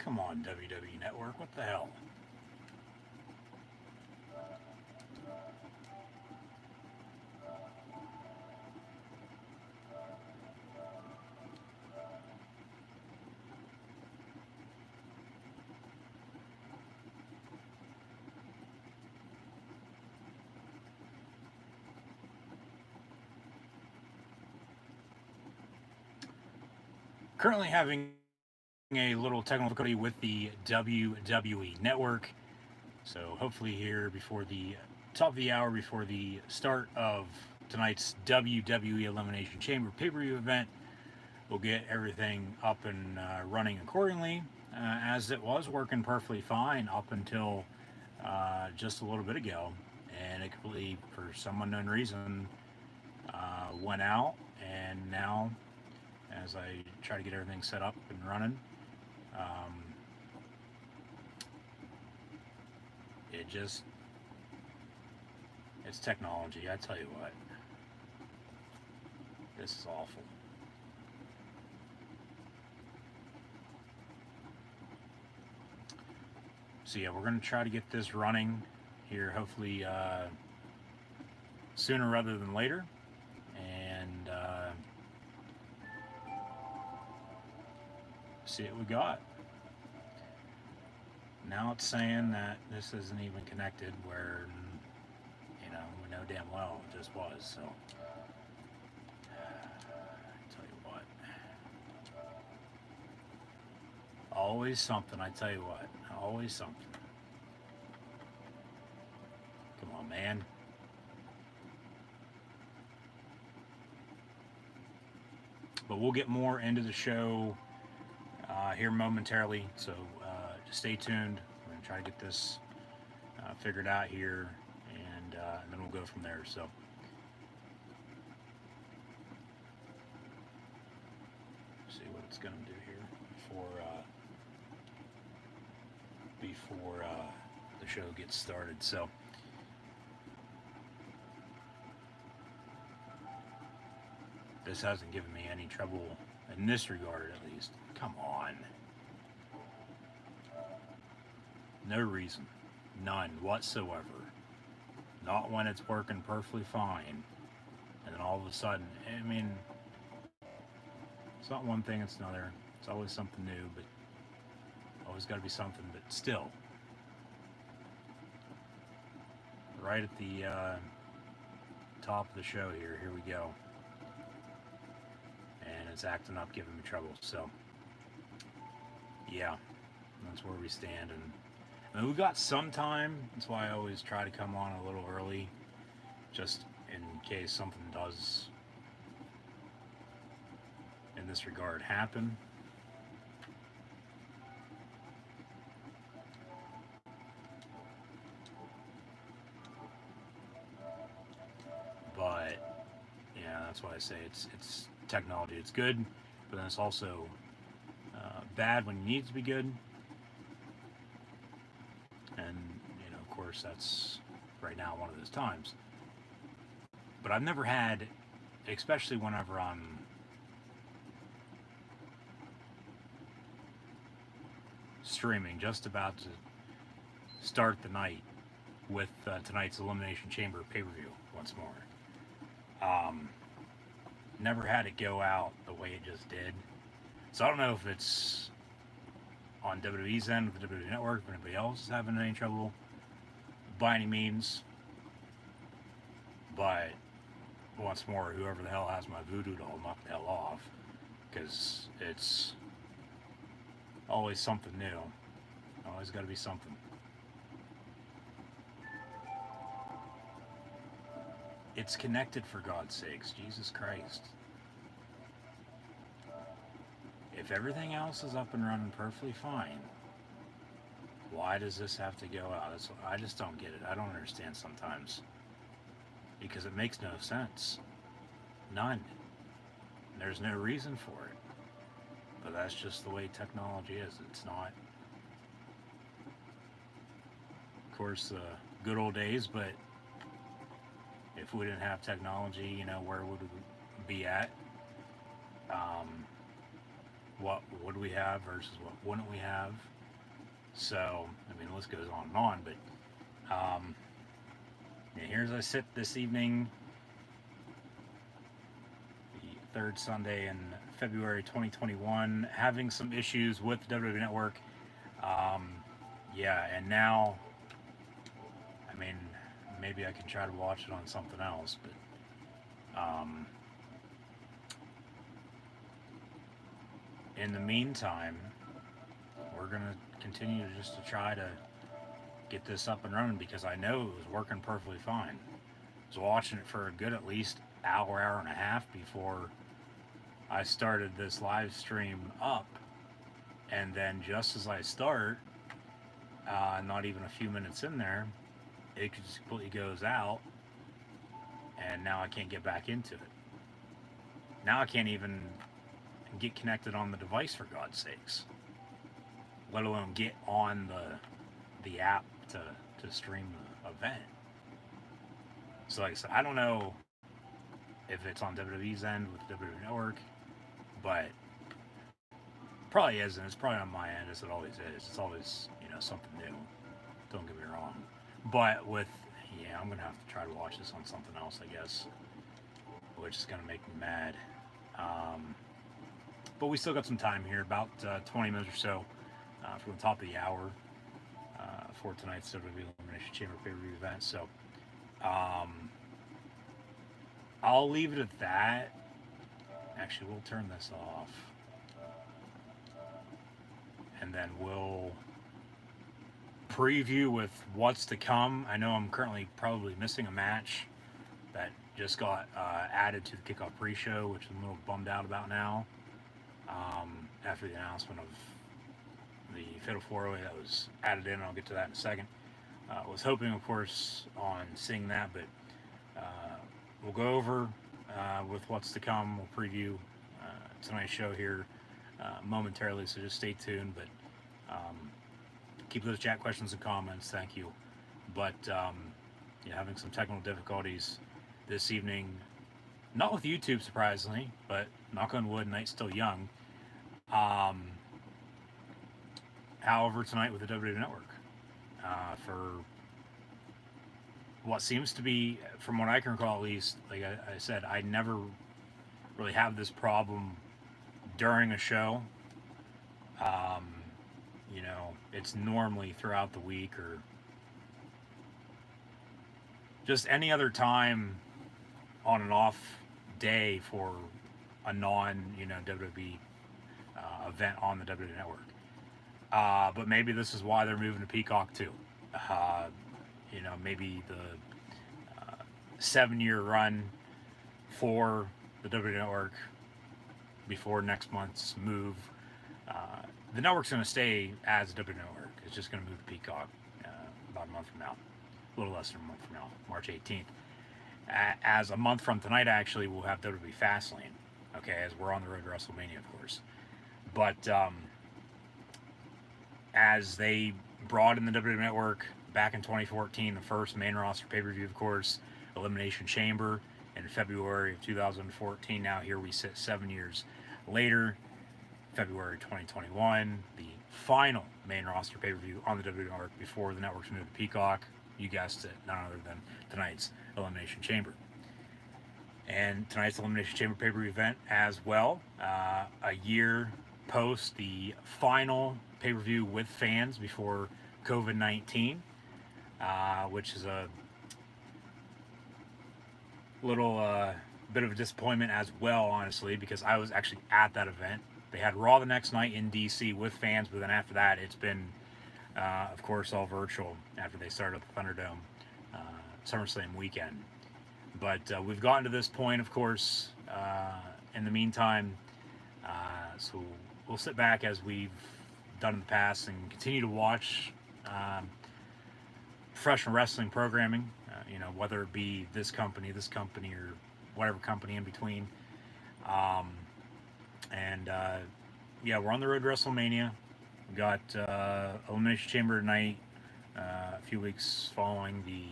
Come on, WWE Network, what the hell? Currently having a little technical difficulty with the WWE Network. So hopefully here before the top of the hour, before the start of tonight's WWE Elimination Chamber pay-per-view event, we'll get everything up and running accordingly, as it was working perfectly fine up until just a little bit ago, and it completely, for some unknown reason, went out. And now, as I try to get everything set up and running, um, it just, it's technology. I tell you what, this is awful. So yeah, we're going to try to get this running here, hopefully sooner rather than later. And see what we got. Now it's saying that this isn't even connected, where, you know, we know damn well it just was. So, tell you what, always something. I tell you what, always something. Come on, man. But we'll get more into the show here momentarily, so just stay tuned. We're going to try to get this figured out here, and then we'll go from there. So, see what it's going to do here before the show gets started. So, this hasn't given me any trouble in this regard, at least. Come on. No reason. None whatsoever. Not when it's working perfectly fine. And then all of a sudden, I mean, it's not one thing, it's another. It's always something new, but always got to be something. But still, right at the top of the show here we go. And it's acting up, giving me trouble. So, yeah, that's where we stand. And I mean, we got some time. That's why I always try to come on a little early, just in case something does, in this regard, happen. But yeah, that's why I say it's technology. It's good, but then it's also bad when it needs to be good. And, you know, of course, that's right now one of those times. But I've never had, especially whenever I'm streaming, just about to start the night with tonight's Elimination Chamber pay-per-view once more. Never had it go out the way it just did. So I don't know if it's on WWE's end with the WWE Network, if anybody else is having any trouble by any means. But once more, whoever the hell has my voodoo doll, knock the hell off, because it's always something new. Always got to be something. It's connected, for God's sakes. Jesus Christ. If everything else is up and running perfectly fine, why does this have to go out? I just don't get it. I don't understand sometimes. Because it makes no sense. None. There's no reason for it. But that's just the way technology is. It's not, of course, good old days, but if we didn't have technology, you know, where would we be at? What would we have versus what wouldn't we have? So, I mean, the list goes on and on. But yeah, here as I sit this evening, the third Sunday in February 2021, having some issues with the WWE Network. Um, yeah, and now, I mean, maybe I can try to watch it on something else, but in the meantime, we're gonna continue to try to get this up and running because I know it was working perfectly fine. I was watching it for a good at least hour and a half before I started this live stream up, and then just as I start, not even a few minutes in there, it just completely goes out, and now I can't get back into it. Now I can't even get connected on the device, for God's sakes, let alone get on the app to stream the event. So like I said, I don't know if it's on WWE's end with the WWE Network, but probably isn't. It's probably on my end, as it always is. It's always, something new. Don't get me wrong. But I'm gonna have to try to watch this on something else, I guess, which is gonna make me mad. But we still got some time here, about 20 minutes or so from the top of the hour for tonight's WWE Elimination Chamber pay-per-view event. So I'll leave it at that. Actually, we'll turn this off, and then we'll preview with what's to come. I know I'm currently probably missing a match that just got added to the kickoff pre-show, which I'm a little bummed out about now. After the announcement of the Fatal 4-Way that was added in, I'll get to that in a second. Was hoping, of course, on seeing that, but we'll go over with what's to come. We'll preview tonight's show here momentarily, so just stay tuned. But keep those chat questions and comments. Thank you. But having some technical difficulties this evening, not with YouTube, surprisingly, but knock on wood, night's still young. However, tonight with the WWE Network, for what seems to be, from what I can recall at least, like I said, I never really have this problem during a show. It's normally throughout the week or just any other time on an off day for a non-WWE event on the WWE Network. But maybe this is why they're moving to Peacock too. Maybe the 7-year run for the WWE Network before next month's move. The network's going to stay as the WWE Network. It's just going to move to Peacock about a month from now. A little less than a month from now, March 18th. As a month from tonight, actually, we'll have WWE Fastlane. Okay, as we're on the road to WrestleMania, of course. But as they brought in the WWE Network back in 2014, the first main roster pay-per-view, of course, Elimination Chamber in February of 2014. Now here we sit 7 years later, February 2021, the final main roster pay-per-view on the WWE Network before the network's moved to Peacock. You guessed it, none other than tonight's Elimination Chamber. And tonight's Elimination Chamber pay-per-view event as well, a year post the final pay-per-view with fans before COVID-19, which is a little bit of a disappointment as well, honestly, because I was actually at that event. They had Raw the next night in DC with fans, but then after that, it's been, of course, all virtual after they started the Thunderdome SummerSlam weekend. But we've gotten to this point, of course, in the meantime, so we'll sit back as we've done in the past and continue to watch professional wrestling programming, whether it be this company, or whatever company in between. We're on the road to WrestleMania. We got Elimination Chamber tonight, a few weeks following the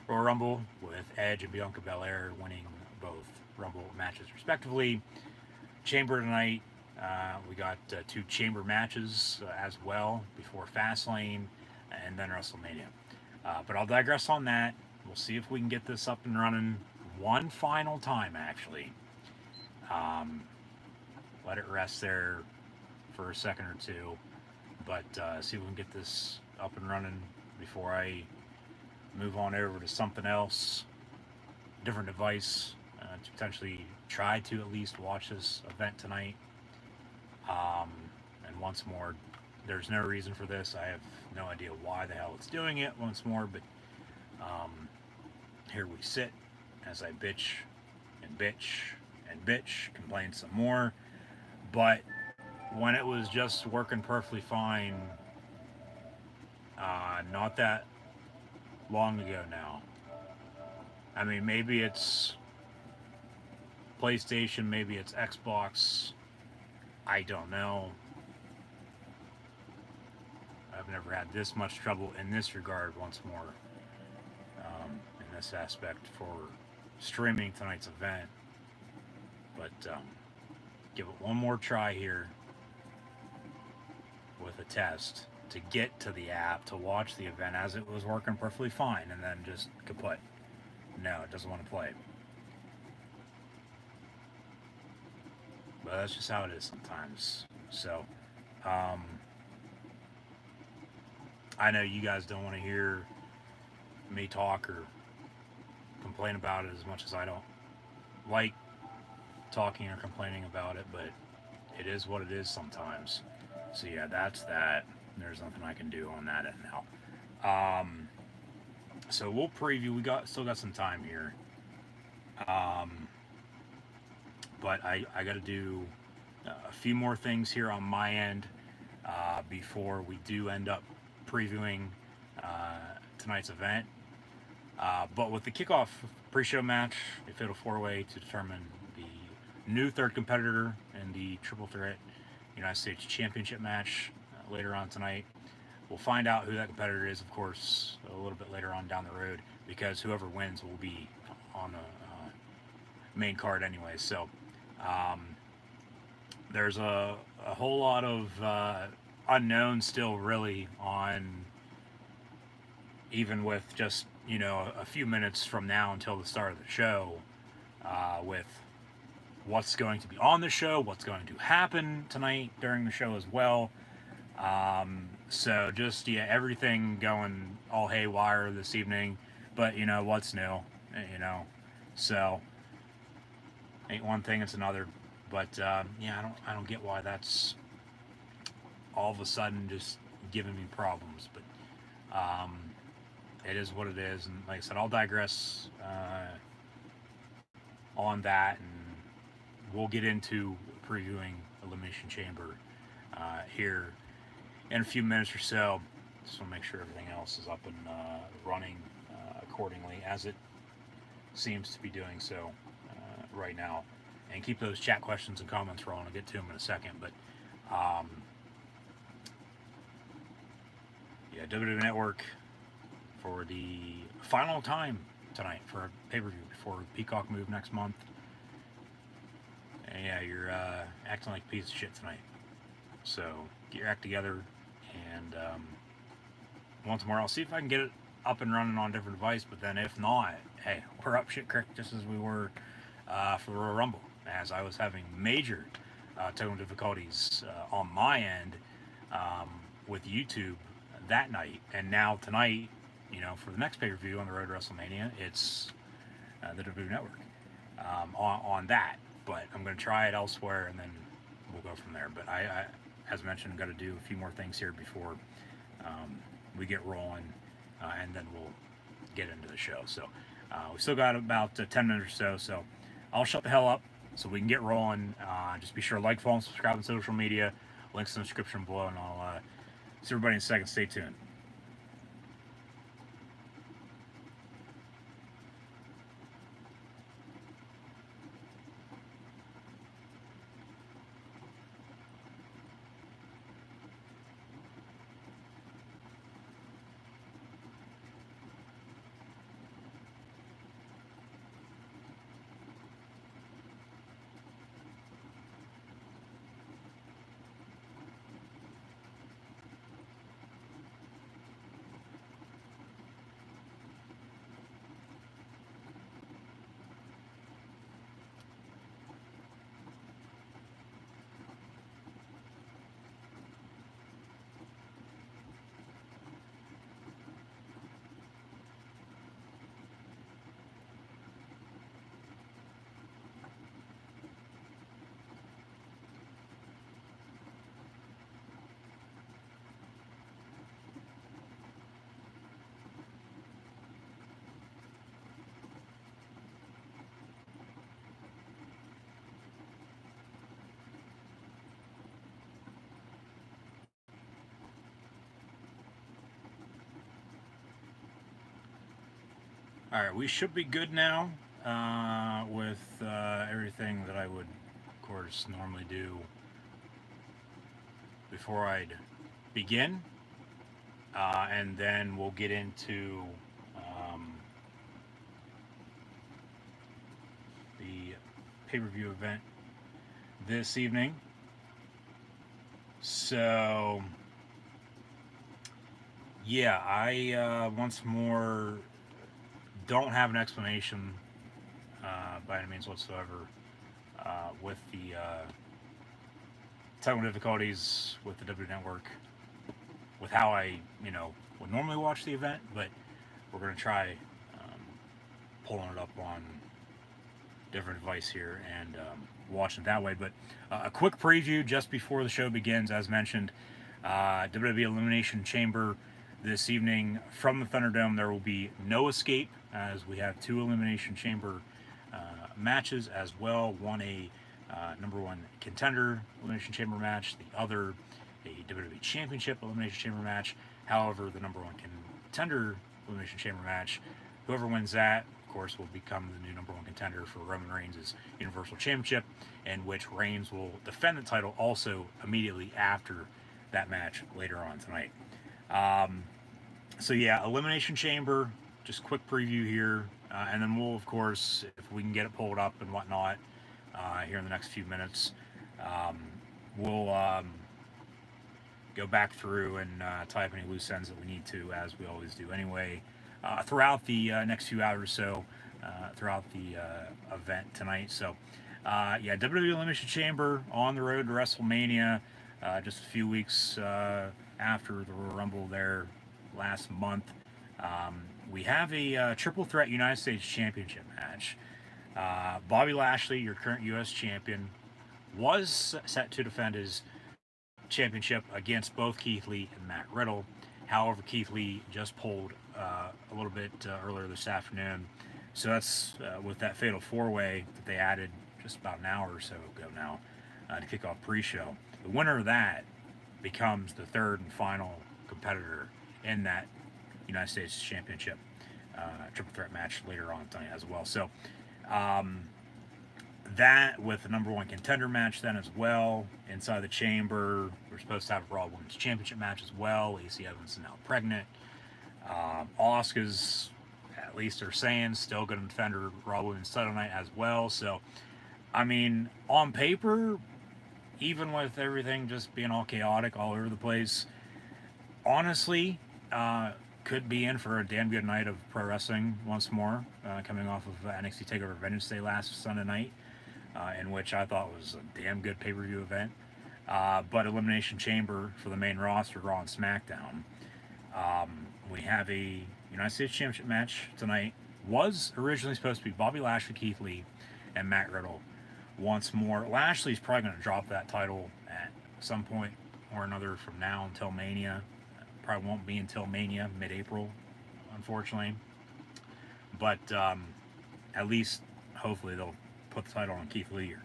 Royal Rumble, with Edge and Bianca Belair winning both Rumble matches respectively. Chamber tonight, We got 2 chamber matches as well before Fastlane and then WrestleMania. But I'll digress on that. We'll see if we can get this up and running one final time, actually. Um, Let it rest there for a second or two, but see if we can get this up and running before I move on over to something else, different device, to potentially try to at least watch this event tonight. Um, and once more, there's no reason for this. I have no idea why the hell it's doing it once more, but um, here we sit as I bitch and bitch and bitch, complain some more. But when it was just working perfectly fine, not that long ago now. I mean, maybe it's PlayStation, maybe it's Xbox. I don't know. I've never had this much trouble in this regard once more, in this aspect for streaming tonight's event. But give it one more try here with a test to get to the app to watch the event as it was working perfectly fine, and then just kaput. No, it doesn't want to play. But that's just how it is sometimes. So, I know you guys don't want to hear me talk or complain about it as much as I don't like talking or complaining about it, but it is what it is sometimes. So yeah, that's that. There's nothing I can do on that end now. So we'll preview. We still got some time here. But I got to do a few more things here on my end before we do end up previewing tonight's event. But with the kickoff pre-show match, a fatal 4-way to determine the new third competitor in the Triple Threat United States Championship match later on tonight. We'll find out who that competitor is, of course, a little bit later on down the road, because whoever wins will be on the main card anyway. So there's a whole lot of unknown still, really, on even with just a few minutes from now until the start of the show, with what's going to be on the show, what's going to happen tonight during the show as well. So just, everything going all haywire this evening, but what's new, so ain't one thing, it's another. But I don't get why that's all of a sudden just giving me problems, but it is what it is. And like I said, I'll digress on that, and we'll get into previewing Elimination Chamber here in a few minutes or so. Just want to make sure everything else is up and running accordingly, as it seems to be doing so right now. And keep those chat questions and comments rolling. I'll get to them in a second. But WWE Network for the final time tonight for a pay-per-view before Peacock move next month. And yeah, you're acting like a piece of shit tonight. So get your act together, and once more, I'll see if I can get it up and running on a different device. But then if not, hey, we're up shit creek just as we were for the Royal Rumble, as I was having major technical difficulties on my end with YouTube that night. And now tonight, for the next pay-per-view on the road to WrestleMania, it's the WWE Network on that. But I'm going to try it elsewhere, and then we'll go from there. But I as mentioned, I've got to do a few more things here before we get rolling, and then we'll get into the show. So we still got about 10 minutes or so, so I'll shut the hell up so we can get rolling. Just be sure to like, follow, and subscribe on social media. Links in the description below, and I'll see everybody in a second. Stay tuned. All right, we should be good now with everything that I would, of course, normally do before I'd begin. And then we'll get into um, the pay per view event this evening. So, yeah, I once more don't have an explanation by any means whatsoever with the technical difficulties with the W Network, with how I, would normally watch the event, but we're going to try um, pulling it up on different device here and watching it that way. But a quick preview just before the show begins, as mentioned, WWE Elimination Chamber this evening from the Thunderdome. There will be no escape as we have two Elimination Chamber matches as well. One a number one contender Elimination Chamber match, the other a WWE Championship Elimination Chamber match. However, the number one contender Elimination Chamber match, whoever wins that, of course, will become the new number one contender for Roman Reigns' Universal Championship, in which Reigns will defend the title also immediately after that match later on tonight. So yeah, Elimination Chamber, just quick preview here, and then we'll, of course, if we can get it pulled up and whatnot, here in the next few minutes, we'll go back through and tie up any loose ends that we need to, as we always do anyway, throughout the next few hours or so, throughout the event tonight. So, yeah, WWE Elimination Chamber on the road to WrestleMania, just a few weeks after the Royal Rumble there last month. We have a triple threat United States Championship match. Bobby Lashley, your current U.S. champion, was set to defend his championship against both Keith Lee and Matt Riddle. However, Keith Lee just pulled a little bit earlier this afternoon. So that's with that fatal four-way that they added just about an hour or so ago now to kick off pre-show. The winner of that becomes the third and final competitor in that United States Championship triple threat match later on tonight as well. So that with the number one contender match then as well inside the chamber. We're supposed to have a Raw Women's Championship match as well. Lacey Evans is now pregnant. Asuka's, at least they're saying, still going to defend her Raw Women's title night as well. So, I mean, on paper, even with everything just being all chaotic all over the place, honestly, could be in for a damn good night of pro wrestling once more, coming off of NXT TakeOver Vengeance Day last Sunday night, in which I thought was a damn good pay-per-view event. But Elimination Chamber for the main roster, Raw and SmackDown. We have a United States Championship match tonight. Was originally supposed to be Bobby Lashley, Keith Lee, and Matt Riddle once more. Lashley's probably going to drop that title at some point or another from now until Mania. Probably won't be until Mania, mid-April, unfortunately. But at least, hopefully, they'll put the title on Keith Lee or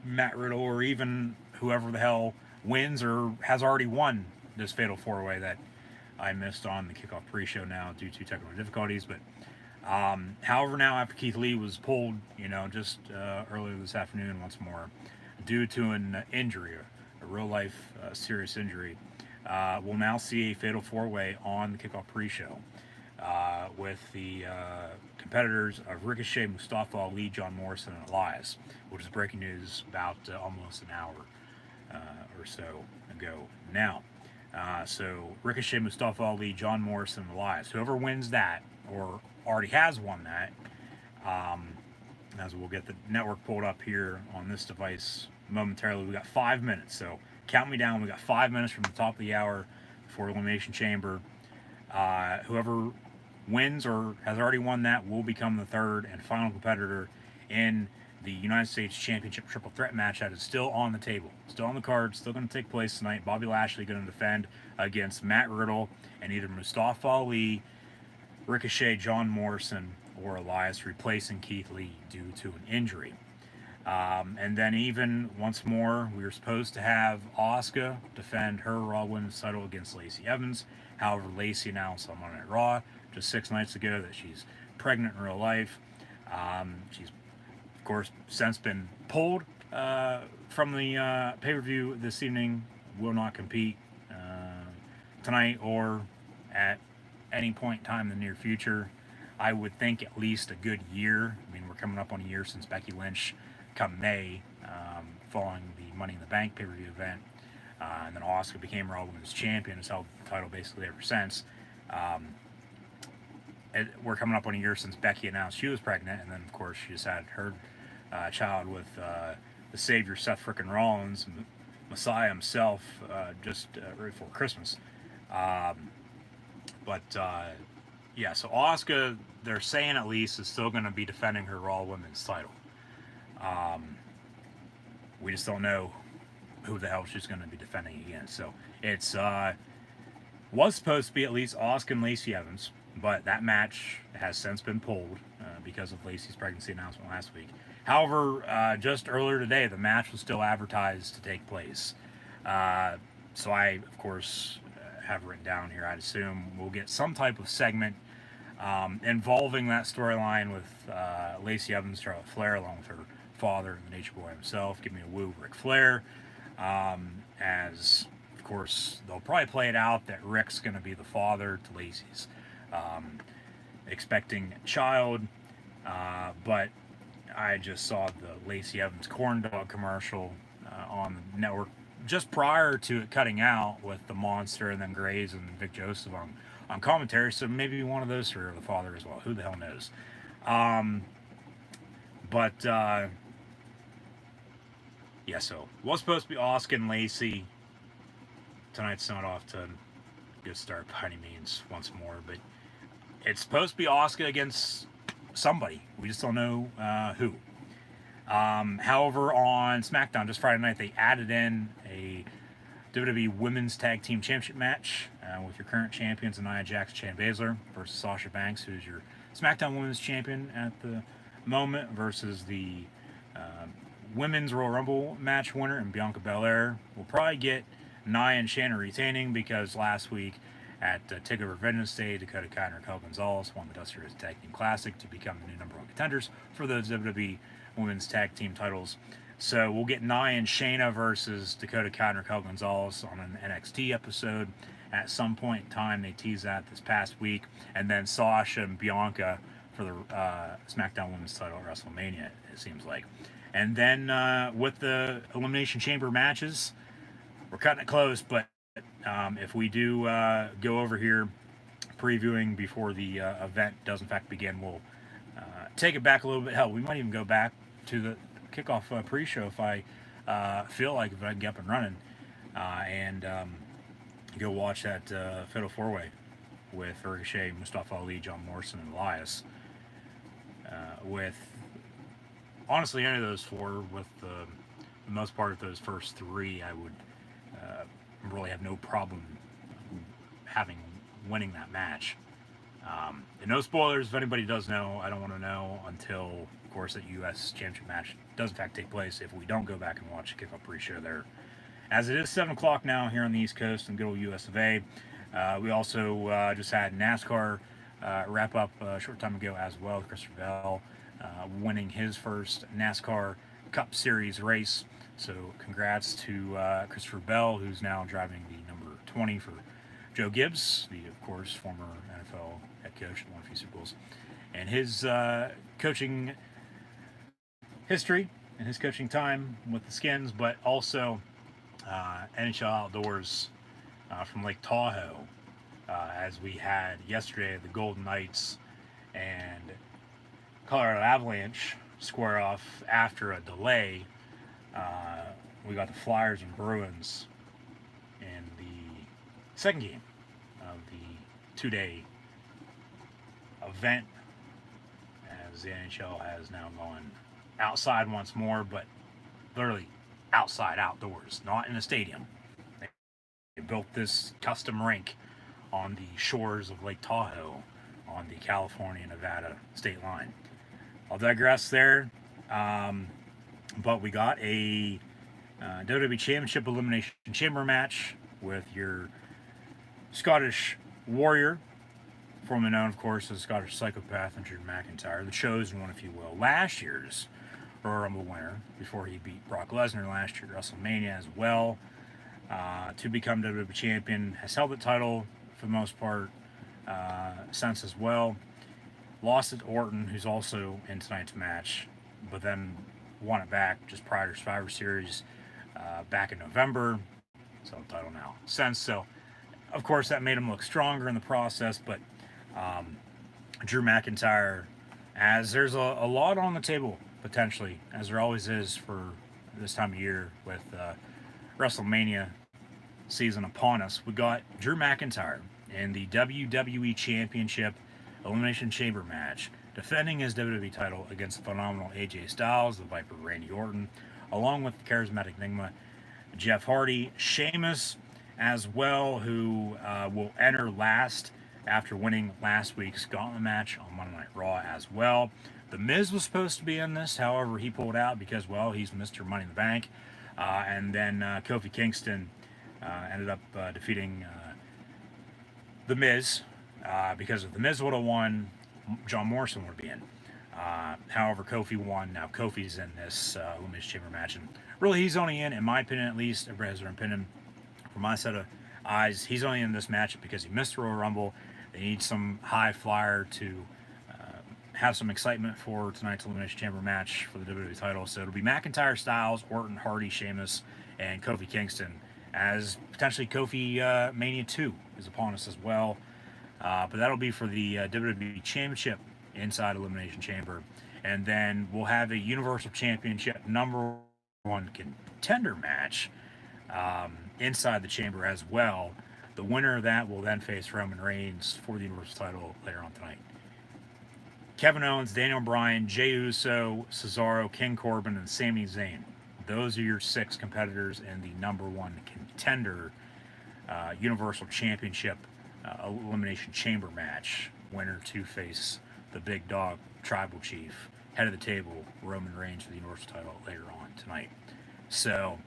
Matt Riddle, or even whoever the hell wins or has already won this fatal four-way that I missed on the kickoff pre-show now due to technical difficulties. But however, now after Keith Lee was pulled, just earlier this afternoon once more, due to an injury, a real-life serious injury, we'll now see a fatal four-way on the kickoff pre-show with the competitors of Ricochet, Mustafa Ali, John Morrison, and Elias, which is breaking news about almost an hour or so ago now. So Ricochet, Mustafa Ali, John Morrison, and Elias. Whoever wins that, or already has won that, as we'll get the network pulled up here on this device momentarily. We got 5 minutes, so count me down. We got 5 minutes from the top of the hour for Elimination Chamber. Whoever wins or has already won that will become the third and final competitor in the United States Championship triple threat match that is still on the table, still on the card, still going to take place tonight. Bobby Lashley going to defend against Matt Riddle and either Mustafa Ali, Ricochet, John Morrison, or Elias, replacing Keith Lee due to an injury. And then even once more, we were supposed to have Asuka defend her Raw Women's title against Lacey Evans. However, Lacey announced on Monday Night Raw just 6 nights ago that she's pregnant in real life. She's, of course, since been pulled from the pay-per-view this evening. Will not compete tonight or at any point in time in the near future. I would think at least a good year. I mean, we're coming up on a year since Becky Lynch come May, following the Money in the Bank pay-per-view event. And then Asuka became Raw Women's Champion, has held the title basically ever since. We're coming up on a year since Becky announced she was pregnant, and then, of course, she just had her child with the Savior Seth frickin' Rollins, Messiah himself, just right before Christmas. Yeah, so Asuka, they're saying at least, is still going to be defending her Raw Women's title. We just don't know who the hell she's going to be defending against. So it's was supposed to be at least Asuka and Lacey Evans, but that match has since been pulled because of Lacey's pregnancy announcement last week. However, just earlier today, the match was still advertised to take place. So I, of course, have written down here, I'd assume we'll get some type of segment involving that storyline with Lacey Evans, Charlotte Flair, along with her father and the Nature Boy himself. Give me a woo, Ric Flair. As, of course, they'll probably play it out that Rick's going to be the father to Lacey's expecting child. But I just saw the Lacey Evans corn dog commercial on the network just prior to it cutting out with the Monster and then Graves and Vic Joseph on commentary. So maybe one of those three are the father as well. Who the hell knows? Yeah, so it was supposed to be Asuka and Lacey. Tonight's not off to a good start by any means once more, but it's supposed to be Asuka against somebody. We just don't know who. However, on SmackDown just Friday night, they added in a WWE Women's Tag Team Championship match with your current champions, Nia Jax, Shayna Baszler, versus Sasha Banks, who's your SmackDown Women's Champion at the moment, versus the Women's Royal Rumble match winner and Bianca Belair. We'll probably get Nia and Shayna retaining because last week at TakeOver Vengeance Day, Dakota Kai and Raquel Gonzalez won the Dusty Rhodes Tag Team Classic to become the new number one contenders for those WWE Women's Tag Team titles. So we'll get Nia and Shayna versus Dakota Kai and Raquel Gonzalez on an NXT episode at some point in time. They teased that this past week. And then Sasha and Bianca for the SmackDown Women's title at WrestleMania, it seems like. And then with the Elimination Chamber matches, we're cutting it close, but if we do go over here previewing before the event does in fact begin, we'll take it back a little bit. Hell, we might even go back to the kickoff pre-show if I feel like, if I can get up and running, and go watch that Fatal 4-Way with Ricochet, Mustafa Ali, John Morrison, and Elias. With honestly any of those four, with the most part of those first three, I would really have no problem winning that match. And no spoilers if anybody does know. I don't want to know until, of course, that U.S. Championship match does in fact take place, if we don't go back and watch the kickoff pre-show there. As it is 7 o'clock now here on the East Coast in good old US of A. We also just had NASCAR wrap up a short time ago as well. Christopher Bell winning his first NASCAR Cup Series race. So congrats to Christopher Bell, who's now driving the number 20 for Joe Gibbs, the, of course, former NFL head coach and won a few Super Bowls. And his coaching history and his coaching time with the Skins, but also NHL Outdoors from Lake Tahoe, as we had yesterday the Golden Knights and Colorado Avalanche square off after a delay. We got the Flyers and Bruins in the second game of the 2-day event, as the NHL has now gone outside once more, but literally outside, outdoors, not in a stadium. They built this custom rink on the shores of Lake Tahoe on the California-Nevada state line. I'll digress there, but we got a WWE Championship Elimination Chamber match with your Scottish Warrior, formerly known, of course, as Scottish Psychopath and Drew McIntyre, the chosen one, if you will, last year's Royal Rumble winner before he beat Brock Lesnar last year at WrestleMania as well, to become WWE Champion. Has held the title for the most part since as well. Lost it to Orton, who's also in tonight's match, but then won it back just prior to Survivor Series back in November. So the title now since. So, of course, that made him look stronger in the process, but Drew McIntyre, as there's a lot on the table potentially, as there always is for this time of year with WrestleMania season upon us. We got Drew McIntyre in the WWE Championship Elimination Chamber match, defending his WWE title against the phenomenal AJ Styles, the Viper Randy Orton, along with the charismatic Enigma Jeff Hardy, Sheamus as well, who will enter last after winning last week's Gauntlet match on Monday Night Raw as well. The Miz was supposed to be in this, however, he pulled out because, well, he's Mr. Money in the Bank. And then Kofi Kingston ended up defeating The Miz, because if The Miz would have won, John Morrison would be in. However, Kofi won. Now Kofi's in this Elimination Chamber match, and really he's only in my opinion at least, everybody has their opinion, from my set of eyes, he's only in this match because he missed the Royal Rumble. They need some high flyer to have some excitement for tonight's Elimination Chamber match for the WWE title. So it'll be McIntyre, Styles, Orton, Hardy, Sheamus, and Kofi Kingston, as potentially Kofi Mania 2 is upon us as well. But that'll be for the WWE Championship inside Elimination Chamber. And then we'll have a Universal Championship number 1 contender match inside the chamber as well. The winner of that will then face Roman Reigns for the Universal title later on tonight. Kevin Owens, Daniel Bryan, Jey Uso, Cesaro, King Corbin, and Sami Zayn. Those are your 6 competitors in the number 1 contender Universal Championship Elimination Chamber match. Winner to face the big dog, Tribal Chief, head of the table, Roman Reigns for the Universal title later on tonight. So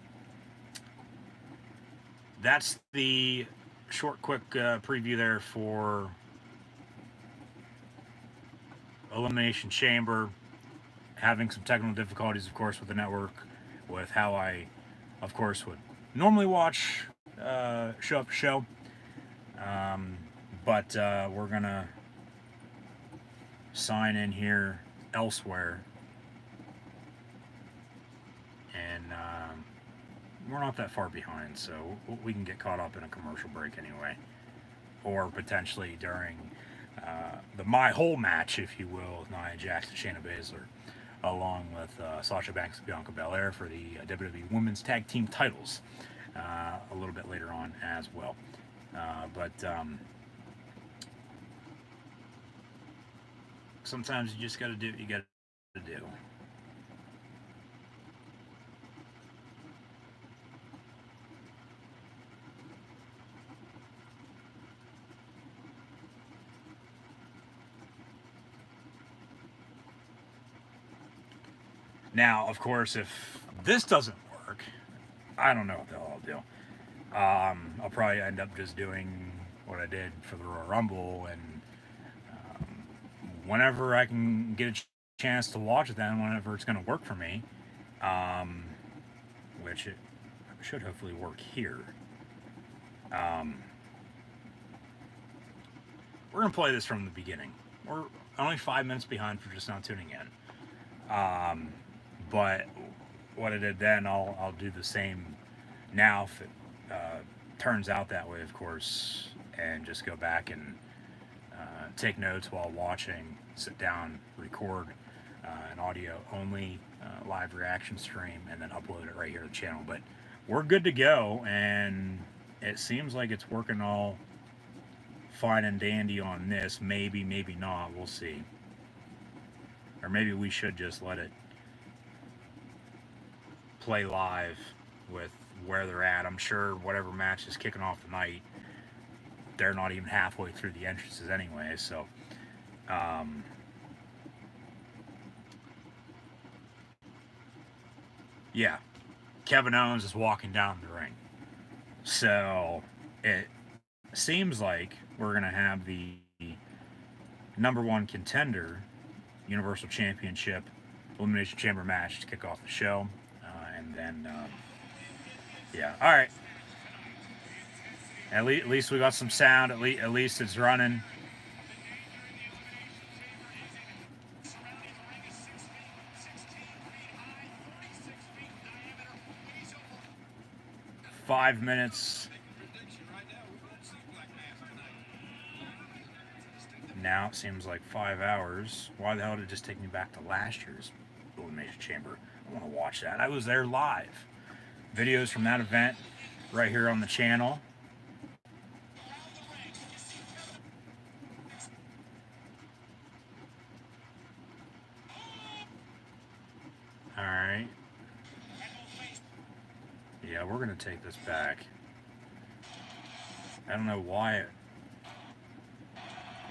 that's the short, quick preview there for Elimination Chamber. Having some technical difficulties, of course, with the network, with how I, of course, would normally watch show after show. But we're going to sign in here elsewhere. And we're not that far behind, so we can get caught up in a commercial break anyway. Or potentially during the My Whole match, if you will, with Nia Jax and Shayna Baszler, along with Sasha Banks and Bianca Belair for the WWE Women's Tag Team titles a little bit later on as well. But sometimes you just got to do what you got to do. Now, of course, if this doesn't work, I don't know what the hell I'll do. I'll probably end up just doing what I did for the Royal Rumble, and whenever I can get a chance to watch it, then whenever it's going to work for me, which it should hopefully work here. We're going to play this from the beginning. We're only 5 minutes behind for just now tuning in. But what I did then, I'll do the same now if it turns out that way, of course, and just go back and take notes while watching, sit down, record an audio only live reaction stream, and then upload it right here to the channel. But we're good to go, and it seems like it's working all fine and dandy on this. Maybe, maybe not. We'll see. Or maybe we should just let it play live with where they're at. I'm sure whatever match is kicking off tonight, they're not even halfway through the entrances anyway. So, yeah, Kevin Owens is walking down the ring. So it seems like we're going to have the #1 contender Universal Championship Elimination Chamber match to kick off the show. And then, yeah, all right. At least we got some sound. At least it's running. Five minutes. Now it seems like 5 hours. Why the hell did it just take me back to last year's Elimination Chamber? I want to watch that. I was there live. Videos from that event right here on the channel. All right. Yeah, we're going to take this back. I don't know why it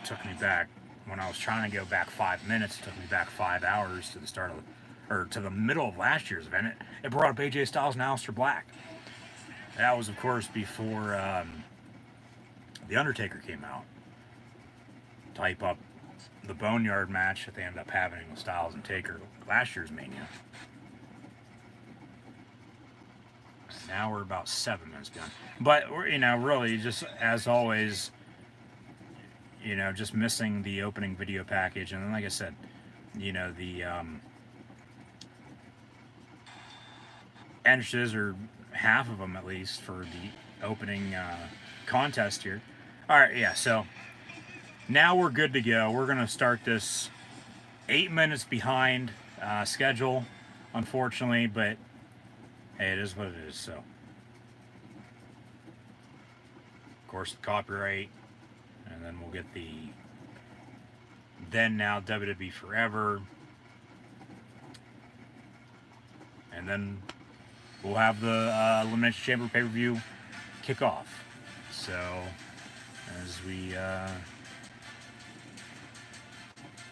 took me back. When I was trying to go back 5 minutes, it took me back 5 hours to the start of, or to the middle of last year's event. It brought up AJ Styles and Aleister Black. That was, of course, before The Undertaker came out. Type up the Boneyard match that they ended up having with Styles and Taker last year's Mania. Now we're about 7 minutes behind. But, you know, really, just as always, you know, just missing the opening video package. And then, like I said, you know, the entrances, or half of them at least, for the opening contest here. All right, yeah, so now we're good to go. We're going to start this 8 minutes behind schedule, unfortunately, but hey, it is what it is. So, of course, the copyright, and then we'll get the then now WWE Forever, and then we'll have the Elimination Chamber pay-per-view kick off. So, as we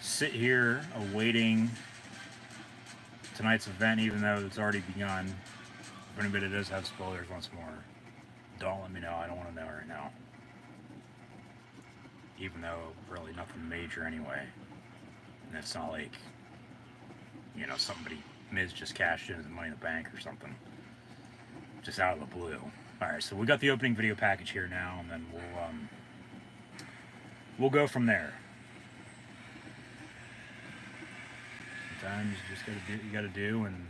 sit here awaiting tonight's event, even though it's already begun. If anybody does have spoilers once more, don't let me know. I don't want to know right now. Even though really nothing major anyway. And it's not like, you know, Miz just cashed in his Money in the Bank or something. Just out of the blue. Alright, so we got the opening video package here now, and then we'll go from there. Sometimes you just gotta do what you gotta do, and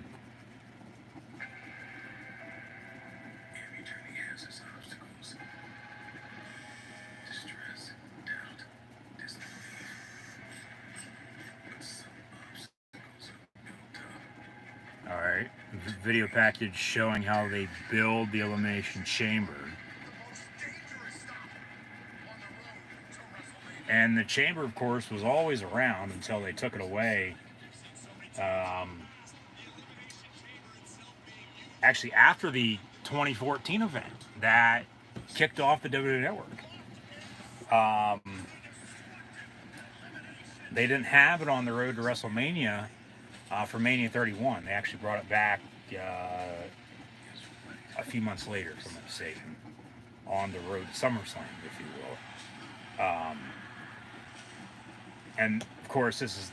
alright, video package showing how they build the Elimination Chamber. And the chamber, of course, was always around until they took it away. Actually, after the 2014 event that kicked off the WWE Network. They didn't have it on the road to WrestleMania for Mania 31. They actually brought it back a few months later, if I'm not mistaken, on the road to SummerSlam, if you will. And of course, this is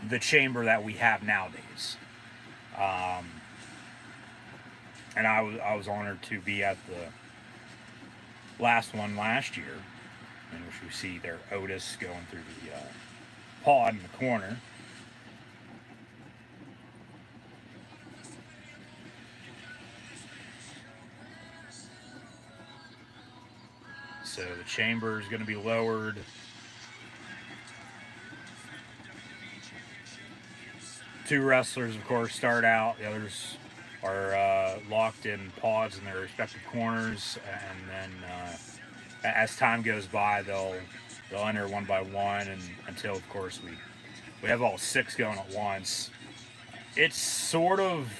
the chamber that we have nowadays. And I was honored to be at the last one last year, in which we see their Otis going through the pod in the corner. So the chamber is going to be lowered. Two wrestlers, of course, start out. The others are locked in pods in their respective corners, and then as time goes by, they'll enter one by one, and until, of course, we have all six going at once. It's sort of,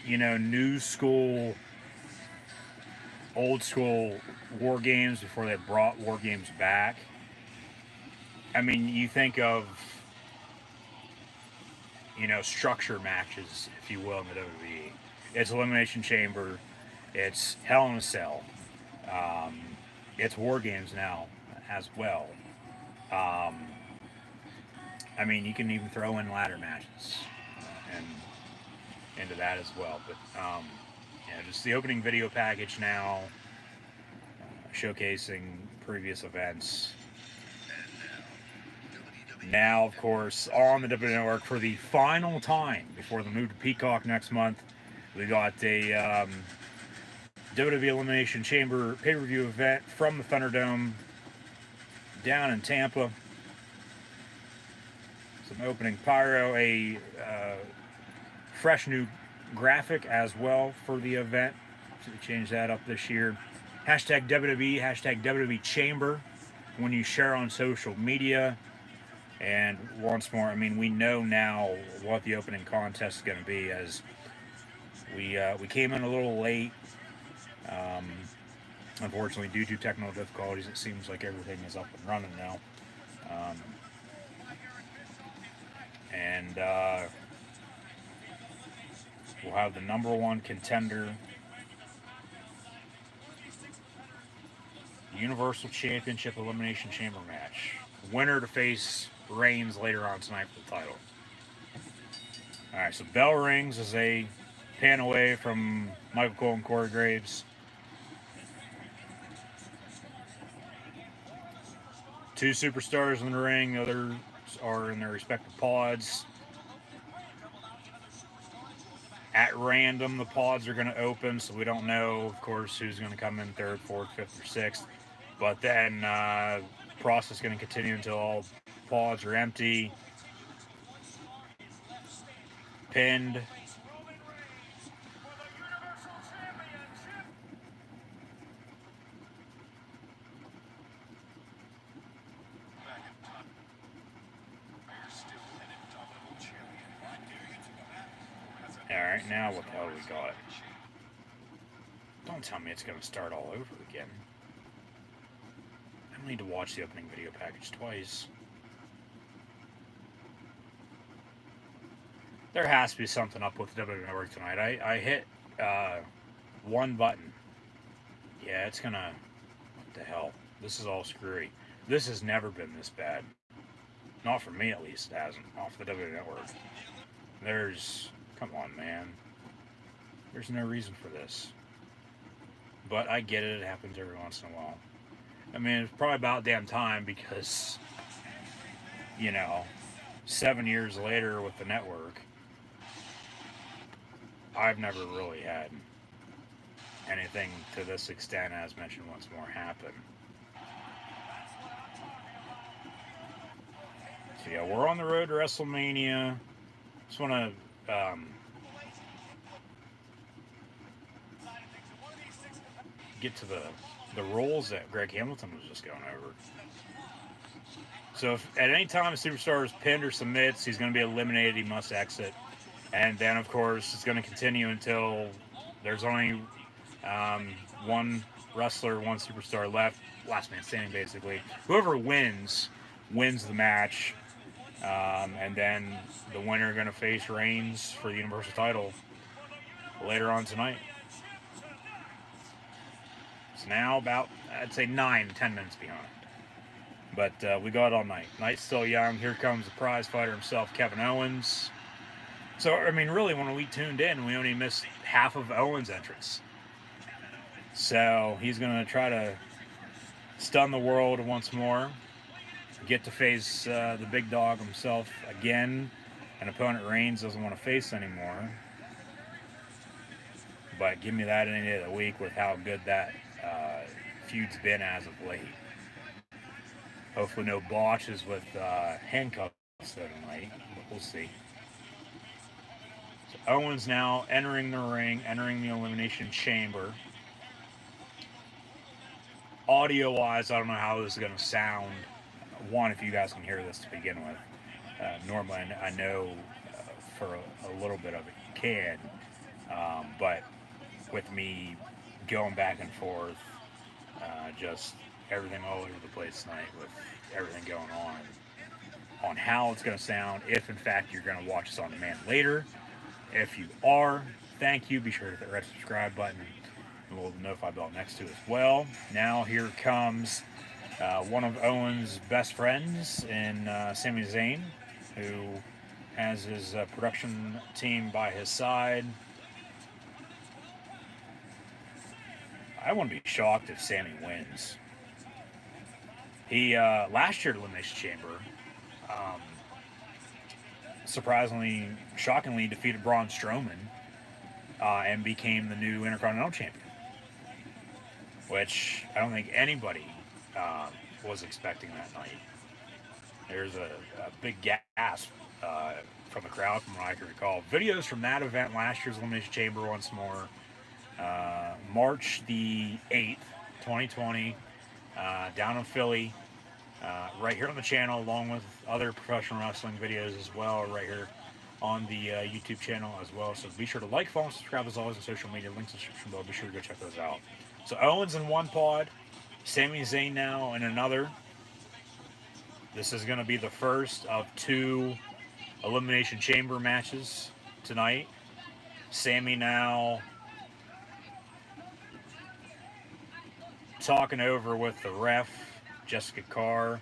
you know, new school, old school War Games before they brought War Games back. I mean, you think of, you know, structure matches, if you will, in the WWE. It's Elimination Chamber. It's Hell in a Cell. It's War Games now as well. I mean, you can even throw in ladder matches and into that as well. But yeah, just the opening video package now, showcasing previous events. Now, of course, on the WWE Network for the final time before the move to Peacock next month, we got a WWE Elimination Chamber pay-per-view event from the Thunderdome down in Tampa. Some opening pyro, a fresh new graphic as well for the event. So we changed that up this year. Hashtag WWE, hashtag WWE Chamber when you share on social media. And once more, I mean, we know now what the opening contest is going to be, as we came in a little late. Unfortunately, due to technical difficulties, it seems like everything is up and running now. And we'll have the number one contender, Universal Championship Elimination Chamber match. Winner to face Reigns later on tonight for the title. Alright, so bell rings as they pan away from Michael Cole and Corey Graves. Two superstars in the ring, the others are in their respective pods. At random, the pods are going to open, so we don't know, of course, who's going to come in third, fourth, fifth, or sixth. But then the process is going to continue until all pods are empty. Pinned. Alright, now what the hell do we got? Don't tell me it's going to start all over again. I don't need to watch the opening video package twice. There has to be something up with the WWE Network tonight. I hit one button. Yeah, it's gonna... What the hell? This is all screwy. This has never been this bad. Not for me, at least, it hasn't. Off the WWE Network. There's... Come on, man. There's no reason for this. But I get it. It happens every once in a while. I mean, it's probably about damn time because, you know, 7 years later with the network, I've never really had anything to this extent, as mentioned once more, happen. So yeah, we're on the road to WrestleMania. Just want to get to the roles that Greg Hamilton was just going over. So if at any time a superstar is pinned or submits, he's going to be eliminated. He must exit. And then, of course, it's going to continue until there's only one wrestler, one superstar left. Last man standing, basically. Whoever wins the match. And then the winner going to face Reigns for the Universal title later on tonight. It's now about, I'd say, 9-10 minutes behind. But we got all night. Night's still young. Here comes the prize fighter himself, Kevin Owens. So, I mean, really, when we tuned in, we only missed half of Owens' entrance. So he's going to try to stun the world once more. Get to face the big dog himself again. An opponent Reigns doesn't want to face anymore. But give me that any day of the week with how good that feud's been as of late. Hopefully no botches with handcuffs tonight, but we'll see. So Owens now entering the ring, entering the Elimination Chamber. Audio-wise, I don't know how this is going to sound. One, if you guys can hear this to begin with. Normally, I know for a little bit of it you can, but with me going back and forth, just everything all over the place tonight with everything going on how it's going to sound, if in fact you're going to watch this on demand later. If you are, thank you. Be sure to hit that red subscribe button and the little notify bell next to it as well. Now here comes One of Owen's best friends in Sami Zayn, who has his production team by his side. I wouldn't be shocked if Sami wins. He last year at Elimination Chamber, um, surprisingly, shockingly defeated Braun Strowman and became the new Intercontinental Champion, which I don't think anybody uh, was expecting that night. There's a big gasp from the crowd, from what I can recall. Videos from that event, last year's Elimination Chamber, once more. March the 8th, 2020, down in Philly, right here on the channel, along with other professional wrestling videos as well, right here on the YouTube channel as well. So be sure to like, follow, and subscribe as always on social media. Links in the description below. Be sure to go check those out. So Owens in one pod, Sami Zayn now in another. This is going to be the first of 2 Elimination Chamber matches tonight. Sami now talking over with the ref, Jessica Carr.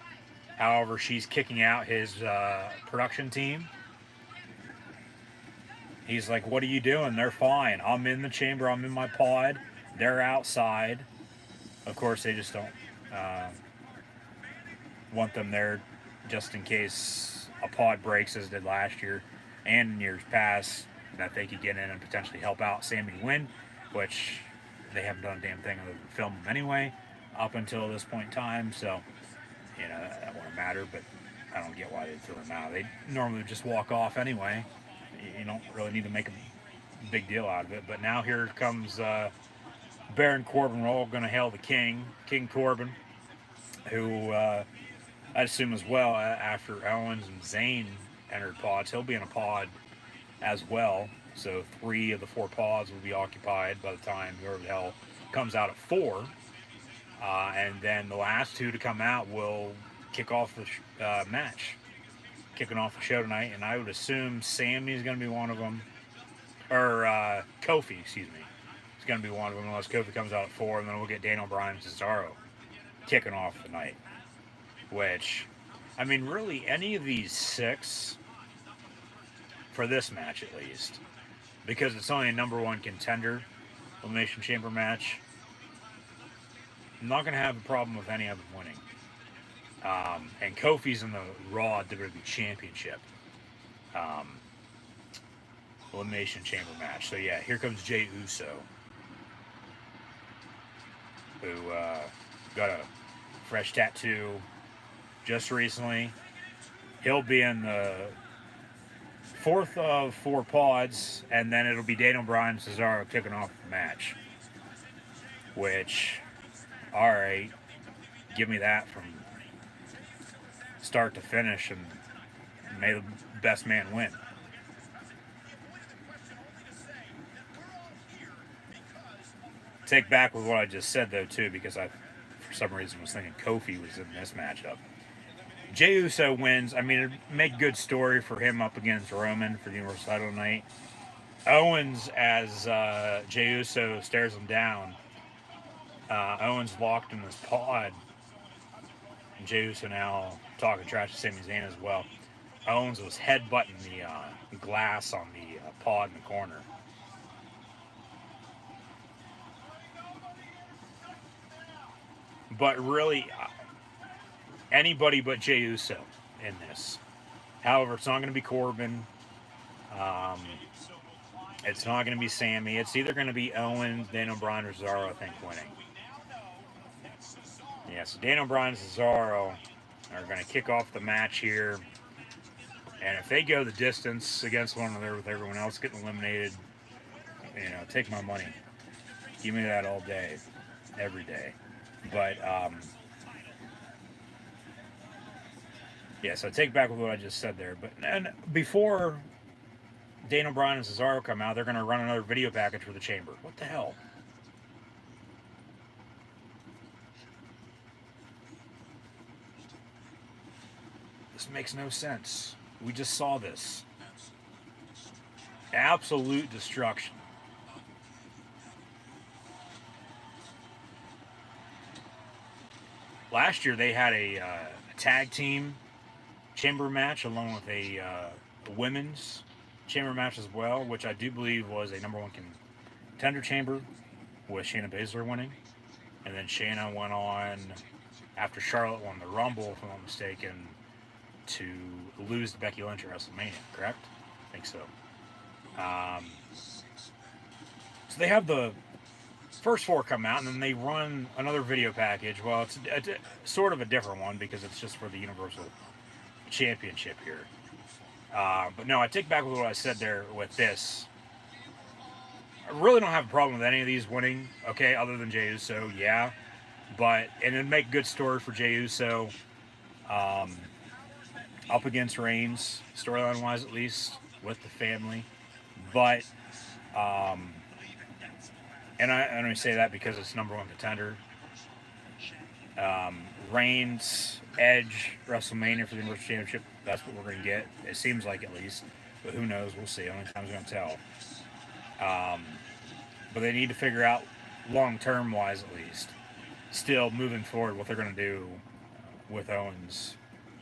However, she's kicking out his production team. He's like, what are you doing? They're fine. I'm in the chamber. I'm in my pod. They're outside. Of course, they just don't want them there just in case a pod breaks, as did last year and in years past, that they could get in and potentially help out Sami win, which they haven't done a damn thing other than film them anyway up until this point in time. So, you know, that wouldn't matter, but I don't get why they threw them out. They normally just walk off anyway. You don't really need to make a big deal out of it. But now here comes Baron Corbin. We're all going to hail the King, King Corbin, who I assume as well, after Owens and Zayn entered pods, he'll be in a pod as well. So 3 of the 4 pods will be occupied by the time whoever the hell comes out at 4. And then the last 2 to come out will kick off the match, kicking off the show tonight. And I would assume Sami's going to be one of them, or Kofi, excuse me, is going to be one of them, unless Kofi comes out at 4, and then we'll get Daniel Bryan and Cesaro kicking off the night. Which, I mean, really, any of these 6, for this match at least, because it's only a #1 contender Elimination Chamber match, I'm not going to have a problem with any of them winning. And Kofi's in the Raw WWE Championship Elimination Chamber match. So yeah, here comes Jey Uso, who got a fresh tattoo just recently. He'll be in the 4th of 4 pods, and then it'll be Daniel Bryan and Cesaro kicking off the match. Which, alright, give me that from start to finish, and may the best man win. Take back with what I just said, though, too, because I, for some reason, was thinking Kofi was in this matchup. Jey Uso wins. I mean, it'd make good story for him up against Roman for the Universal title tonight. Owens, as Jey Uso stares him down, Owens locked in his pod. And Jey Uso now talking trash to Sami Zayn as well. Owens was headbutting the glass on the pod in the corner. But really, anybody but Jey Uso in this. However, it's not going to be Corbin. It's not going to be Sami. It's either going to be Owens, Daniel Bryan, or Cesaro, I think, winning. Yeah, so Daniel Bryan and Cesaro are going to kick off the match here. And if they go the distance against one another with everyone else getting eliminated, you know, take my money. Give me that all day, every day. But, yeah, so take back with what I just said there. But and before Daniel Bryan and Cesaro come out, they're going to run another video package for the Chamber. What the hell? This makes no sense. We just saw this. Absolute destruction. last year they had a tag team chamber match along with a women's chamber match as well, which I do believe was a number one contender chamber with Shayna Baszler winning. And then Shayna went on, after Charlotte won the Rumble, if I'm not mistaken, to lose to Becky Lynch at WrestleMania, correct? I think so. So they have the first four come out, and then they run another video package. Well, it's sort of a different one because it's just for the Universal Championship here. But no, I take back what I said there with this. I really don't have a problem with any of these winning, okay, other than Jey Uso, yeah. But, and it'd make a good story for Jey Uso up against Reigns, storyline-wise at least, with the family. But, and I only say that because it's number one contender. Reigns, Edge, WrestleMania for the Universal Championship, that's what we're going to get. It seems like at least. But who knows? We'll see. Only time's going to tell. But they need to figure out, long-term wise at least, still moving forward, what they're going to do with Owens,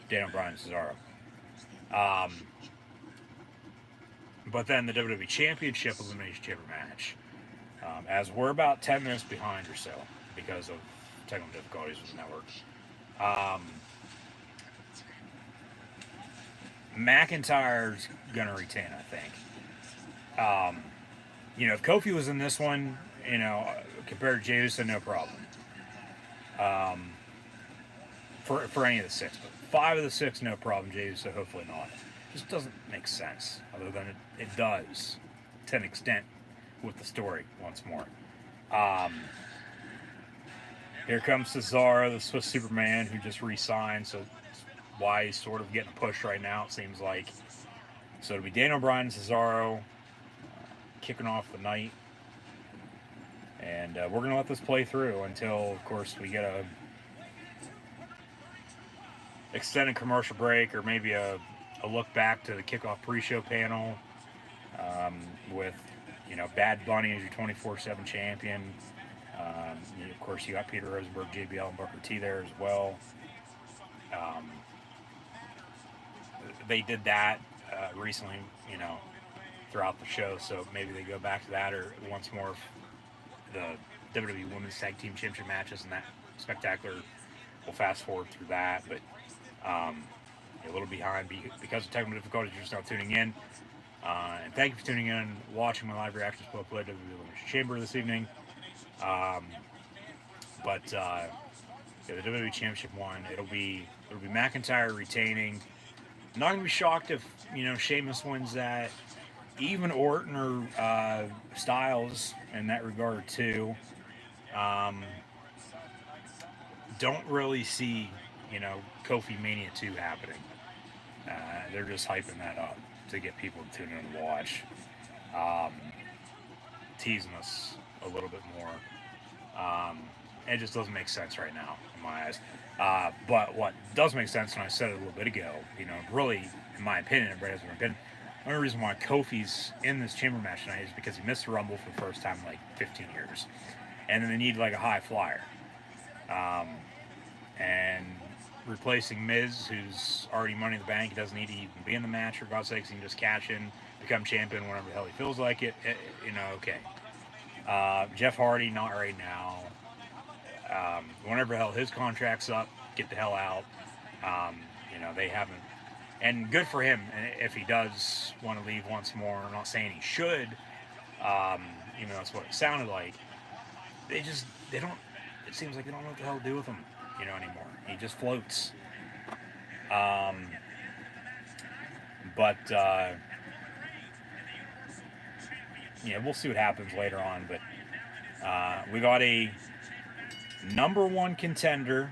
Daniel Bryan, and Cesaro. But then the WWE Championship Elimination Chamber match, as we're about 10 minutes behind or so because of technical difficulties with the network. McIntyre's going to retain, I think. If Kofi was in this one, compared to Jey Uso, no problem. For any of the six, but 5 of the 6, no problem. Jey Uso, hopefully not. Just doesn't make sense. Other than it does, to an extent, with the story once more. Here comes Cesaro, the Swiss Superman, who just re-signed, so that's why he's sort of getting pushed right now, it seems like. So it'll be Daniel Bryan and Cesaro kicking off the night. And we're going to let this play through until, of course, we get a extended commercial break or maybe a look back to the kickoff pre-show panel with, Bad Bunny as your 24/7 champion. Of course, you got Peter Rosenberg, JBL, and Booker T there as well. They did that recently, throughout the show, so maybe they go back to that or once more the WWE Women's Tag Team Championship matches and that spectacular. We'll fast forward through that, but a little behind because of technical difficulties. You're just now tuning in. And thank you for tuning in and watching my live reactions to WWE Elimination Chamber this evening. But the WWE Championship one, it'll be McIntyre retaining. I'm not going to be shocked if, Sheamus wins that. Even Orton or Styles in that regard too. Don't really see, Kofi Mania 2 happening. They're just hyping that up to get people to tune in and watch. Teasing us a little bit more. It just doesn't make sense right now in my eyes. But what does make sense, and I said it a little bit ago, really, in my opinion, everybody has their opinion. The only reason why Kofi's in this chamber match tonight is because he missed the Rumble for the first time in like 15 years. And then they need like a high flyer. And replacing Miz, who's already Money in the Bank, he doesn't need to even be in the match, for God's sakes. He can just cash in, become champion whenever the hell he feels like it. Okay. Jeff Hardy, not right now. Whenever the hell his contract's up, get the hell out. They haven't. And good for him if he does want to leave once more. I'm not saying he should, even though that's what it sounded like. They don't, it seems like they don't know what the hell to do with him, anymore. He just floats. We'll see what happens later on. But we got a number one contender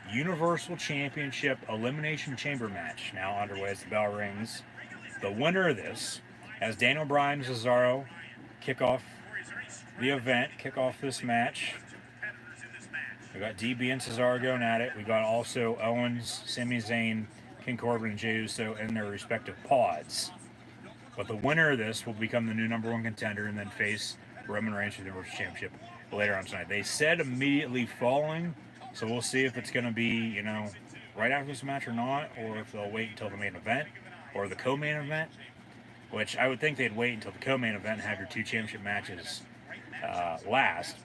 Universal Championship Elimination Chamber match now underway as the bell rings. The winner of this, as Daniel Bryan and Cesaro kick off the event, kick off this match. We got DB and Cesaro going at it. We got also Owens, Sami Zayn, King Corbin, and Jey Uso in their respective pods. But the winner of this will become the new number one contender and then face Roman Reigns for the Universal Championship later on tonight. They said immediately following So we'll see if it's going to be, right after this match or not, or if they'll wait until the main event or the co-main event, which I would think they'd wait until the co-main event and have your two championship matches last,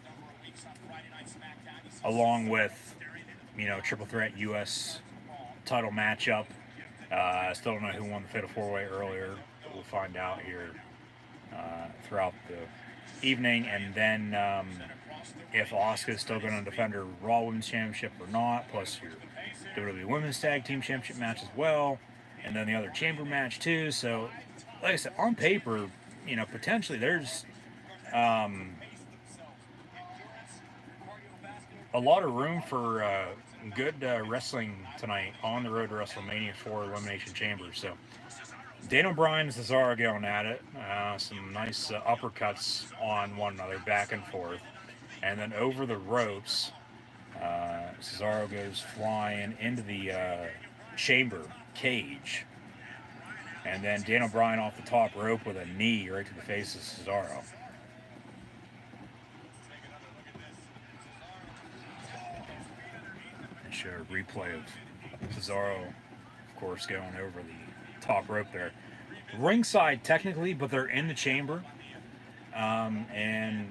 along with, triple threat U.S. title matchup. I still don't know who won the Fatal 4-Way earlier, but we'll find out here throughout the evening. And then if Asuka's still going to defend her Raw Women's Championship or not, plus your WWE Women's Tag Team Championship match as well, and then the other chamber match too. So, like I said, on paper, potentially there's a lot of room for good wrestling tonight on the road to WrestleMania for Elimination Chamber. So, Daniel Bryan and Cesaro going at it. Some nice uppercuts on one another, back and forth. And then over the ropes, Cesaro goes flying into the chamber cage. And then Daniel Bryan off the top rope with a knee right to the face of Cesaro. And show a replay of Cesaro, of course, going over the top rope there. Ringside technically, but they're in the chamber. And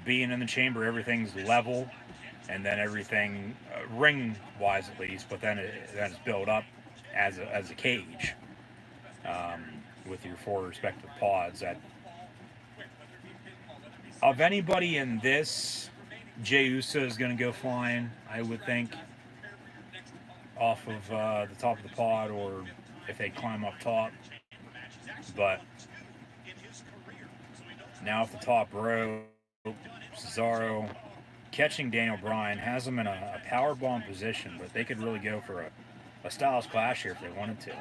being in the chamber, everything's level. And then everything, ring-wise at least, but then it's built up as a cage. With your four respective pods. That of anybody in this, Jey Uso is going to go flying, I would think, off of the top of the pod, or if they climb up top. But now off the top rope, Cesaro catching Daniel Bryan has him in a powerbomb position, but they could really go for a Styles Clash here if they wanted to.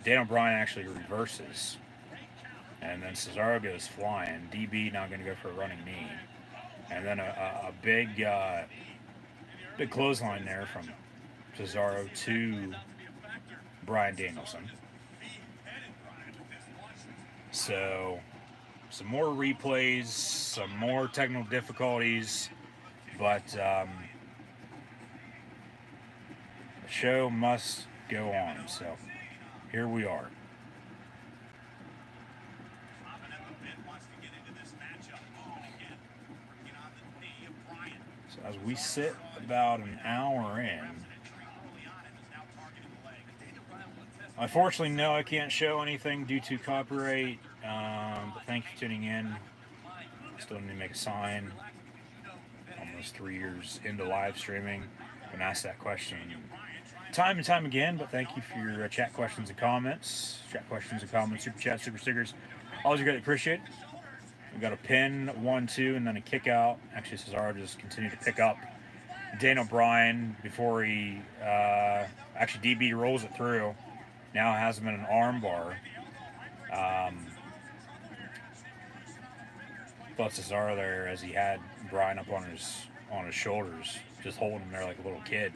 Daniel Bryan actually reverses. And then Cesaro goes flying. DB now going to go for a running knee. And then a big clothesline there from Cesaro to Bryan Danielson. So, some more replays, some more technical difficulties. But the show must go on. So, here we are. So as we sit about an hour in, unfortunately, no, I can't show anything due to copyright. But thank you for tuning in. Still need to make a sign. Almost 3 years into live streaming. Been asked that question time and time again, but thank you for your chat questions and comments. Chat questions and comments, super chat, super stickers. Always greatly appreciate it. We got a pin, 1-2, and then a kick out. Actually, Cesaro just continued to pick up Daniel Bryan before he actually DB rolls it through. Now has him in an arm bar. But Cesaro there as he had Bryan up on his shoulders, just holding him there like a little kid.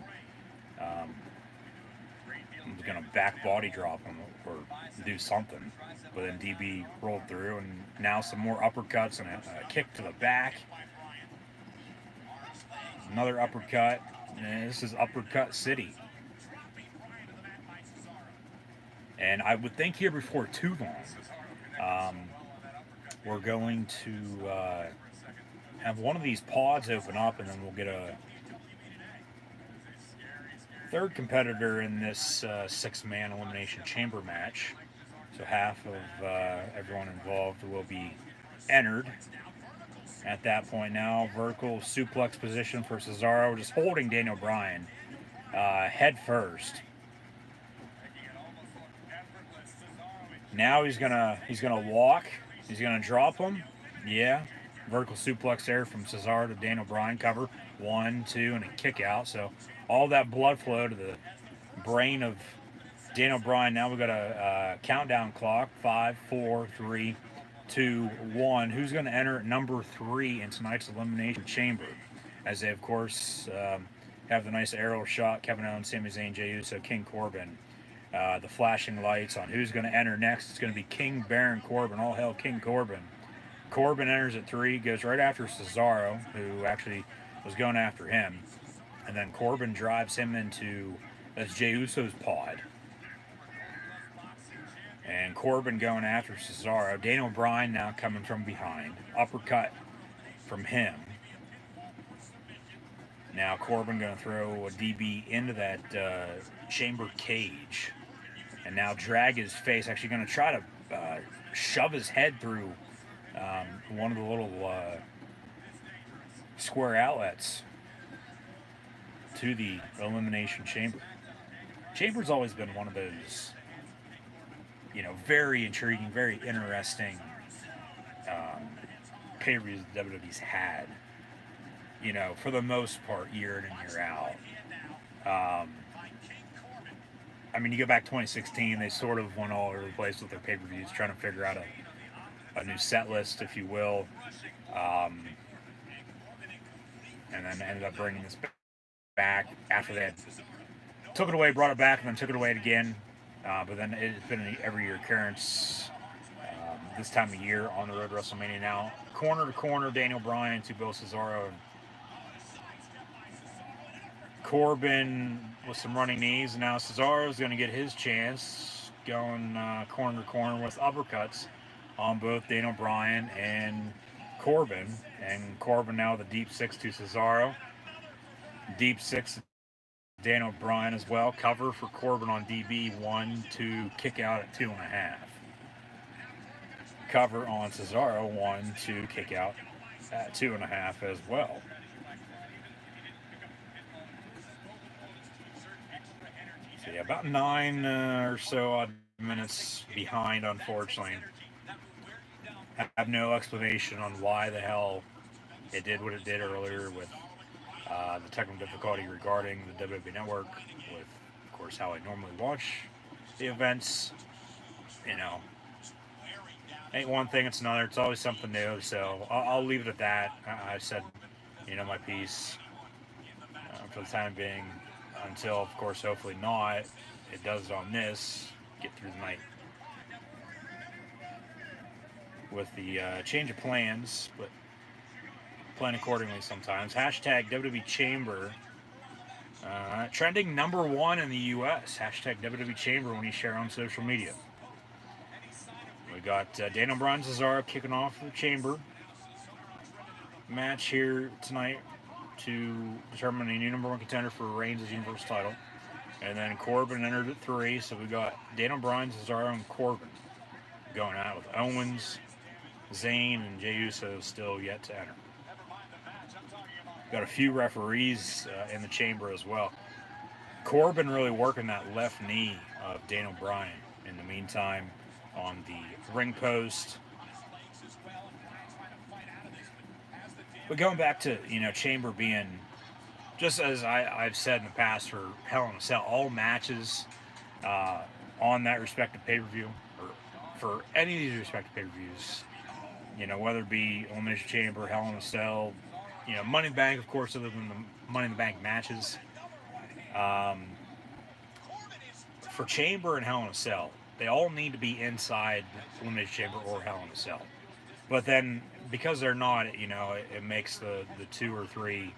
Was going to back body drop him or do something. But then DB rolled through, and now some more uppercuts and a kick to the back. Another uppercut. And this is Uppercut City. And I would think here before too long, we're going to have one of these pods open up, and then we'll get a third competitor in this six-man Elimination Chamber match. So half of everyone involved will be entered. At that point now, vertical suplex position for Cesaro, just holding Daniel Bryan head first. Now he's gonna walk. He's gonna drop him. Yeah, vertical suplex there from Cesaro to Daniel Bryan. Cover 1, 2, and a kick out. So all that blood flow to the brain of Daniel Bryan. Now we've got a countdown clock. 5, 4, 3, 2, 1. Who's going to enter at number 3 in tonight's Elimination Chamber? As they, of course, have the nice aerial shot. Kevin Owens, Sami Zayn, Jey Uso, King Corbin. The flashing lights on who's going to enter next. It's going to be King Baron Corbin. All hail King Corbin. Corbin enters at 3, goes right after Cesaro, who actually was going after him. And then Corbin drives him into, that's Jey Uso's pod. And Corbin going after Cesaro. Daniel Bryan now coming from behind. Uppercut from him. Now Corbin going to throw a DB into that chamber cage. And now drag his face. Actually going to try to shove his head through one of the little square outlets to the Elimination Chamber. Chamber's always been one of those, very intriguing, very interesting pay-per-views that WWE's had, for the most part, year in and year out. You go back 2016, they sort of went all over the place with their pay-per-views, trying to figure out a new set list, if you will. And then ended up bringing this back after they had took it away, brought it back, and then took it away again. But then it's been an every year occurrence this time of year on the road to WrestleMania now. Corner to corner, Daniel Bryan to Bill Cesaro. Corbin with some running knees, and now Cesaro's going to get his chance going corner to corner with uppercuts on both Daniel Bryan and Corbin. And Corbin now with a deep six to Cesaro. Deep six to Daniel Bryan as well. Cover for Corbin on DB. 1-2, kick out at 2.5. Cover on Cesaro. 1-2, kick out at 2.5 as well. So yeah, about 9 or so odd minutes behind, unfortunately. I have no explanation on why the hell it did what it did earlier with the technical difficulty regarding the WWE Network, with, of course, how I normally watch the events. Ain't one thing, it's another. It's always something new, so I'll leave it at that. I said, my piece for the time being, until, of course, hopefully not, it does it on this, get through the night with the change of plans, but plan accordingly sometimes. Hashtag WWE Chamber. Trending number 1 in the U.S. Hashtag WWE Chamber when you share on social media. We got Daniel Bryan Cesaro kicking off the Chamber match here tonight to determine a new number 1 contender for Reigns' Universal title. And then Corbin entered at 3, so we got Daniel Bryan, Cesaro, and Corbin going out with Owens, Zayn, and Jey Uso still yet to enter. Got a few referees in the chamber as well. Corbin really working that left knee of Daniel Bryan in the meantime on the ring post. But going back to, Chamber being, just as I've said in the past for Hell in a Cell, all matches on that respective pay-per-view, or for any of these respective pay-per-views, whether it be Elimination Chamber, Hell in a Cell, Money in the Bank, of course, other than the Money in the Bank matches. For Chamber and Hell in a Cell, they all need to be inside Elimination Chamber or Hell in a Cell. But then, because they're not, it makes the 2 or 3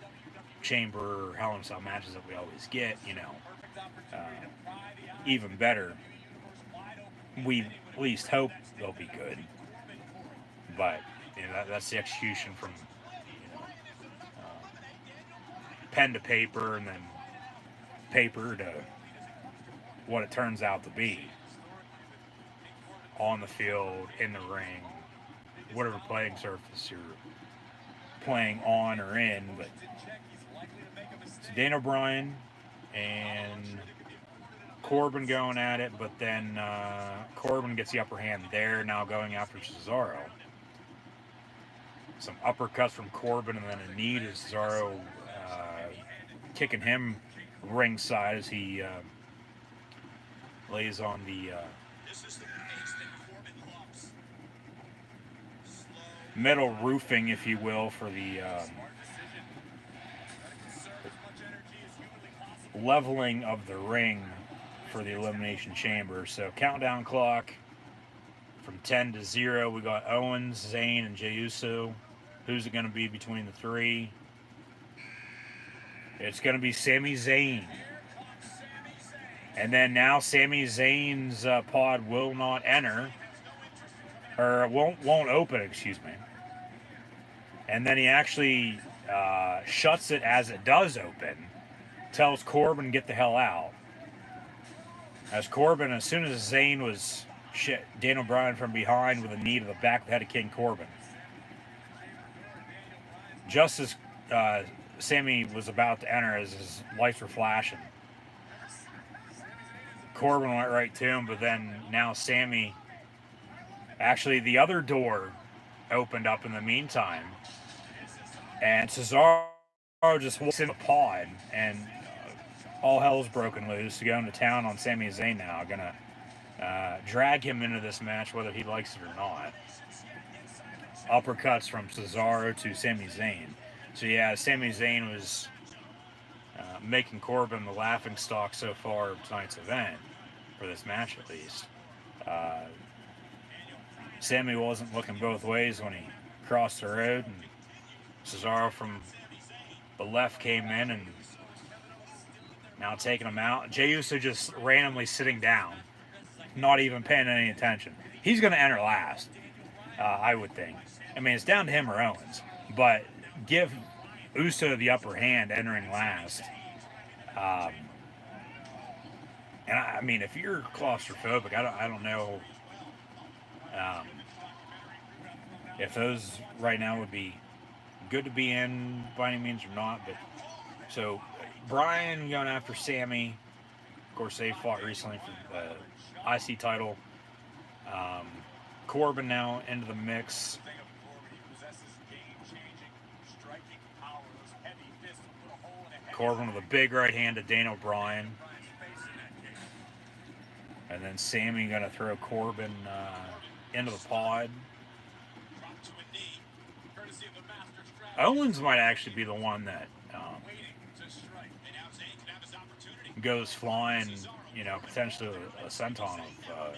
Chamber or Hell in a Cell matches that we always get, even better. We at least hope they'll be good. But, that's the execution from pen to paper, and then paper to what it turns out to be on the field, in the ring, whatever playing surface you're playing on or in. But it's Daniel Bryan and Corbin going at it, but then Corbin gets the upper hand there, now going after Cesaro. Some uppercuts from Corbin, and then a knee to Cesaro, kicking him ringside as he lays on the metal roofing, if you will, for the leveling of the ring for the Elimination Chamber. So countdown clock from 10 to 0. We got Owens, Zayn, and Jey Uso. Who's it going to be between the 3? It's going to be Sami Zayn. And then now Sami Zayn's pod will not enter, or won't open, excuse me. And then he actually shuts it as it does open, tells Corbin to get the hell out. As Corbin, as soon as Zayn was shit, Daniel Bryan from behind with a knee to the back of the head of King Corbin. Just as Sami was about to enter, as his lights were flashing, Corbin went right to him, but then now Sami, actually the other door opened up in the meantime, and Cesaro just walks in the pod, and all hell's broken loose to go into town on Sami Zayn now. Gonna drag him into this match whether he likes it or not. Uppercuts from Cesaro to Sami Zayn. So yeah, Sami Zayn was making Corbin the laughingstock so far of tonight's event, for this match at least. Sami wasn't looking both ways when he crossed the road, and Cesaro from the left came in and now taking him out. Jey Uso just randomly sitting down, not even paying any attention. He's going to enter last, I would think. I mean, it's down to him or Owens, but give Uso the upper hand entering last. And I mean, if you're claustrophobic, I don't know if those right now would be good to be in by any means or not. But so Bryan going after Sami. Of course, they fought recently for the IC title. Corbin now into the mix. Corbin with a big right hand to Daniel Bryan. And then Sami going to throw Corbin into the pod. Owens might actually be the one that goes flying, you know, potentially a senton of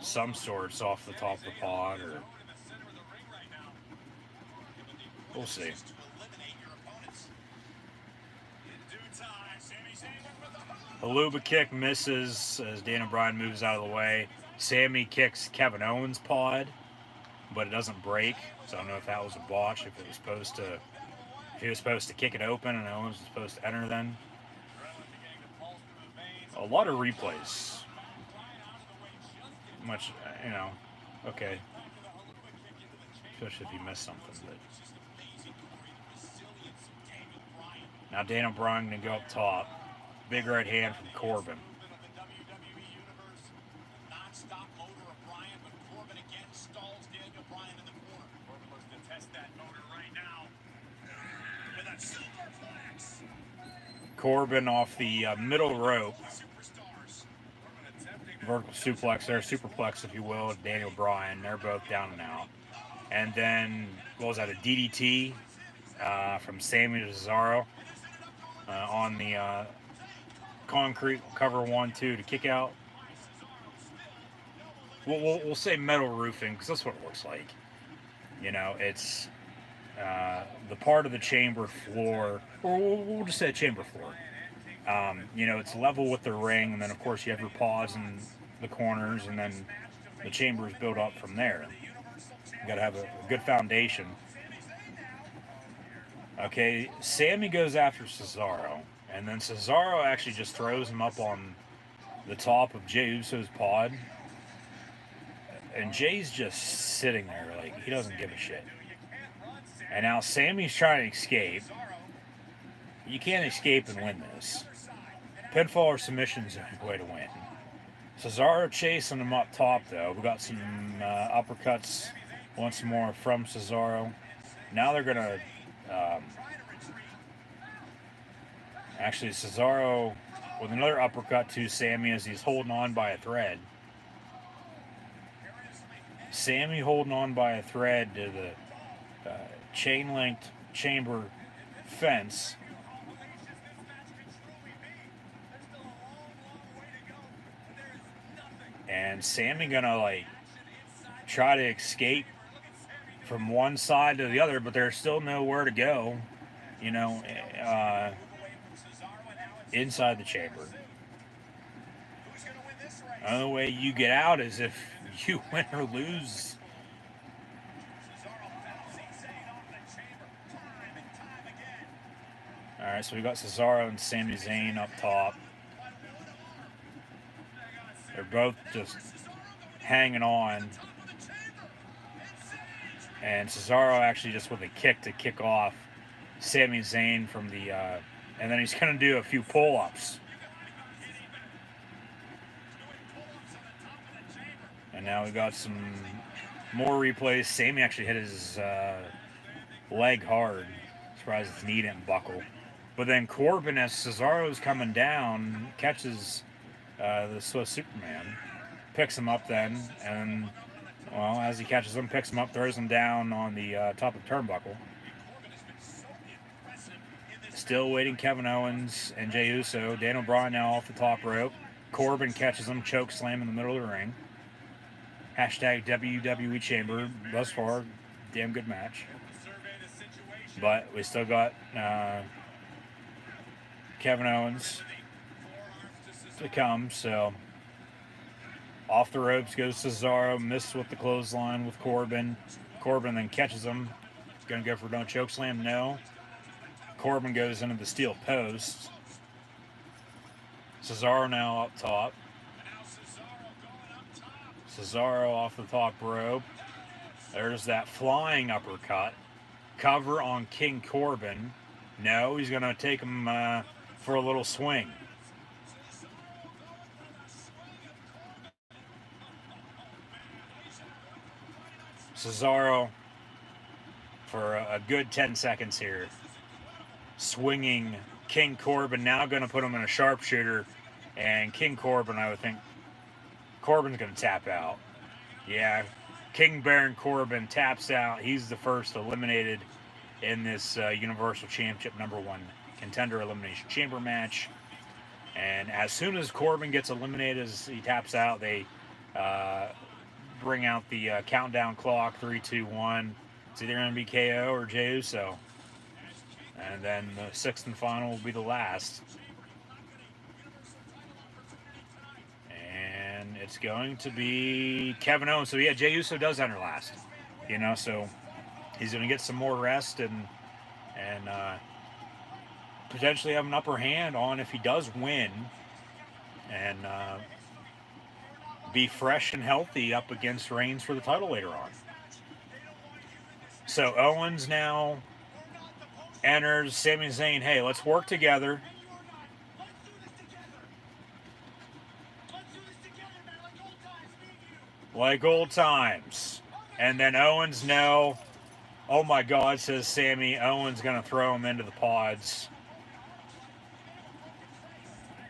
some sorts off the top of the pod, or we'll see. The Luba kick misses as Daniel Bryan moves out of the way. Sami kicks Kevin Owens' pod, but it doesn't break. So I don't know if that was a botch. If it was supposed to, if he was supposed to kick it open and Owens was supposed to enter, then a lot of replays. Much, you know, okay. Especially if you missed something. But now Daniel Bryan gonna go up top. Big right hand from Corbin. Corbin off the middle rope. Vertical suplex there, superplex if you will, Daniel Bryan. They're both down and out. And then, what was that, a DDT from Sami to Cesaro on the concrete, cover 1-2 to kick out. We'll say metal roofing because that's what it looks like. You know, it's the part of the chamber floor, or we'll just say chamber floor. You know, it's level with the ring, and then of course you have your pods in the corners, and then the chamber is built up from there. You got to have a good foundation. Okay, Sami goes after Cesaro, and then Cesaro actually just throws him up on the top of Jey Uso's pod, and Jay's just sitting there like he doesn't give a shit. And now Sami's trying to escape. You can't escape and win this. Pinfall or submission is the way to win. Cesaro chasing him up top, though. We got some uppercuts once more from Cesaro. Now they're going to... actually, Cesaro with another uppercut to Sami as he's holding on by a thread. Sami holding on by a thread to the chain-linked chamber fence. And Sami gonna like try to escape from one side to the other, but there's still nowhere to go, you know, inside the chamber. The only way you get out is if you win or lose. Alright, so we got Cesaro and Sami Zayn up top. They're both just hanging on. And Cesaro actually just with a kick to kick off Sami Zayn from the... and then he's going to do a few pull-ups. And now we got some more replays. Sami actually hit his leg hard. Surprised his knee didn't buckle. But then Corbin, as Cesaro's coming down, catches the Swiss Superman. Picks him up then. And, well, as he catches him, picks him up, throws him down on the top of the turnbuckle. Still waiting Kevin Owens and Jey Uso. Daniel Bryan now off the top rope. Corbin catches him, choke slam in the middle of the ring. Hashtag WWE Chamber. Thus far, damn good match. But we still got Kevin Owens to come, so off the ropes goes Cesaro, missed with the clothesline with Corbin. Corbin then catches him. Gonna go for no choke slam, no. Corbin goes into the steel post. Cesaro now up top. Cesaro off the top rope. There's that flying uppercut. Cover on King Corbin. No, he's going to take him for a little swing. Cesaro for a good 10 seconds here. Swinging King Corbin. Now going to put him in a sharpshooter. And King Corbin, I would think, Corbin's going to tap out. Yeah, King Baron Corbin taps out. He's the first eliminated in this Universal Championship #1 Contender Elimination Chamber match. And as soon as Corbin gets eliminated, as he taps out, they bring out the countdown clock, 3, 2, 1. It's either going to be KO or Jey Uso. And then the sixth and final will be the last. And it's going to be Kevin Owens. So yeah, Jey Uso does enter last. You know, so he's going to get some more rest and potentially have an upper hand on if he does win and be fresh and healthy up against Reigns for the title later on. So Owens now enters. Sami Zayn, hey, let's work together. Like old times. And then Owens, no. Oh my God, says Sami. Owens going to throw him into the pods.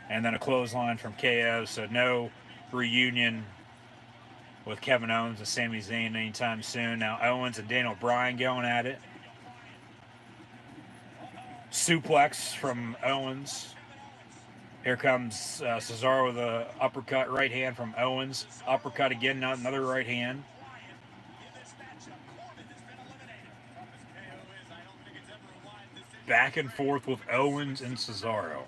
And then a clothesline from KO. So no reunion with Kevin Owens and Sami Zayn anytime soon. Now Owens and Daniel Bryan going at it. Suplex from Owens. Here comes Cesaro with an uppercut, right hand from Owens. Uppercut again, not another right hand. Back and forth with Owens and Cesaro.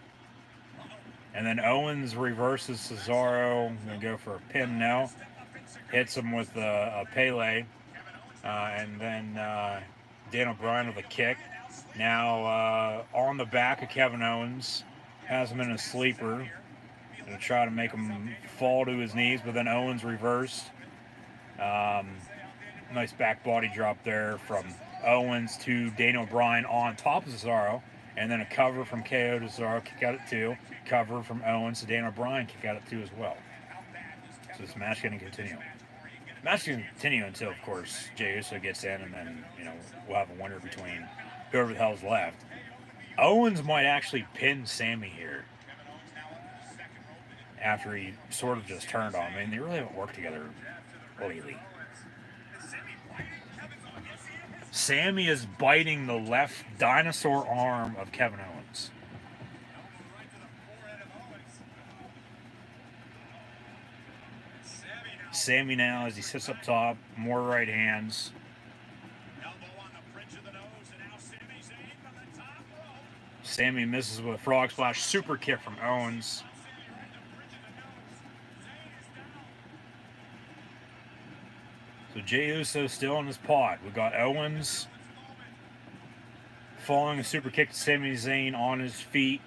And then Owens reverses Cesaro. I'm going to go for a pin now. Hits him with a Pele. And then Daniel Bryan with a kick. Now on the back of Kevin Owens. Has him in a sleeper. Going to try to make him fall to his knees. But then Owens reversed. Nice back body drop there from Owens to Daniel Bryan on top of Cesaro. And then a cover from KO to Cesaro, kick out at 2. Cover from Owens to Daniel Bryan, kick out at 2 as well. So this match going to continue. Match going to continue until, of course, Jey Uso gets in, and then, you know, we'll have a winner between whoever the hell's left. Owens might actually pin Sami here after he sort of just turned on him. I mean, they really haven't worked together lately. Sami is biting the left dinosaur arm of Kevin Owens. Sami now, as he sits up top, more right hands. Sami misses with a frog splash. Super kick from Owens. So Jey Uso still in his pod. We got Owens following a super kick to Sami Zayn on his feet.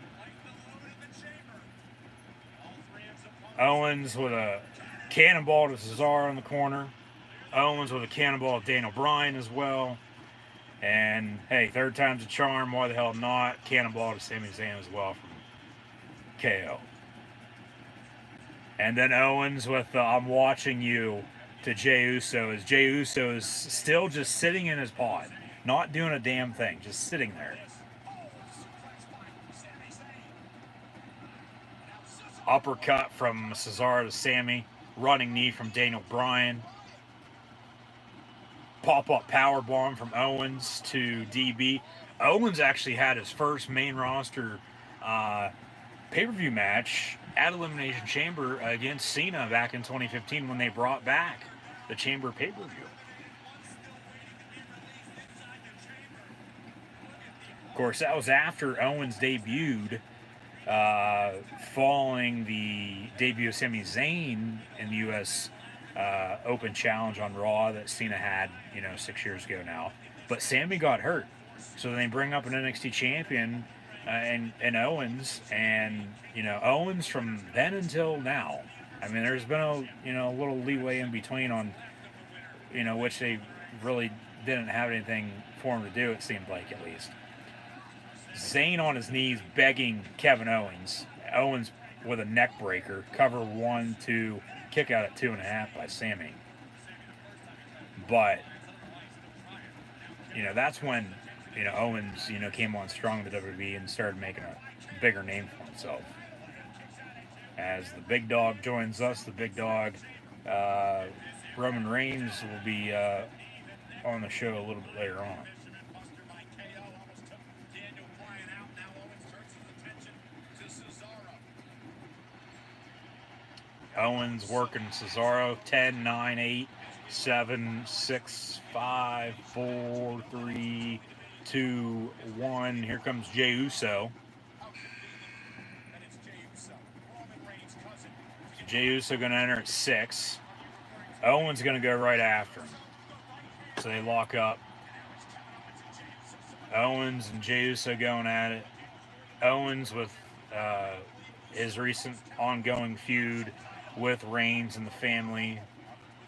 Owens with a cannonball to Cesaro in the corner. Owens with a cannonball to Daniel Bryan as well. And hey, third time's a charm. Why the hell not? Cannonball to Sami Zayn as well from KO. And then Owens with I'm watching you to Jey Uso, as Jey Uso is still just sitting in his pod, not doing a damn thing, just sitting there. Uppercut from Cesaro to Sami, running knee from Daniel Bryan. Pop-up powerbomb from Owens to DB. Owens actually had his first main roster pay-per-view match at Elimination Chamber against Cena back in 2015 when they brought back the Chamber pay-per-view. Of course, that was after Owens debuted, following the debut of Sami Zayn in the U.S. Open Challenge on Raw that Cena had, 6 years ago now. But Sami got hurt, so they bring up an NXT champion and Owens, and Owens from then until now. I mean, there's been a little leeway in between on which they really didn't have anything for him to do. It seemed like, at least. Zayn on his knees begging Kevin Owens. Owens with a neck breaker. Cover 1, 2, kick out at 2.5 by Sami. But that's when Owens came on strong to WWE and started making a bigger name for himself. As the big dog joins us, the big dog Roman Reigns will be on the show a little bit later on. Owens working Cesaro. 10, 9, 8, 7, 6, 5, 4, 3, 2, 1. Here comes Jey Uso. So Jey Uso going to enter at 6. Owens going to go right after him. So they lock up. Owens and Jey Uso going at it. Owens with his recent ongoing feud with Reigns and the family.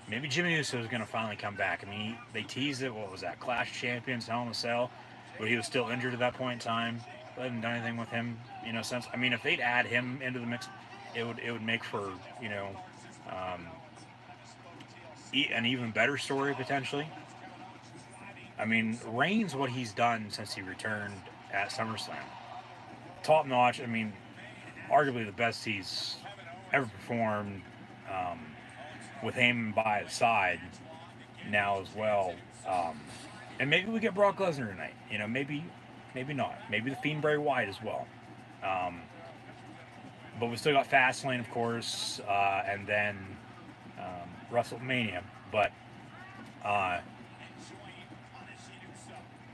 Maybe Jimmy Uso is going to finally come back. I mean, they teased it. What was that? Clash Champions, Hell in a Cell. But he was still injured at that point in time. They haven't done anything with him, since. I mean, if they'd add him into the mix, it would make for, an even better story, potentially. I mean, Reigns, what he's done since he returned at SummerSlam. Top notch. I mean, arguably the best he's ever performed, with him by his side now as well. And maybe we get Brock Lesnar tonight. Maybe not. Maybe the Fiend Bray Wyatt as well. But we still got Fastlane, of course, and then WrestleMania. But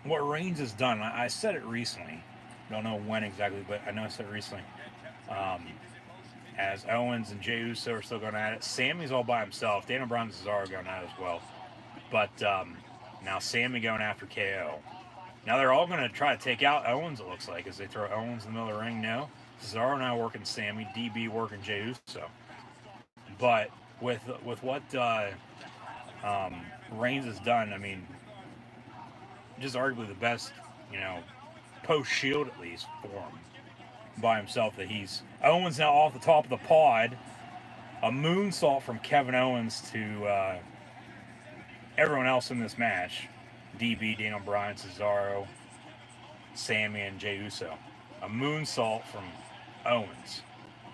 what Reigns has done, I said it recently. Don't know when exactly, but I know I said it recently. As Owens and Jey Uso are still going at it. Sami's all by himself. Daniel Bryan and Cesaro going at it as well. But now Sami going after KO. Now they're all going to try to take out Owens, it looks like, as they throw Owens in the middle of the ring. No. Cesaro now working Sami. DB working Jey Uso. But with what Reigns has done, I mean, just arguably the best, post-Shield at least for him. By himself, that he's Owens now off the top of the pod. A moonsault from Kevin Owens to everyone else in this match. DB, Daniel Bryan, Cesaro, Sami, and Jey Uso. A moonsault from Owens.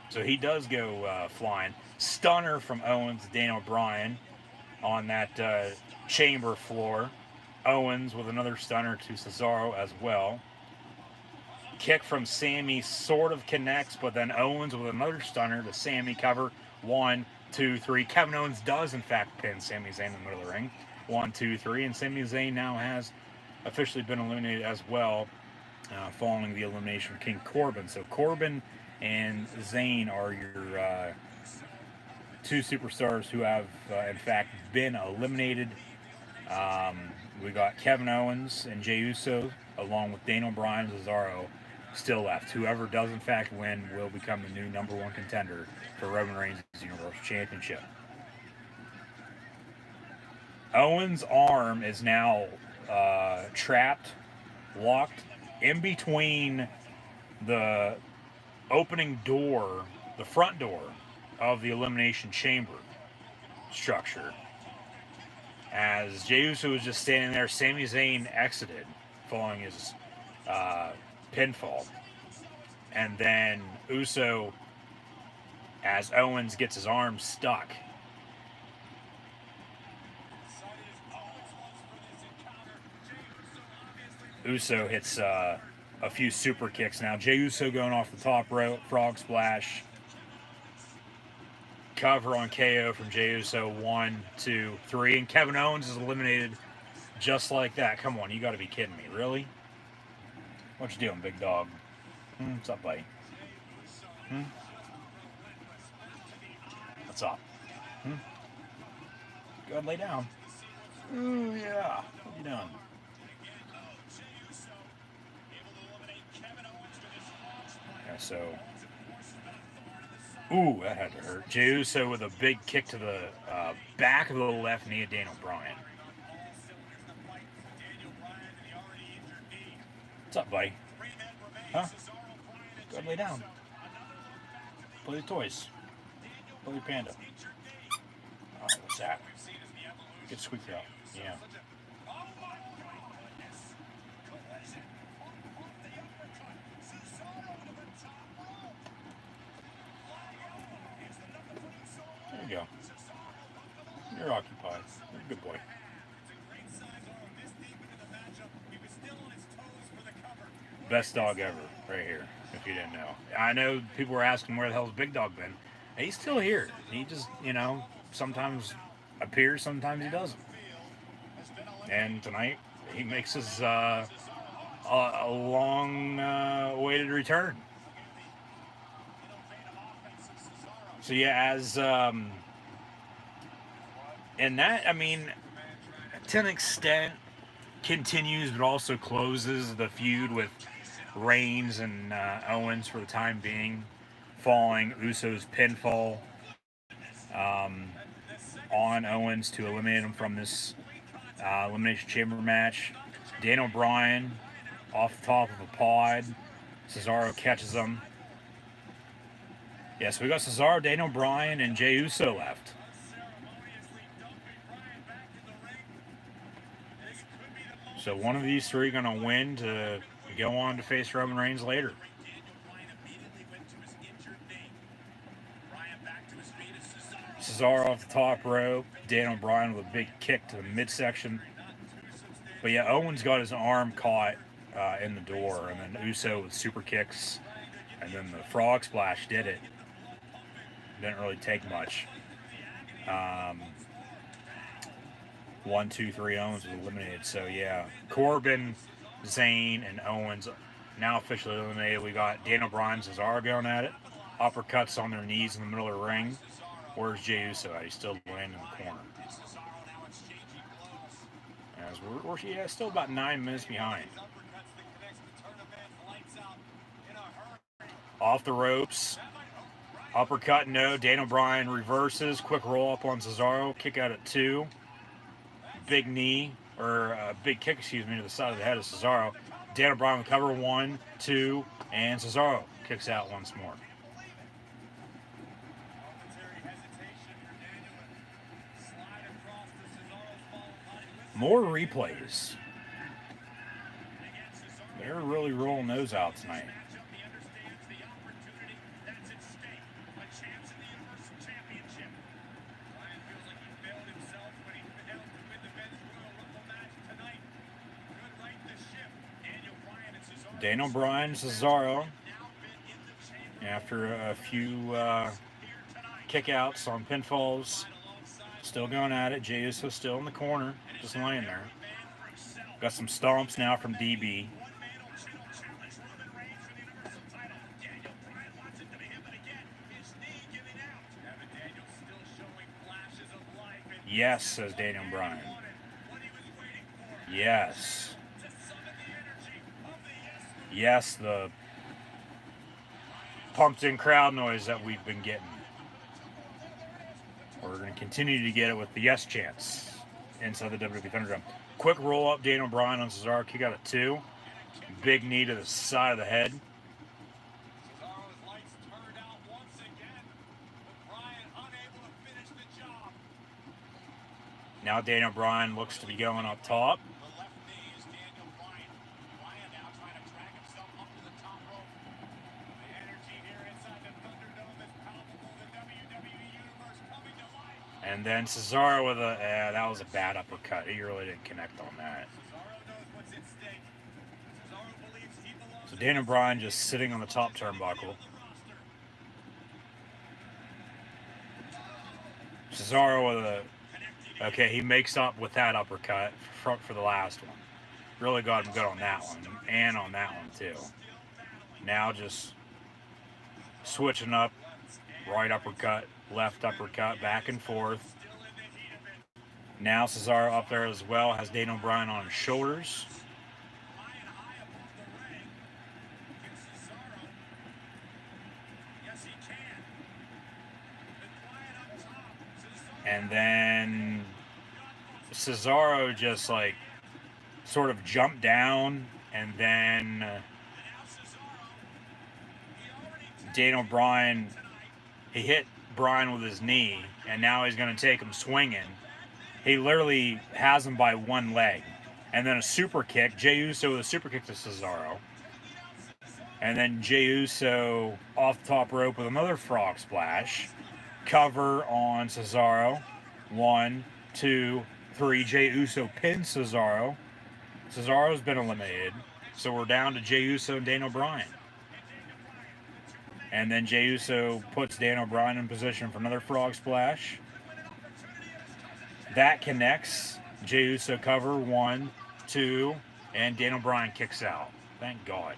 So he does go flying. Stunner from Owens, Daniel Bryan on that chamber floor. Owens with another stunner to Cesaro as well. Kick from Sami sort of connects, but then Owens with another stunner to Sami. Cover 1, 2, 3. Kevin Owens does in fact pin Sami Zayn in the middle of the ring. 1, 2, 3, and Sami Zayn now has officially been eliminated as well following the elimination of King Corbin. So Corbin and Zayn are your two superstars who have, in fact, been eliminated. Um, we got Kevin Owens and Jey Uso, along with Daniel Bryan and Cesaro, still left. Whoever does, in fact, win will become the new number one contender for Roman Reigns' Universal Championship. Owens' arm is now trapped, locked in between the opening door, the front door of the Elimination Chamber structure. As Jey Uso was just standing there, Sami Zayn exited following his pinfall. And then Uso, as Owens gets his arm stuck, Uso hits a few super kicks now. Jey Uso going off the top rope, frog splash. Cover on KO from Jey Uso. 1, 2, 3. And Kevin Owens is eliminated just like that. Come on, you got to be kidding me. Really? What you doing, big dog? What's up, buddy? What's up? Go ahead, lay down. Ooh, yeah. What you doing? Yeah, so... Ooh, that had to hurt. Jey Uso with a big kick to the back of the left knee of Daniel Bryan. What's up, buddy? Huh? Go ahead, lay down. Play the toys. Play your panda. Oh, what's that? Get squeaked out. Yeah. There you go. You're occupied. You're a good boy. Best dog ever, right here, if you didn't know. I know people were asking where the hell's Big Dog been. He's still here. He just, sometimes appears, sometimes he doesn't. And tonight, he makes his a long awaited return. So yeah, as and that, to an extent, continues, but also closes the feud with Reigns and Owens for the time being, following Uso's pinfall on Owens to eliminate him from this Elimination Chamber match. Daniel Bryan off the top of a pod. Cesaro catches him. Yeah, so we got Cesaro, Daniel Bryan, and Jey Uso left. So one of these three going to win to go on to face Roman Reigns later. Cesaro off the top rope. Daniel Bryan with a big kick to the midsection. But yeah, Owens got his arm caught in the door. And then Uso with super kicks. And then the frog splash did it. Didn't really take much. 1, 2, 3, Owens was eliminated. So yeah, Corbin, Zayn, and Owens now officially eliminated. We got Daniel Bryan, Cesaro going at it. Uppercuts on their knees in the middle of the ring. Where's Jey Uso at? He's still laying in the corner. As we're still about 9 minutes behind. Off the ropes. Uppercut, no. Daniel Bryan reverses. Quick roll up on Cesaro. Kick out at 2. Big knee, or big kick, to the side of the head of Cesaro. Daniel Bryan will cover 1, 2, and Cesaro kicks out once more. More replays. They're really rolling those out tonight. Daniel Bryan, Cesaro, after a few kickouts on pinfalls, still going at it. Jey Uso still in the corner, just laying there. Got some stomps now from DB. Yes, says Daniel Bryan. Yes. Yes, the pumped in crowd noise that we've been getting. We're going to continue to get it with the yes chants inside the WWE Thunderdome. Quick roll up, Daniel Bryan on Cesaro. Kick out at 2. Big knee to the side of the head. Now Daniel Bryan looks to be going up top. And then Cesaro with a, that was a bad uppercut. He really didn't connect on that. So Daniel Bryan just sitting on the top turnbuckle. Cesaro with a, okay, he makes up with that uppercut for the last one. Really got him good on that one, and on that one too. Now just switching up, right uppercut, left uppercut, back and forth. Now Cesaro up there as well, has Daniel Bryan on his shoulders. And then Cesaro just like sort of jumped down, and then Daniel Bryan, he hit Bryan with his knee, and now he's going to take him swinging. He literally has him by one leg. And then a super kick, Jey Uso with a super kick to Cesaro. And then Jey Uso off the top rope with another frog splash. Cover on Cesaro. 1, 2, 3. Jey Uso pins Cesaro. Cesaro's been eliminated. So we're down to Jey Uso and Daniel Bryan. And then Jey Uso puts Daniel Bryan in position for another frog splash. That connects. Jey Uso cover. 1, 2. And Daniel Bryan kicks out. Thank God.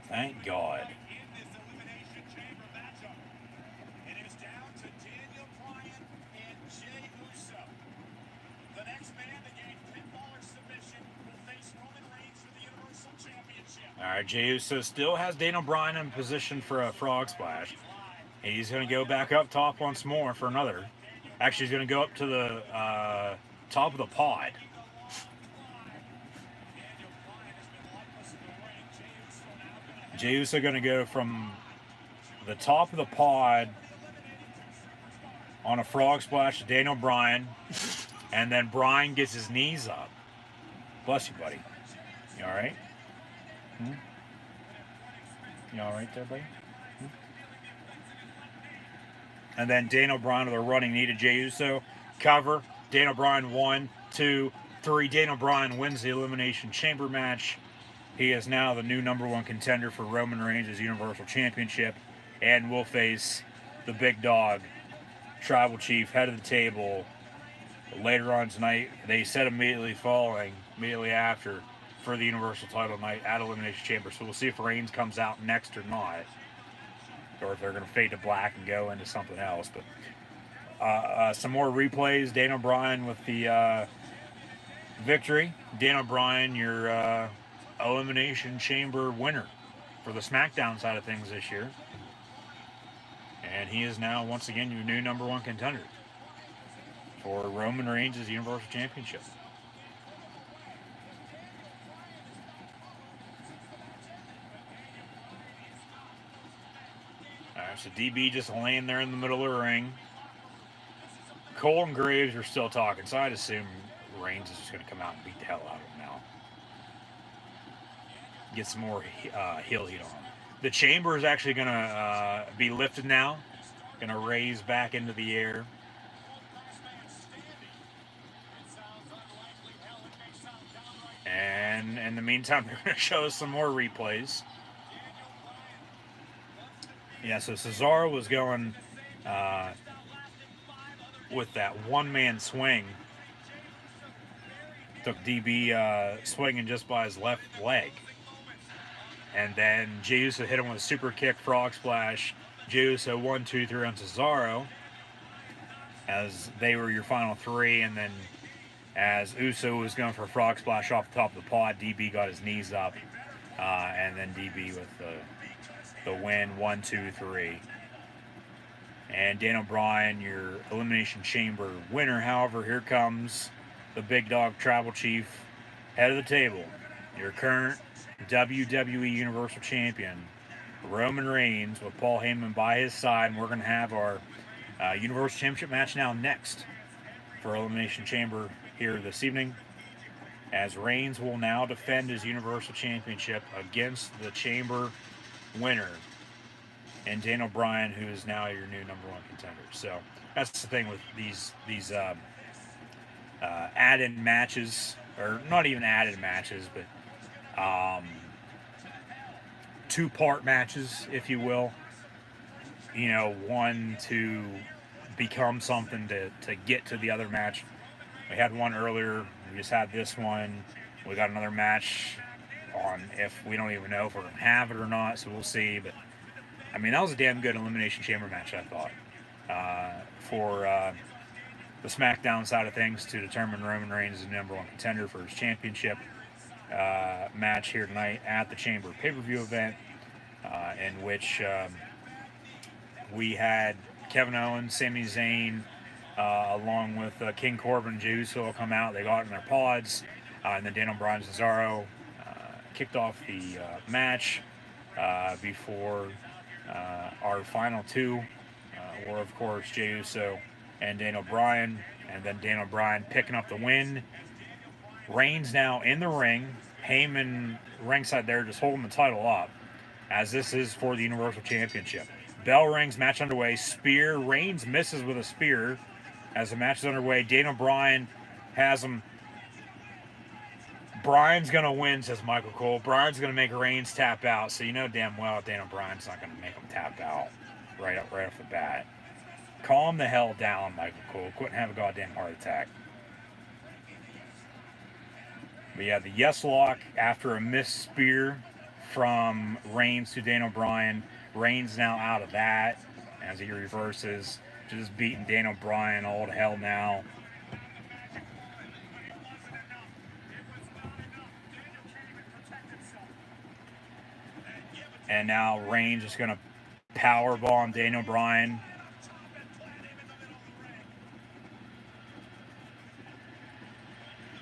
Thank God. Alright, Jey Uso still has Daniel Bryan in position for a frog splash. He's going to go back up top once more for another. Actually, he's going to go up to the top of the pod. Jey Uso going to go from the top of the pod on a frog splash to Daniel Bryan. And then Bryan gets his knees up. Bless you, buddy. You all right? You all right there, buddy? And then Daniel Bryan with a running knee to Jey Uso. Cover. Daniel Bryan 1, 2, 3. Daniel Bryan wins the Elimination Chamber match. He is now the new #1 contender for Roman Reigns' Universal Championship, and will face the big dog, Tribal Chief, head of the table, later on tonight. They said immediately after, for the Universal title night at Elimination Chamber. So we'll see if Reigns comes out next or not, or if they're going to fade to black and go into something else. But some more replays. Daniel Bryan with the victory. Daniel Bryan, your Elimination Chamber winner for the SmackDown side of things this year. And he is now, once again, your new #1 contender for Roman Reigns' Universal Championship. Alright, so DB just laying there in the middle of the ring. Cole and Graves are still talking, so I'd assume Reigns is just going to come out and beat the hell out of him now. Get some more heel heat on him. The chamber is actually going to be lifted now. Going to raise back into the air. And in the meantime, they're going to show us some more replays. Yeah, so Cesaro was going with that one-man swing. Took DB swinging just by his left leg. And then Jey Uso hit him with a super kick, frog splash. Jey Uso 1, 2, 3 on Cesaro, as they were your final three. And then as Uso was going for a frog splash off the top of the pod, DB got his knees up. And then DB with the win, 1, 2, 3. And Daniel Bryan, your Elimination Chamber winner. However, here comes the big dog tribal chief, head of the table, your current WWE Universal Champion, Roman Reigns, with Paul Heyman by his side. And we're going to have our Universal Championship match now next for Elimination Chamber here this evening, as Reigns will now defend his Universal Championship against the Chamber winner, and Daniel Bryan, who is now your new #1 contender. So that's the thing with these added matches, or not even added matches, but two-part matches, if you will. You know, one to become something to get to the other match. We had one earlier. We just had this one. We got another match on, if we don't even know if we're going to have it or not, so we'll see. But I mean, that was a damn good Elimination Chamber match, I thought, for the SmackDown side of things, to determine Roman Reigns as the #1 contender for his championship match here tonight at the Chamber pay-per-view event, in which we had Kevin Owens, Sami Zayn, along with King Corbin and Jey Uso come out. They got in their pods, and then Daniel Bryan and Cesaro kicked off the match before our final two were, of course, Jey Uso and Daniel Bryan, and then Daniel Bryan picking up the win. Reigns now in the ring. Heyman ringside there, just holding the title up, as this is for the Universal Championship. Bell rings, match underway. Spear. Reigns misses with a spear as the match is underway. Daniel Bryan has him. Bryan's going to win, says Michael Cole. Bryan's going to make Reigns tap out. So you know damn well Daniel Bryan's not going to make him tap out right off the bat. Calm the hell down, Michael Cole. Couldn't have a goddamn heart attack. But yeah, the yes lock after a missed spear from Reigns to Daniel Bryan. Reigns now out of that as he reverses, just beating Daniel Bryan all to hell now. And now Reigns is going to powerbomb Daniel Bryan.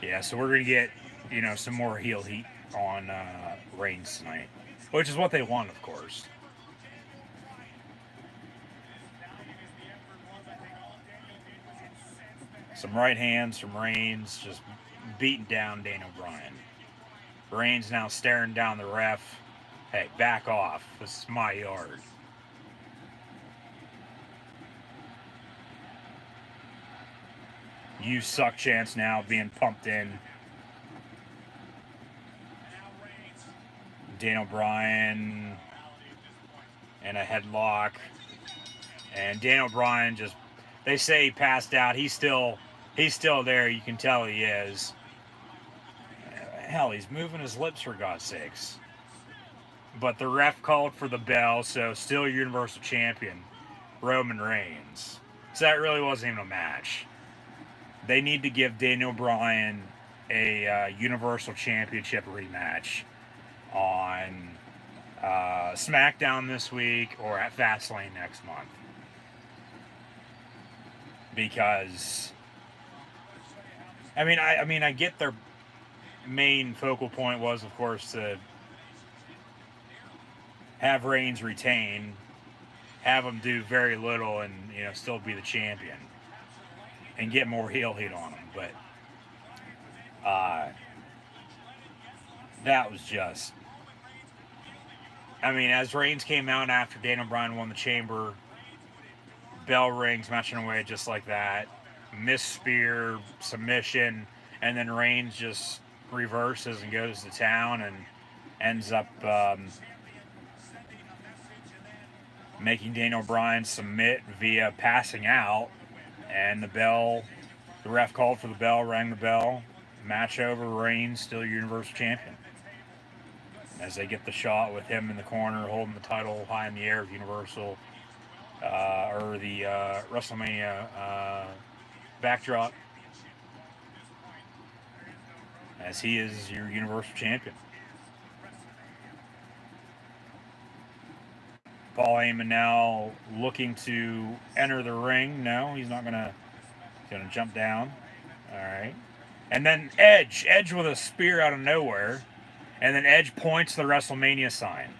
Yeah, so we're going to get, you know, some more heel heat on Reigns tonight, which is what they want, of course. Some right hands from Reigns, just beating down Daniel Bryan. Reigns now staring down the ref. Hey, back off. This is my yard. You suck chance now being pumped in. Daniel Bryan and a headlock. And Daniel Bryan just, they say he passed out. He's still there. You can tell he is. Hell, he's moving his lips, for God's sakes. But the ref called for the bell, so still Universal Champion, Roman Reigns. So that really wasn't even a match. They need to give Daniel Bryan a Universal Championship rematch on SmackDown this week or at Fastlane next month. Because I mean I get their main focal point was, of course, to have Reigns retain, have him do very little, and, you know, still be the champion and get more heel heat on him. But that was just, I mean, as Reigns came out after Daniel Bryan won the Chamber, bell rings, matching away just like that, miss spear, submission, and then Reigns just reverses and goes to town and ends up making Daniel Bryan submit via passing out. And the bell, the ref called for the bell, rang the bell, match over, Reigns still Universal Champion. As they get the shot with him in the corner holding the title high in the air of Universal, or the WrestleMania backdrop, as he is your Universal Champion. Paul Heyman now looking to enter the ring. No, he's not gonna jump down. All right, and then Edge with a spear out of nowhere, and then Edge points to the WrestleMania sign.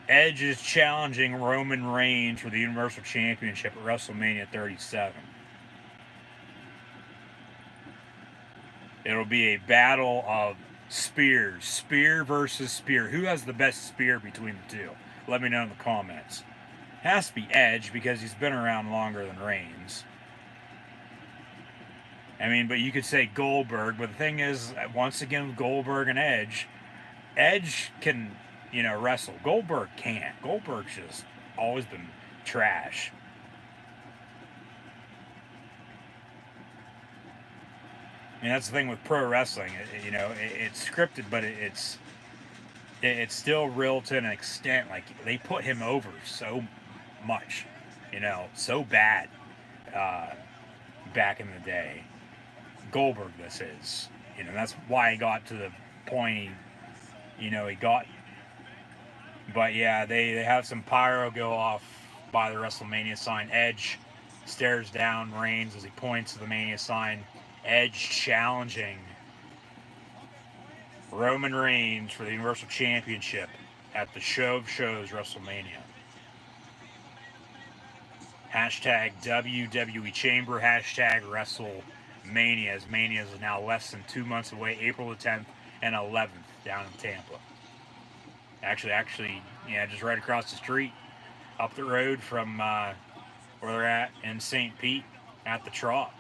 Edge is challenging Roman Reigns for the Universal Championship at WrestleMania 37. It'll be a battle of spears. Spear versus spear. Who has the best spear between the two? Let me know in the comments. It has to be Edge because he's been around longer than Reigns. I mean, but you could say Goldberg, but the thing is, once again, with Goldberg and Edge can, wrestle. Goldberg can't. Goldberg's just always been trash. I mean, that's the thing with pro wrestling. It's scripted, but it's still real to an extent. Like, they put him over so much, so bad back in the day. Goldberg, this is. That's why he got to the point he got. But yeah, they have some pyro go off by the WrestleMania sign. Edge stares down Reigns as he points to the Mania sign. Edge challenging Roman Reigns for the Universal Championship at the show of shows, WrestleMania. Hashtag WWE Chamber, hashtag WrestleMania, as Mania is now less than 2 months away, April the 10th and 11th down in Tampa. Actually, just right across the street, up the road from where they're at in St. Pete at the Trot.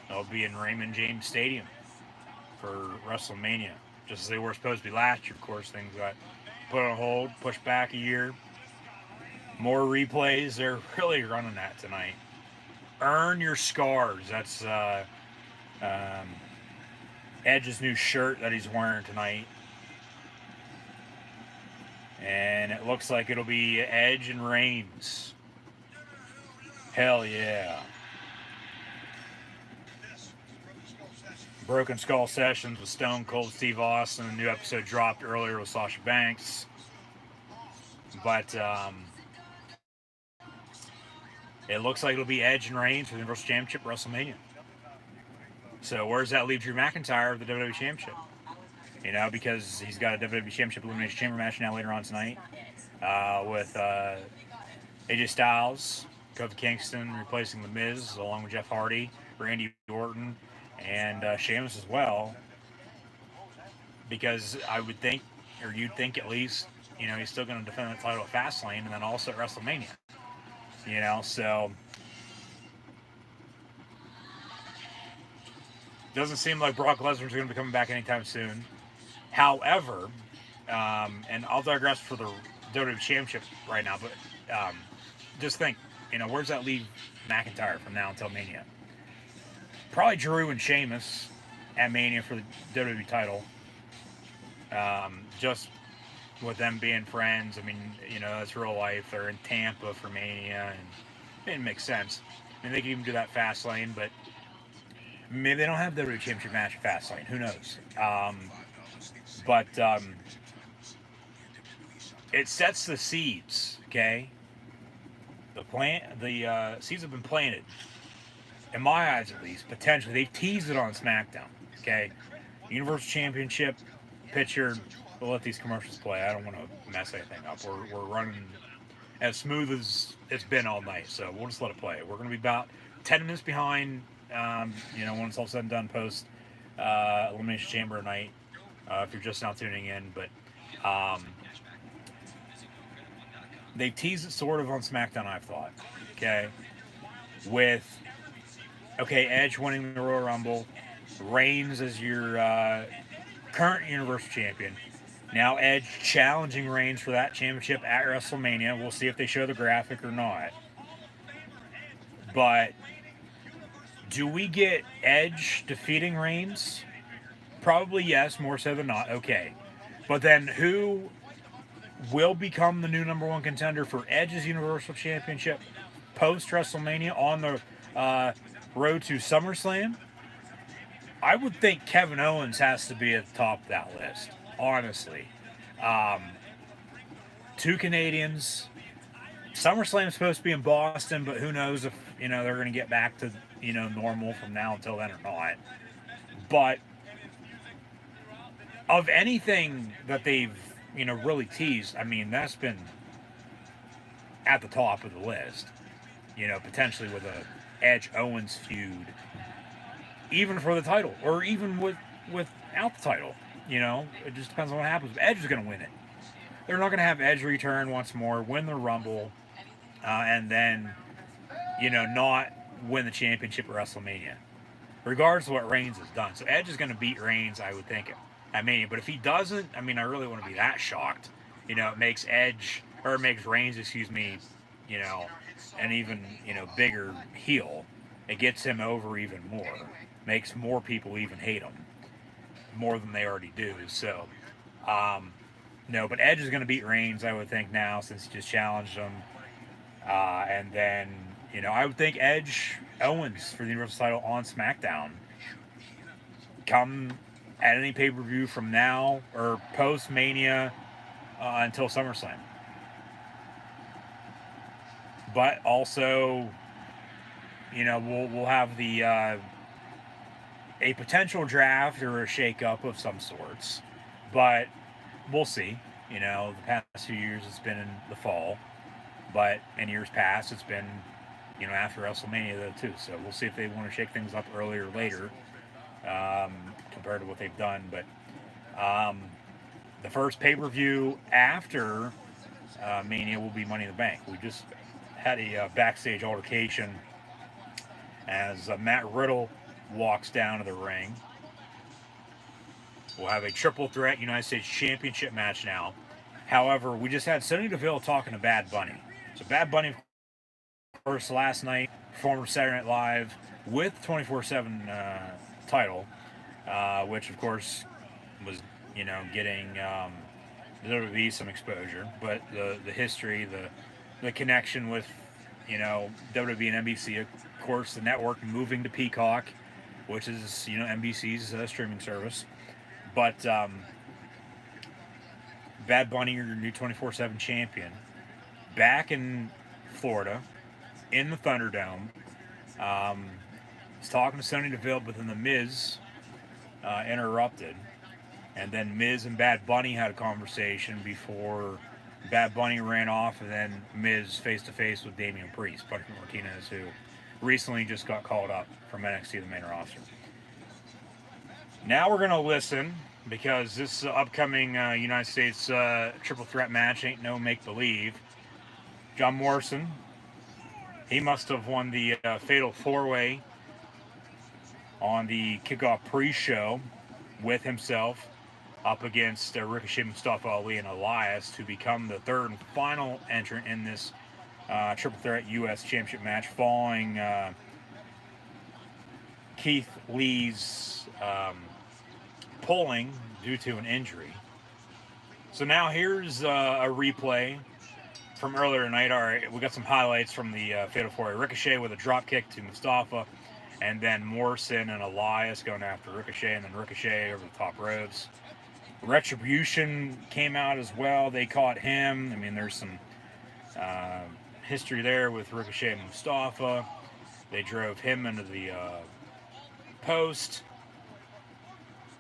They'll be in Raymond James Stadium for WrestleMania. Just as they were supposed to be last year, of course, things got put on hold, pushed back a year. More replays. They're really running that tonight. Earn your scars. That's Edge's new shirt that he's wearing tonight. And it looks like it'll be Edge and Reigns. Hell yeah. Broken Skull Sessions with Stone Cold Steve Austin. A new episode dropped earlier with Sasha Banks. But it looks like it'll be Edge and Reigns for the Universal Championship WrestleMania. So where does that leave Drew McIntyre of the WWE Championship? Because he's got a WWE Championship Elimination Chamber match now later on tonight with AJ Styles, Kofi Kingston replacing The Miz, along with Jeff Hardy, Randy Orton, and Sheamus as well. Because I would think, or you'd think at least, he's still going to defend the title at Fastlane and then also at WrestleMania. So doesn't seem like Brock Lesnar's going to be coming back anytime soon. However, and I'll digress for the WWE Championship right now, but just think, where does that leave McIntyre from now until Mania? Probably Drew and Sheamus at Mania for the WWE title. Just with them being friends, I mean, that's real life. They're in Tampa for Mania, and it makes sense. I mean, they could even do that Fastlane, but maybe they don't have the WWE Championship match at Fastlane. Who knows? But it sets the seeds, okay? The seeds have been planted, in my eyes at least, potentially. They've teased it on SmackDown, okay? Universal Championship picture. We'll let these commercials play. I don't want to mess anything up. We're running as smooth as it's been all night, so we'll just let it play. We're going to be about 10 minutes behind, when it's all said and done post Elimination Chamber night, if you're just now tuning in. But they teased it sort of on SmackDown, I've thought, okay? With, Edge winning the Royal Rumble, Reigns as your current Universal Champion. Now Edge challenging Reigns for that championship at WrestleMania. We'll see if they show the graphic or not. But do we get Edge defeating Reigns Probably yes, more so than not. Okay. But then who will become the new number one contender for Edge's Universal Championship post WrestleMania on the road to SummerSlam? I would think Kevin Owens has to be at the top of that list, honestly. Um, Two Canadians. SummerSlam's supposed to be in Boston, but who knows if they're going to get back to normal from now until then or not. But of anything that they've really teased, I mean that's been at the top of the list. Potentially with a Edge Owens feud, even for the title, or even without the title. It just depends on what happens. Edge is going to win it. They're not going to have Edge return once more, win the Rumble, and then not win the championship at WrestleMania, regardless of what Reigns has done. So Edge is going to beat Reigns, I would think, at Mania. But if he doesn't, I mean, I really want to be that shocked. It makes Reigns, an even bigger heel. It gets him over even more. Makes more people even hate him more than they already do. So, no, but Edge is going to beat Reigns, I would think now, since he just challenged him. And then I would think Edge Owens for the Universal title on SmackDown. Come at any pay-per-view from now or post-Mania until SummerSlam. But also, we'll have the a potential draft or a shake-up of some sorts. But we'll see. The past few years it's been in the fall. But in years past it's been, after WrestleMania though too. So we'll see if they want to shake things up earlier or later compared to what they've done. But the first pay-per-view after Mania will be Money in the Bank. We just had a backstage altercation as Matt Riddle walks down to the ring. We'll have a triple threat United States Championship match now. However, we just had Sonya Deville talking to Bad Bunny. So Bad Bunny, of course, last night performed Saturday Night Live with 24/7 title, which of course was getting WWE some exposure, but the history, the connection with WWE and NBC, of course, the network moving to Peacock, which is NBC's streaming service. But Bad Bunny, your new 24/7 champion, back in Florida, in the Thunderdome. He's talking to Sonya Deville, but then the Miz interrupted. And then Miz and Bad Bunny had a conversation before Bad Bunny ran off, and then Miz face-to-face with Damian Priest, Punishment Martinez, who recently just got called up from NXT, the main roster. Now we're going to listen, because this upcoming United States triple threat match ain't no make-believe. John Morrison, he must have won the Fatal 4-Way on the kickoff pre-show with himself up against Ricochet, Mustafa Ali, and Elias to become the third and final entrant in this triple threat U.S. Championship match, following Keith Lee's pulling due to an injury. So now here's a replay from earlier tonight. All right, we got some highlights from the Fatal 4-Way. Ricochet with a drop kick to Mustafa, and then Morrison and Elias going after Ricochet, and then Ricochet over the top ropes. Retribution came out as well. They caught him. I mean, there's some history there with Ricochet and Mustafa. They drove him into the post.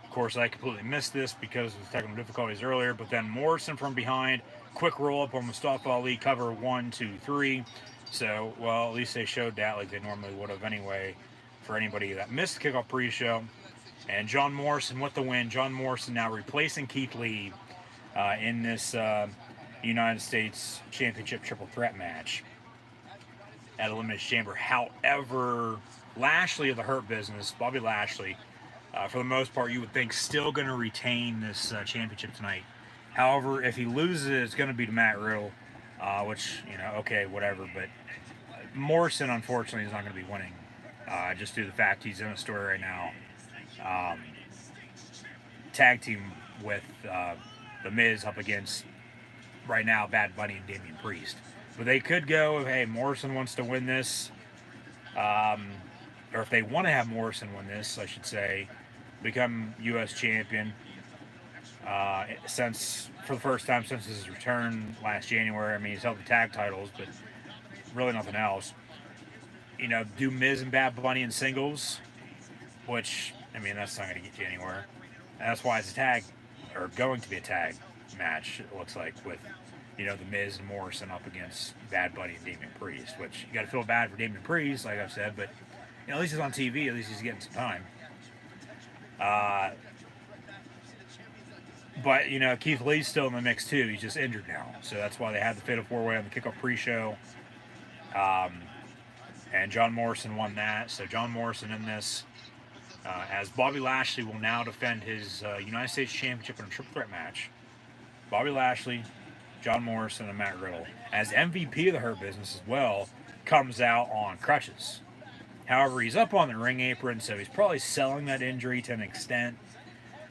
Of course, I completely missed this because of technical difficulties earlier, but then Morrison from behind, quick roll up on Mustafa Ali, cover 1, 2, 3. So, well, at least they showed that like they normally would have anyway for anybody that missed the kickoff pre-show. And John Morrison with the win. John Morrison now replacing Keith Lee in this United States Championship triple threat match at Elimination Chamber. However, Lashley of the Hurt Business, Bobby Lashley, for the most part, you would think still going to retain this championship tonight. However, if he loses it, it's going to be to Matt Riddle, which, okay, whatever. But Morrison, unfortunately, is not going to be winning, just due to the fact he's in a story right now. tag team with the Miz up against right now Bad Bunny and Damian Priest. But they could go, hey, Morrison wants to win this, or if they want to have Morrison win this, I should say, become U.S. champion. Since for the first time since his return last January, I mean he's held the tag titles, but really nothing else. Do Miz and Bad Bunny in singles, which I mean that's not going to get you anywhere. And that's why it's a tag, or going to be a tag match. It looks like with the Miz and Morrison up against Bad Bunny and Damian Priest, which you got to feel bad for Damian Priest, like I've said, but at least he's on TV. At least he's getting some time. But Keith Lee's still in the mix too. He's just injured now, so that's why they had the Fatal 4-Way on the Kickoff pre-show. And John Morrison won that. So John Morrison in this, as Bobby Lashley will now defend his United States Championship in a triple threat match. Bobby Lashley, John Morrison, and Matt Riddle, as MVP of the Hurt Business as well, comes out on crutches. However, he's up on the ring apron, so he's probably selling that injury to an extent.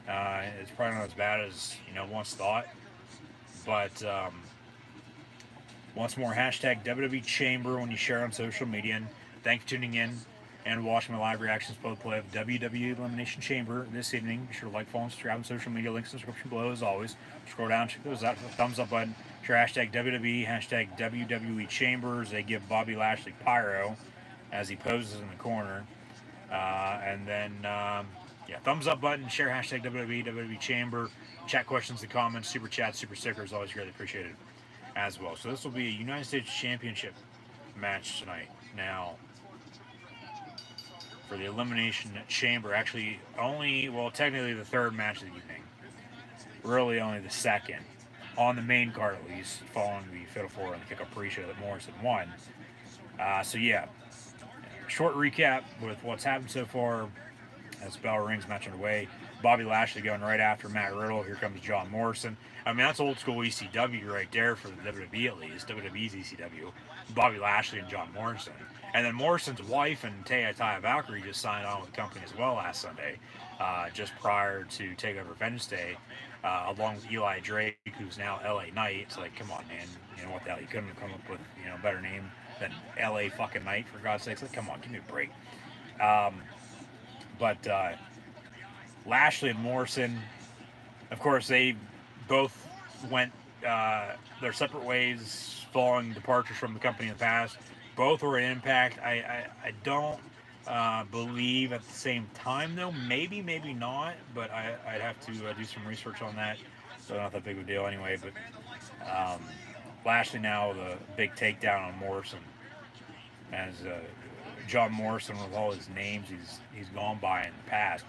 It's probably not as bad as once thought. But once more, hashtag WWE Chamber when you share on social media. And thanks for tuning in and watching my live reactions both play of WWE Elimination Chamber this evening. Be sure to like, follow, and subscribe on social media. Links in the description below as always. Scroll down, check those out. Thumbs up button. Share hashtag WWE, hashtag WWE Chambers. They give Bobby Lashley pyro as he poses in the corner. And then, thumbs up button. Share hashtag WWE Chamber. Chat questions and comments. Super chat, super stickers. Always greatly appreciated as well. So this will be a United States Championship match tonight. Now, for the Elimination Chamber, actually technically the third match of the evening. Really only the second. On the main card at least, following the Fatal 4 and the Kickoff pre-show that Morrison won. Short recap with what's happened so far as bell rings, match underway. Bobby Lashley going right after Matt Riddle. Here comes John Morrison. I mean, that's old school ECW right there for the WWE at least. WWE's ECW. Bobby Lashley and John Morrison. And then Morrison's wife and Taya Valkyrie just signed on with the company as well last Sunday, just prior to TakeOver Vengeance Day, along with Eli Drake, who's now LA Knight. It's like, come on, man. You know what the hell? You couldn't have come up with a better name than LA fucking Knight, for God's sakes. Like, come on, give me a break. But Lashley and Morrison, of course, they both went their separate ways following departures from the company in the past. Both were in Impact. I don't believe at the same time, though. Maybe not, but I'd have to do some research on that. So not that big of a deal anyway. But Lashley now the big takedown on Morrison. As John Morrison, with all his names he's gone by in the past.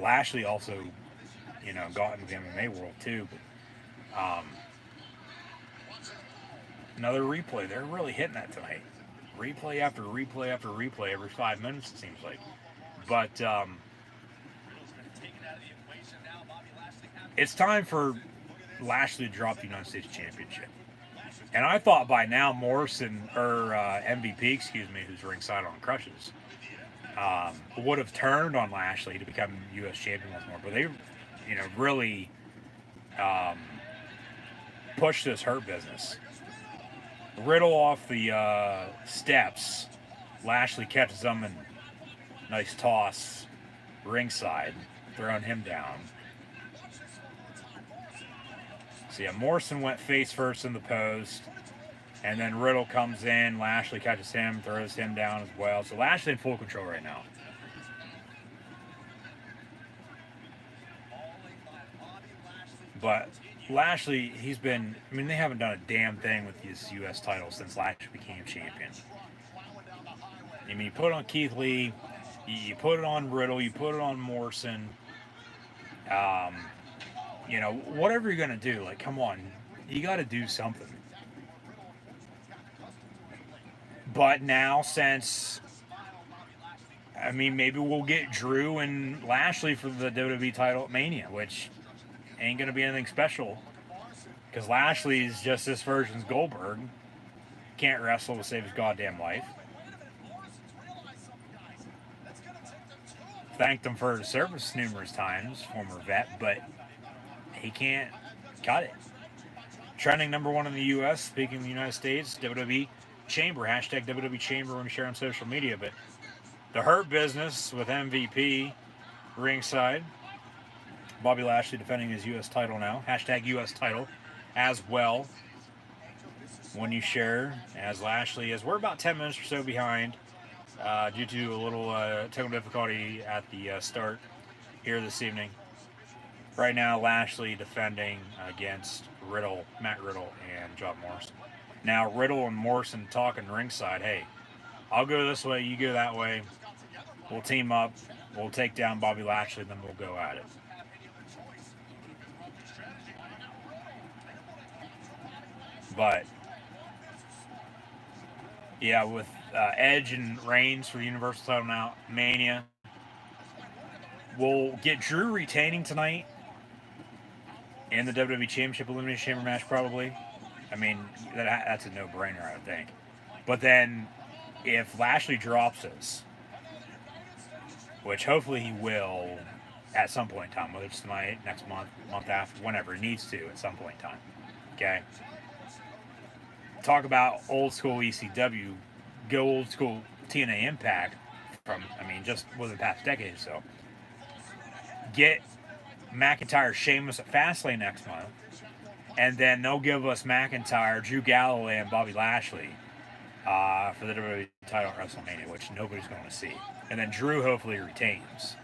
Lashley also, got into the MMA world too. But another replay. They're really hitting that tonight. Replay after replay after replay every 5 minutes, it seems like. But it's time for Lashley to drop the United States Championship. And I thought by now Morrison, or MVP, who's ringside on crutches, would have turned on Lashley to become U.S. champion once more. But they, really pushed this Hurt Business. Riddle off the steps. Lashley catches him and nice toss ringside, throwing him down. So Morrison went face first in the post, and then Riddle comes in. Lashley catches him, throws him down as well. So Lashley in full control right now. But Lashley, they haven't done a damn thing with his U.S. title since Lashley became champion. You put it on Keith Lee, you put it on Riddle, you put it on Morrison. Whatever you're going to do, like, come on, you got to do something. But now, since, maybe we'll get Drew and Lashley for the WWE title at Mania, which ain't going to be anything special. Because Lashley's just this version's Goldberg. Can't wrestle to save his goddamn life. thanked him for his service numerous times, former vet, but he can't cut it. Trending #1 in the U.S., speaking of the United States, WWE Chamber, hashtag WWE Chamber when you share on social media. But the Hurt Business with MVP ringside. Bobby Lashley defending his U.S. title now. Hashtag U.S. title as well when you share as Lashley is. We're about 10 minutes or so behind due to a little technical difficulty at the start here this evening. Right now, Lashley defending against Riddle, Matt Riddle, and John Morrison. Now, Riddle and Morrison talking ringside. Hey, I'll go this way, you go that way. We'll team up. We'll take down Bobby Lashley, then we'll go at it. But, yeah, with Edge and Reigns for the Universal title now, Mania. We'll get Drew retaining tonight in the WWE Championship Elimination Chamber match, probably. I mean, that's a no-brainer, I would think. But then, if Lashley drops this, which hopefully he will at some point in time, whether it's tonight, next month, month after, whenever he needs to at some point in time. Okay? Talk about old school ECW, go old school TNA Impact from, I mean, just within the past decade or so. Get McIntyre, Sheamus at Fastlane next month, and then they'll give us McIntyre, Drew Galloway, and Bobby Lashley for the WWE title at WrestleMania, which nobody's going to see. And then Drew hopefully retains.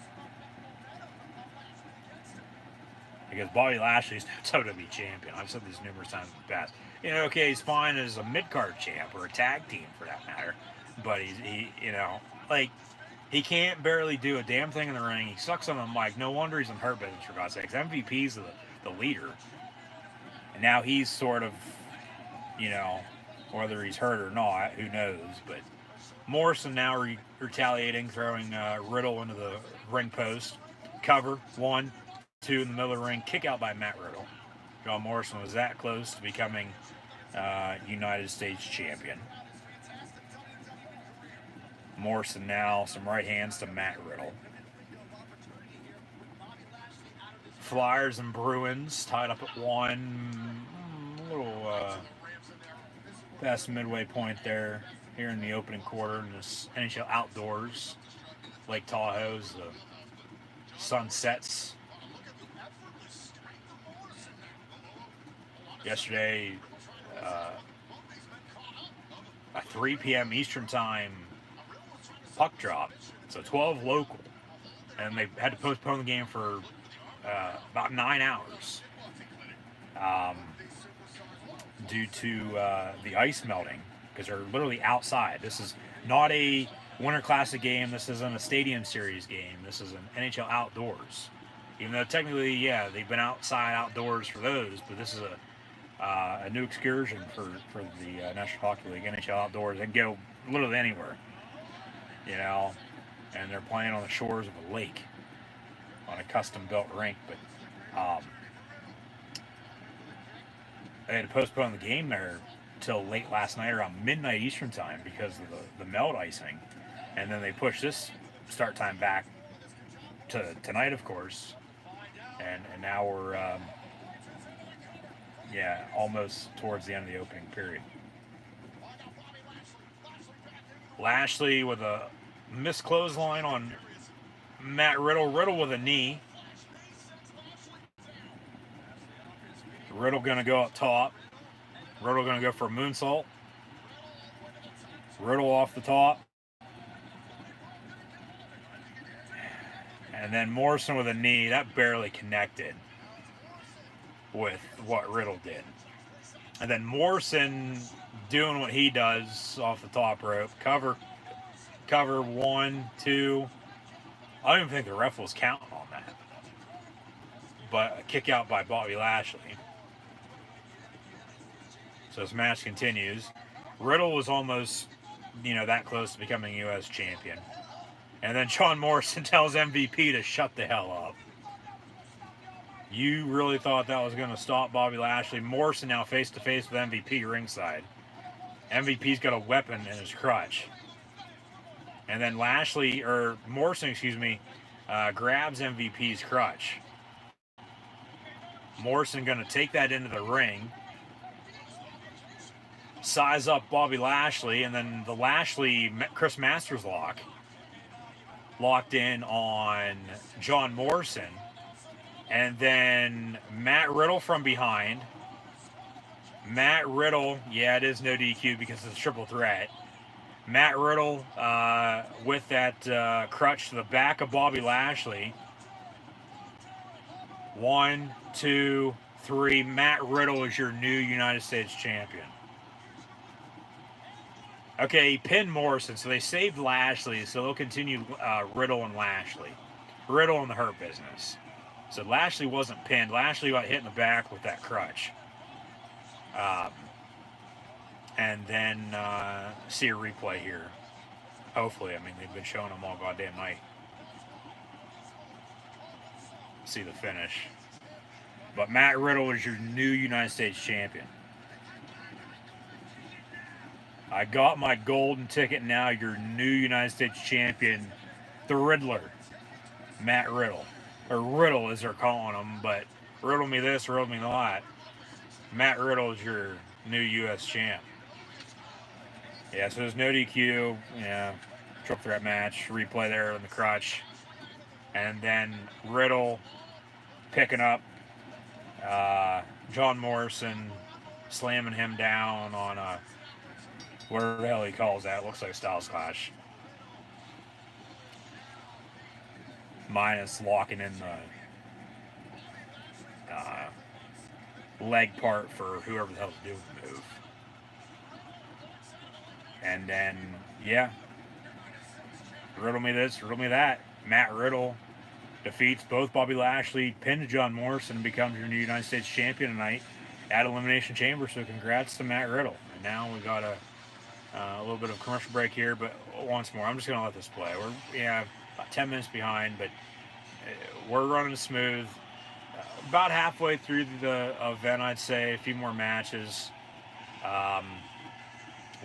Because Bobby Lashley's now WWE champion. I've said this numerous times in the past. You know, okay, he's fine as a mid-card champ or a tag team for that matter. But he can't barely do a damn thing in the ring. He sucks on the mic. No wonder he's in Hurt Business, for God's sakes. MVP's the leader. And now he's sort of, whether he's hurt or not, who knows. But Morrison now retaliating, throwing Riddle into the ring post. Cover, 1, 2 in the middle of the ring. Kick out by Matt Riddle. John Morrison was that close to becoming United States champion. Morrison now, some right hands to Matt Riddle. Flyers and Bruins tied up at 1. A little past midway point there, here in the opening quarter in this NHL Outdoors. Lake Tahoe's, the sun sets. Yesterday, a 3 p.m. Eastern Time puck drop, so 12 local, and they had to postpone the game for about 9 hours due to the ice melting, because they're literally outside. This is not a Winter Classic game. This isn't a Stadium Series game. This is an NHL Outdoors. Even though technically, yeah, they've been outside outdoors for those, but this is a new excursion for the National Hockey League, NHL Outdoors. They can go literally anywhere, and they're playing on the shores of a lake on a custom-built rink. But they had to postpone the game there till late last night, around midnight Eastern Time, because of the melt icing. And then they pushed this start time back to tonight, of course. And now we're almost towards the end of the opening period. Lashley with a missed clothesline on Matt Riddle. Riddle with a knee. Riddle going to go up top. Riddle going to go for a moonsault. Riddle off the top. And then Morrison with a knee. That barely connected with what Riddle did. And then Morrison doing what he does off the top rope. Cover 1, 2. I don't even think the ref was counting on that. But a kick out by Bobby Lashley. So this match continues. Riddle was almost, that close to becoming U.S. champion. And then John Morrison tells MVP to shut the hell up. You really thought that was going to stop Bobby Lashley. Morrison now face-to-face with MVP ringside. MVP's got a weapon in his crutch. And then Morrison, grabs MVP's crutch. Morrison going to take that into the ring, size up Bobby Lashley, and then the Lashley Chris Masters locked in on John Morrison, and then Matt Riddle from behind. Matt Riddle, yeah, it is no DQ because it's a triple threat. Matt Riddle with that crutch to the back of Bobby Lashley. 1, 2, 3. Matt Riddle is your new United States champion. Okay, he pinned Morrison, so they saved Lashley, so they'll continue Riddle and Lashley. Riddle in the Hurt Business. So Lashley wasn't pinned. Lashley got hit in the back with that crutch. And then see a replay here. Hopefully. I mean, they've been showing them all goddamn night. See the finish. But Matt Riddle is your new United States champion. I got my golden ticket now. Your new United States champion, the Riddler, Matt Riddle. Or Riddle as they're calling him, but riddle me this, riddle me that. Matt Riddle is your new U.S. champ. Yeah, so there's no DQ. Yeah, triple threat match. Replay there in the crotch. And then Riddle picking up John Morrison, slamming him down on a, whatever the hell he calls that. Looks like a Styles Clash. Minus locking in the leg part for whoever the hell's doing the move. And then, yeah. Riddle me this, riddle me that. Matt Riddle defeats both Bobby Lashley, pins John Morrison, and becomes your new United States champion tonight at Elimination Chamber. So congrats to Matt Riddle. And now we got a little bit of a commercial break here, but once more, I'm just going to let this play. We're about 10 minutes behind, but we're running smooth. About halfway through the event, I'd say. A few more matches.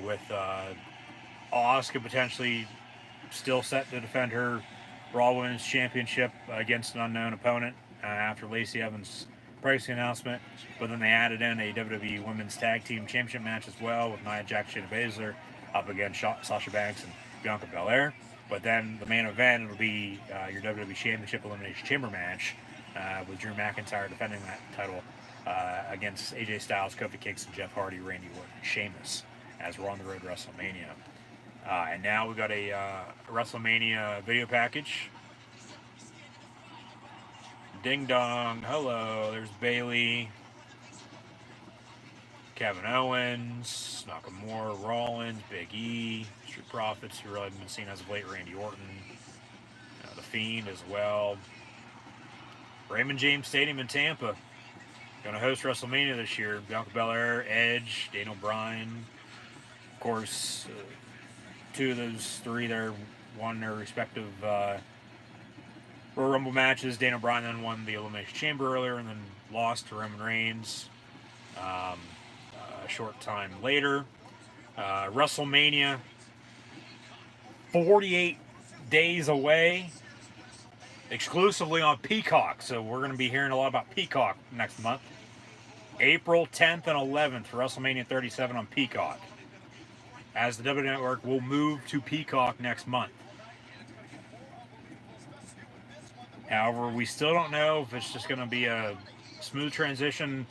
With Asuka potentially still set to defend her Raw Women's Championship against an unknown opponent after Lacey Evans' pregnancy announcement. But then they added in a WWE Women's Tag Team Championship match as well with Nia Jax, Shayna Baszler up against Sasha Banks and Bianca Belair. But then the main event will be your WWE Championship Elimination Chamber match with Drew McIntyre defending that title against AJ Styles, Kofi Kingston, Jeff Hardy, Randy Orton, and Sheamus as we're on the road to WrestleMania. And now we got a WrestleMania video package. Ding dong, hello, there's Bayley, Kevin Owens, Nakamura, Rollins, Big E, Street Profits, who really haven't been seen as of late, Randy Orton, The Fiend as well. Raymond James Stadium in Tampa, going to host WrestleMania this year. Bianca Belair, Edge, Daniel Bryan. Of course, two of those three there won their respective Royal Rumble matches. Daniel Bryan then won the Elimination Chamber earlier and then lost to Roman Reigns a short time later. WrestleMania, 48 days away, exclusively on Peacock. So we're going to be hearing a lot about Peacock next month. April 10th and 11th for WrestleMania 37 on Peacock, as the WWE Network will move to Peacock next month. However, we still don't know if it's just going to be a smooth transition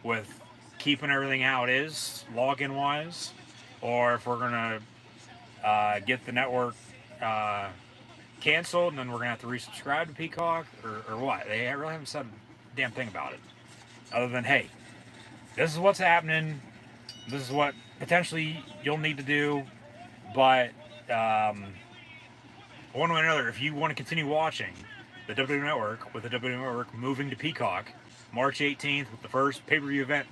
with keeping everything how it is, login wise, or if we're going to get the network canceled and then we're going to have to resubscribe to Peacock, or what. They really haven't said a damn thing about it. Other than, hey, this is what's happening. This is what potentially you'll need to do. But one way or another, if you want to continue watching the WWE Network, with the WWE Network moving to Peacock, March 18th, with the first pay-per-view event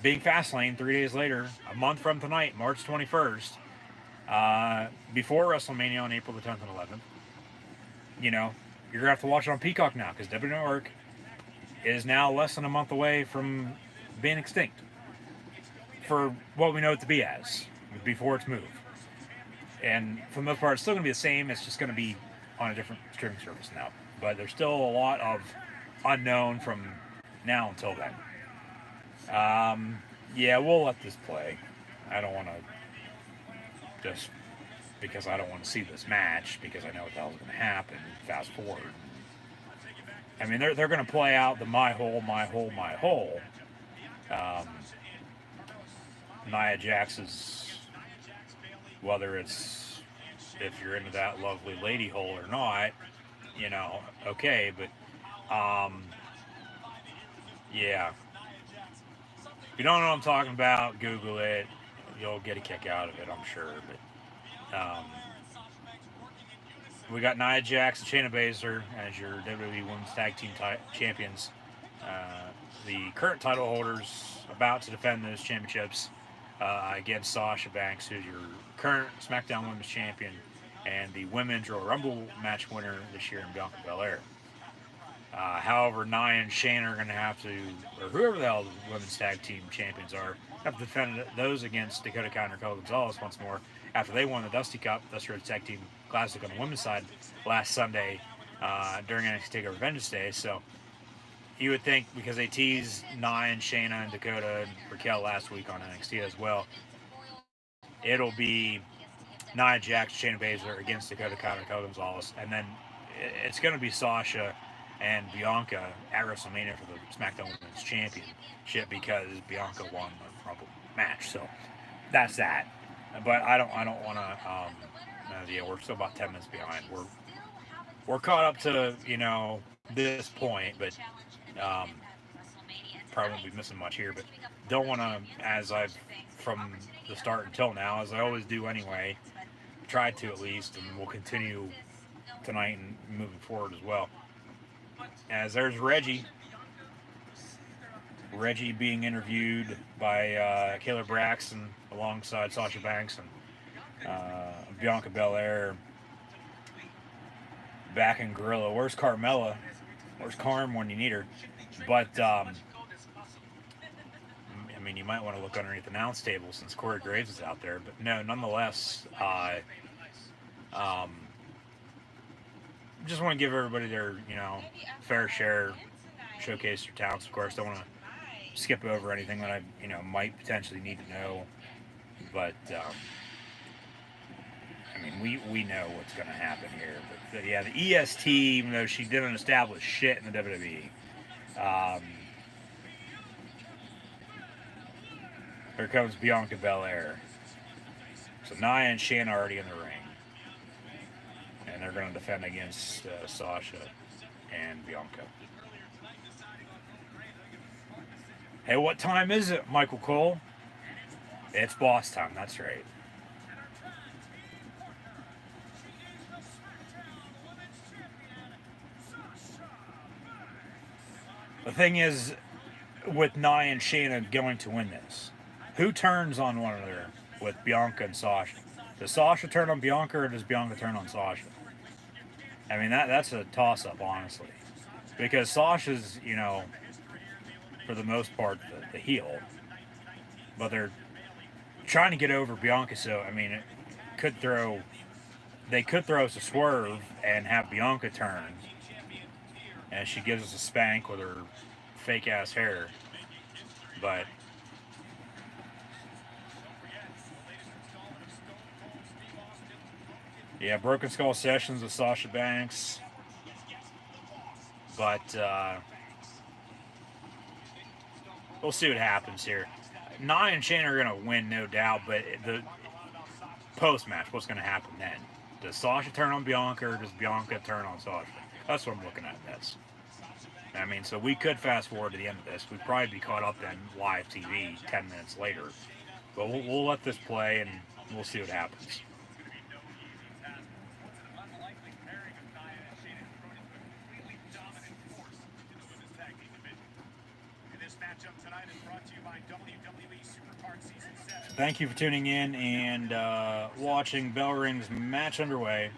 being Fastlane 3 days later, a month from tonight, March 21st, before WrestleMania on April the 10th and 11th, you know, you're going to have to watch it on Peacock now, because WWE Network is now less than a month away from being extinct for what we know it to be as before its move. And for the most part, it's still going to be the same. It's just going to be on a different streaming service now. But there's still a lot of unknown from now until then. Yeah, we'll let this play. I don't want to just because I don't want to see this match because I know what the hell's going to happen. Fast forward. I mean, they're going to play out the my hole, my hole, my hole. Nia Jax's, whether it's if you're into that lovely lady hole or not, you know, okay, but yeah. If you don't know what I'm talking about, Google it. You'll get a kick out of it, I'm sure. But we got Nia Jax and Shayna Baszler as your WWE Women's Tag Team champions. The current title holders about to defend those championships against Sasha Banks, who's your current SmackDown Women's Champion, and the Women's Royal Rumble match winner this year in Bianca Belair. However, Nia and Shayna are going to have to, or whoever the hell the Women's Tag Team Champions are, have to defend those against Dakota Kai and Raquel Gonzalez once more after they won the Dusty Cup, Dusty Rhodes Tag Team Classic on the women's side last Sunday during NXT TakeOver Vengeance Day. So you would think because they teased Nia and Shayna and Dakota and Raquel last week on NXT as well, it'll be Nia Jax, Shayna Baszler against Dakota Kai and Raquel Gonzalez, and then it's going to be Sasha and Bianca at WrestleMania for the SmackDown Women's Championship because Bianca won the Rumble match. So that's that. But I don't want to. Yeah, we're still about 10 minutes behind. We're caught up to this point, but probably won't be missing much here. But don't want to, as I've from the start until now, as I always do anyway, tried to at least, and we'll continue tonight and moving forward as well. As there's Reggie being interviewed by Kayla Braxton alongside Sasha Banks and Bianca Belair back in Gorilla. Where's Carmella? Where's Carm when you need her? But I mean, you might want to look underneath the announce table since Corey Graves is out there. But no, nonetheless, just want to give everybody their fair share, showcase their talents. Of course, don't want to skip over anything that I might potentially need to know. But I mean, we know what's going to happen here. But yeah, the EST, even though she didn't establish shit in the WWE, here comes Bianca Belair. So Nia and Shayna are already in the ring. And they're going to defend against Sasha and Bianca. Hey, what time is it, Michael Cole? It's boss time, that's right. The thing is, with Nia and Shayna going to win this, who turns on one another with Bianca and Sasha? Does Sasha turn on Bianca or does Bianca turn on Sasha? I mean, that's a toss-up, honestly. Because Sasha's, for the most part, the heel. But they're trying to get over Bianca, so, I mean, they could throw us a swerve and have Bianca turn. And she gives us a spank with her fake-ass hair. But yeah, Broken Skull Sessions with Sasha Banks. But we'll see what happens here. Nia and Shayna are going to win, no doubt, but the post-match, what's going to happen then? Does Sasha turn on Bianca or does Bianca turn on Sasha? That's what I'm looking at this. I mean, so we could fast forward to the end of this. We'd probably be caught up in live TV 10 minutes later. But we'll let this play and we'll see what happens. Thank you for tuning in and watching Bell Ring's match underway.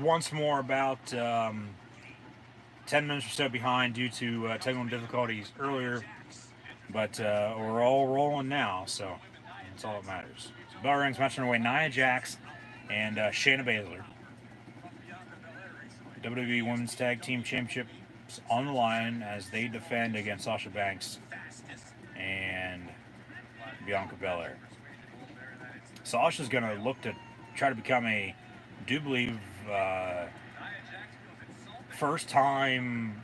Once more, about 10 minutes or so behind due to technical difficulties earlier, but we're all rolling now, so that's all that matters. So Bell Ring's match underway. Nia Jax and Shayna Baszler WWE Women's Tag Team Championships on the line as they defend against Sasha Banks and Bianca Belair. Sasha's going to look to try to become I do believe, first time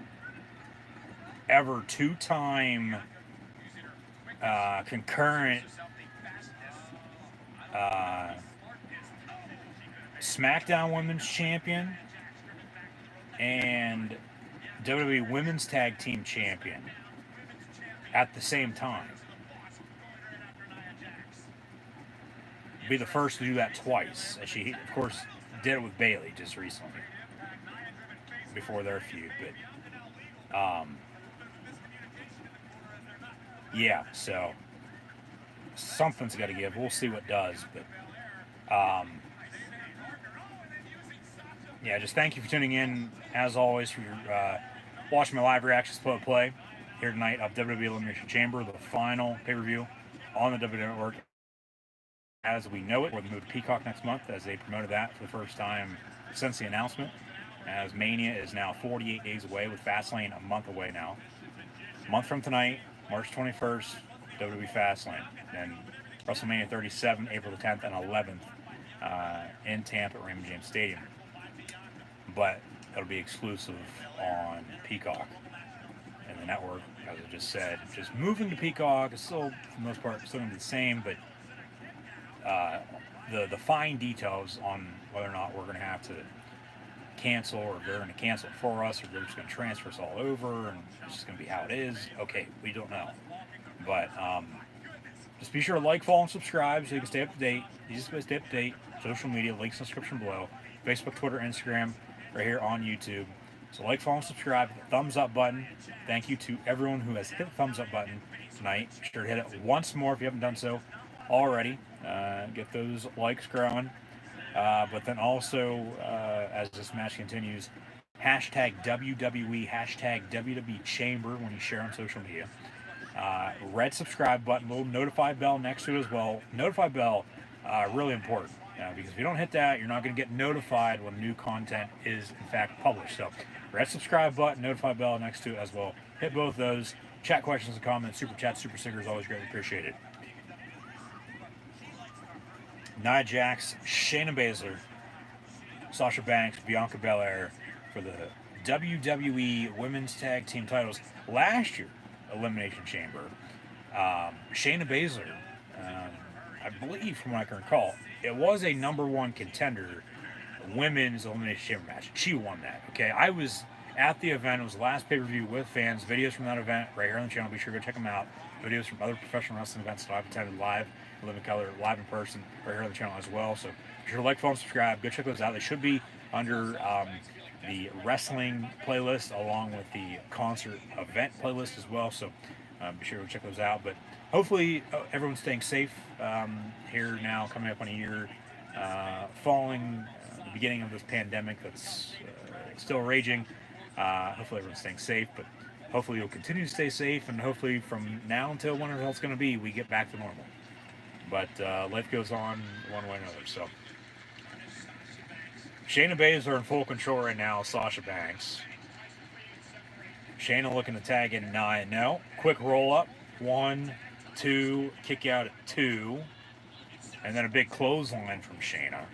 ever, two-time concurrent SmackDown Women's Champion and WWE Women's Tag Team Champion at the same time. Be the first to do that twice. As she, of course, did it with Bayley just recently before their feud. But yeah, so something's got to give. We'll see what does. But yeah, just thank you for tuning in, as always, for your, watching my live reactions play here tonight of WWE Elimination Chamber, the final pay-per-view on the WWE Network as we know it. We're going to move to Peacock next month, as they promoted that for the first time since the announcement, as Mania is now 48 days away, with Fastlane a month away now. A month from tonight, March 21st, WWE Fastlane. Then WrestleMania 37, April the 10th and 11th in Tampa at Raymond James Stadium. But it'll be exclusive on Peacock and the network, as I just said. Just moving to Peacock is still, for the most part, still going to be the same, but the fine details on whether or not we're going to have to cancel, or if they're going to cancel it for us, or they're just going to transfer us all over and it's just going to be how it is. Okay, we don't know. But just be sure to like, follow, and subscribe so you can stay up to date. Easiest way to stay up to date: social media, links in the description below. Facebook, Twitter, Instagram, right here on YouTube. So like, follow, and subscribe. Hit the thumbs up button. Thank you to everyone who has hit the thumbs up button tonight. Be sure to hit it once more if you haven't done so already. Get those likes growing. But then also, as this match continues, hashtag WWE, hashtag WWE Chamber when you share on social media. Red subscribe button, little notify bell next to it as well. Notify bell, really important, because if you don't hit that, you're not going to get notified when new content is in fact published. So red subscribe button, notify bell next to it as well. Hit both those. Chat questions and comments, super chats, super stickers, always greatly appreciated. Nia Jax, Shayna Baszler, Sasha Banks, Bianca Belair for the WWE Women's Tag Team titles. Last year, Elimination Chamber, Shayna Baszler, I believe from what I can recall, it was a #1 contender women's Elimination Chamber match. She won that. Okay, I was at the event. It was the last pay-per-view with fans. Videos from that event right here on the channel. Be sure to go check them out. Videos from other professional wrestling events that I've attended live, living color, live in person, right here on the channel as well. So be sure to like, follow, and subscribe. Go check those out. They should be under the wrestling playlist, along with the concert event playlist as well. So be sure to check those out. But hopefully everyone's staying safe here now, coming up on a year following the beginning of this pandemic that's still raging. Hopefully everyone's staying safe, but hopefully you'll continue to stay safe, and hopefully from now until whenever the hell it's going to be, we get back to normal. But life goes on one way or another. So Shayna Baszler in full control right now. Sasha Banks. Shayna looking to tag in 9. No. Quick roll up. 1, 2. Kick out at 2. And then a big clothesline from Shayna.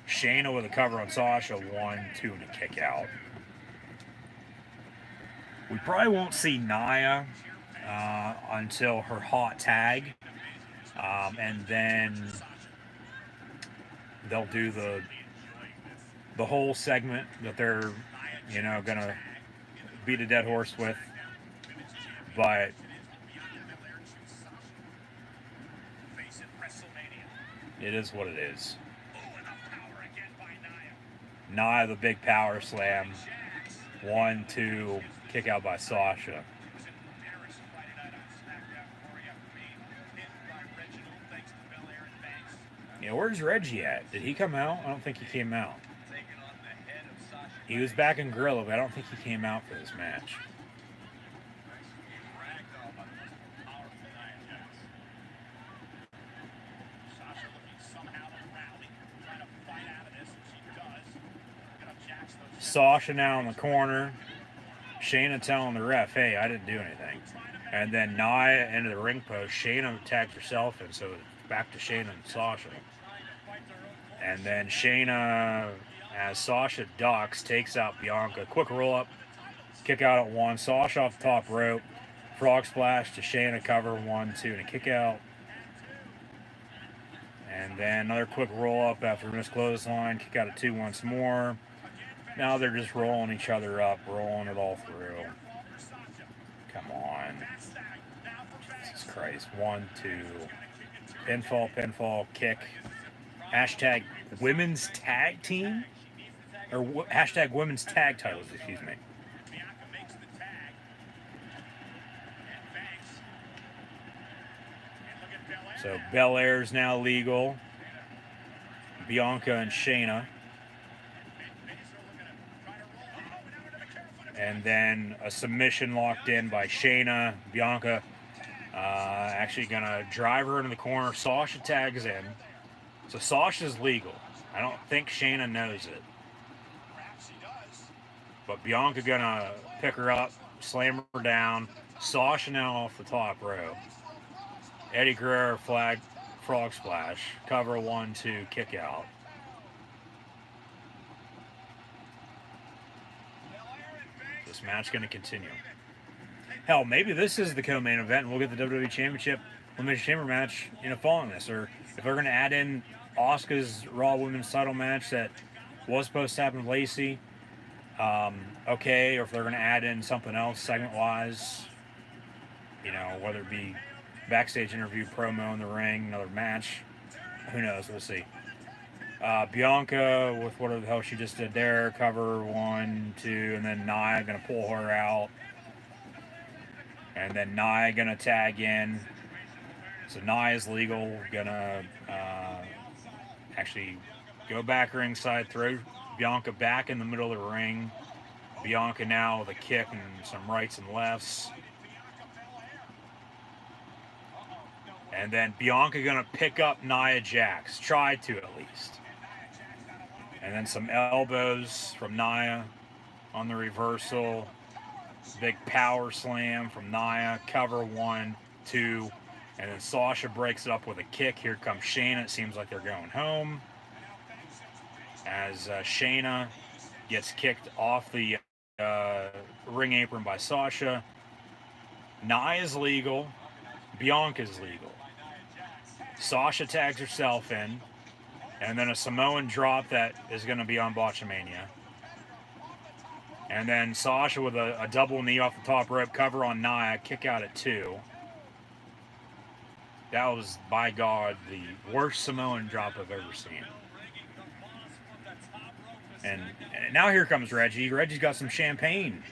Shayna with a cover on Sasha. 1, 2, and a kick out. We probably won't see Nia until her hot tag. And then they'll do the whole segment that they're, gonna beat a dead horse with. But it is what it is. Nia, the big power slam. 1, 2, kick out by Sasha. Where's Reggie at? Did he come out? I don't think he came out. He was back in Gorilla, but I don't think he came out for this match. Sasha now in the corner. Shayna telling the ref, hey, I didn't do anything. And then Nia into the ring post. Shayna tags herself in, so it's back to Shayna and Sasha. And then Shayna, as Sasha ducks, takes out Bianca. Quick roll up, kick out at 1. Sasha off the top rope. Frog splash to Shayna, cover 1, 2, and a kick out. And then another quick roll up after a missed clothesline. Kick out at 2 once more. Now they're just rolling each other up, rolling it all through. Come on. Jesus Christ. 1, 2. Pinfall, kick. Hashtag women's tag team? Or hashtag women's tag titles, excuse me. So Belair's now legal. Bianca and Shayna. And then a submission locked in by Shayna. Bianca actually going to drive her into the corner. Sasha tags in. So Sasha's legal. I don't think Shayna knows it. But Bianca going to pick her up, slam her down. Sasha now off the top rope. Eddie Guerrero frog splash. Cover 1, 2, kick out. This match going to continue. Hell, maybe this is the co-main event and we'll get the WWE Championship Elimination Chamber match, following this. Or if they're going to add in Asuka's Raw Women's title match that was supposed to happen with Lacey, okay. Or if they're going to add in something else segment-wise, whether it be backstage interview, promo in the ring, another match, who knows? We'll see. Bianca with whatever the hell she just did there, cover 1, 2, and then Nia gonna pull her out, and then Nia gonna tag in. So Nia's legal, gonna actually go back ringside, throw Bianca back in the middle of the ring. Bianca now with a kick and some rights and lefts. And then Bianca gonna pick up Nia Jax, try to at least. And then some elbows from Nia on the reversal. Big power slam from Nia. Cover 1, 2. And then Sasha breaks it up with a kick. Here comes Shayna. It seems like they're going home. As Shayna gets kicked off the ring apron by Sasha. Nia's legal. Bianca's legal. Sasha tags herself in. And then a Samoan drop that is going to be on Botchamania. And then Sasha with a double knee off the top rope, cover on Nia, kick out at 2. That was, by God, the worst Samoan drop I've ever seen. And now here comes Reggie. Reggie's got some champagne.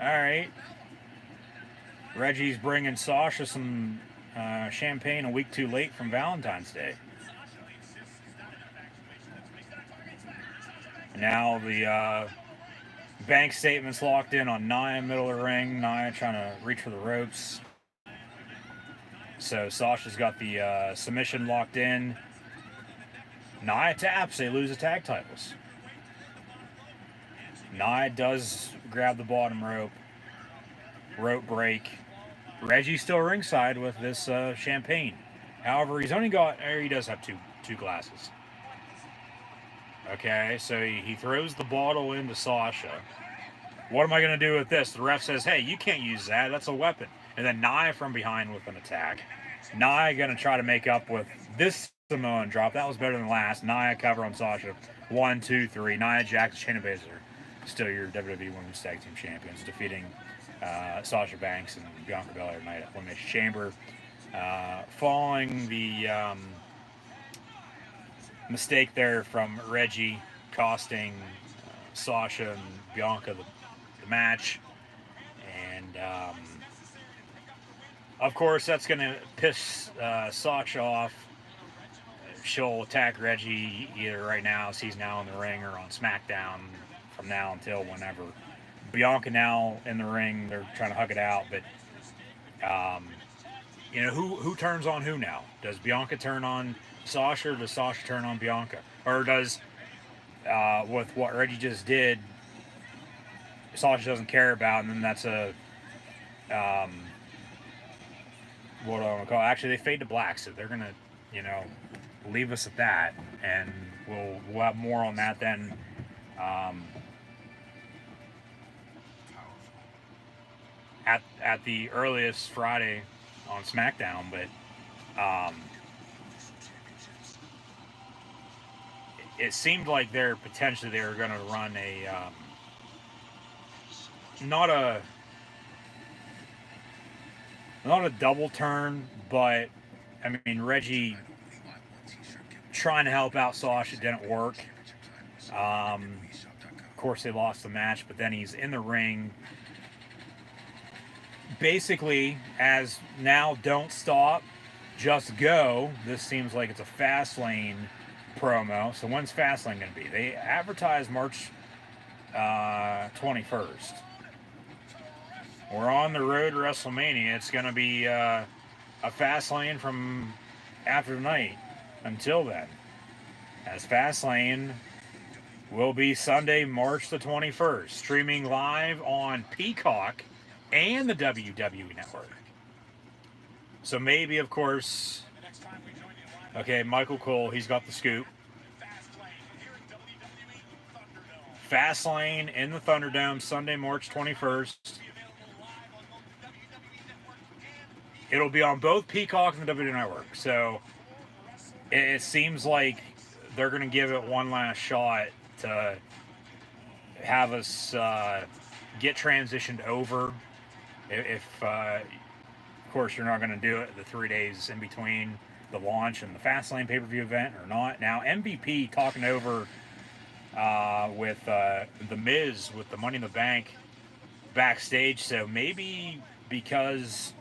All right. Reggie's bringing Sasha some champagne a week too late from Valentine's Day. Now the bank statement's locked in on Nia, middle of the ring. Nia trying to reach for the ropes. So Sasha's got the submission locked in. Nia taps. They lose the tag titles. Nia does grab the bottom rope. Rope break. Reggie's still ringside with this champagne. However, he's only got, he does have two glasses. Okay, so he throws the bottle into Sasha. What am I going to do with this? The ref says, hey, you can't use that. That's a weapon. And then Nia from behind with an attack. Nia going to try to make up with this Samoan drop. That was better than last. Nia cover on Sasha. 1, 2, 3. Nia Jax, Shayna Baszler. Still your WWE Women's Tag Team Champions. Defeating Sasha Banks and Bianca Belair tonight at Elimination Chamber. Following the mistake there from Reggie, costing Sasha and Bianca the match. And of course, that's going to piss Sasha off. She'll attack Reggie either right now, as he's now in the ring, or on SmackDown from now until whenever. Bianca now in the ring. They're trying to hug it out, but who turns on who now? Does Bianca turn on Sasha, or does Sasha turn on Bianca? Or does with what Reggie just did, Sasha doesn't care about, and then that's a um, what do I want to call it? Actually, they fade to black, so they're gonna, you know, leave us at that, and we'll have more on that then. Um, at the earliest Friday on SmackDown, but it seemed like they were going to run a not a not a double turn, but I mean Reggie trying to help out Sasha didn't work. Of course, they lost the match, but then he's in the ring. Basically, as now, don't stop, just go. This seems like it's a Fastlane promo. So when's Fastlane going to be? They advertise March 21st. We're on the road to WrestleMania. It's going to be a Fastlane from after tonight until then. As Fastlane will be Sunday, March the 21st, streaming live on Peacock and the WWE Network. So maybe, of course, okay, Michael Cole, he's got the scoop. Fastlane in the Thunderdome, Sunday, March 21st. It'll be on both Peacock and the WWE Network. So it seems like they're going to give it one last shot to have us get transitioned over. If of course, you're not going to do it the 3 days in between the launch and the Fastlane pay-per-view event or not. Now, MVP talking over with The Miz with the Money in the Bank backstage. So maybe because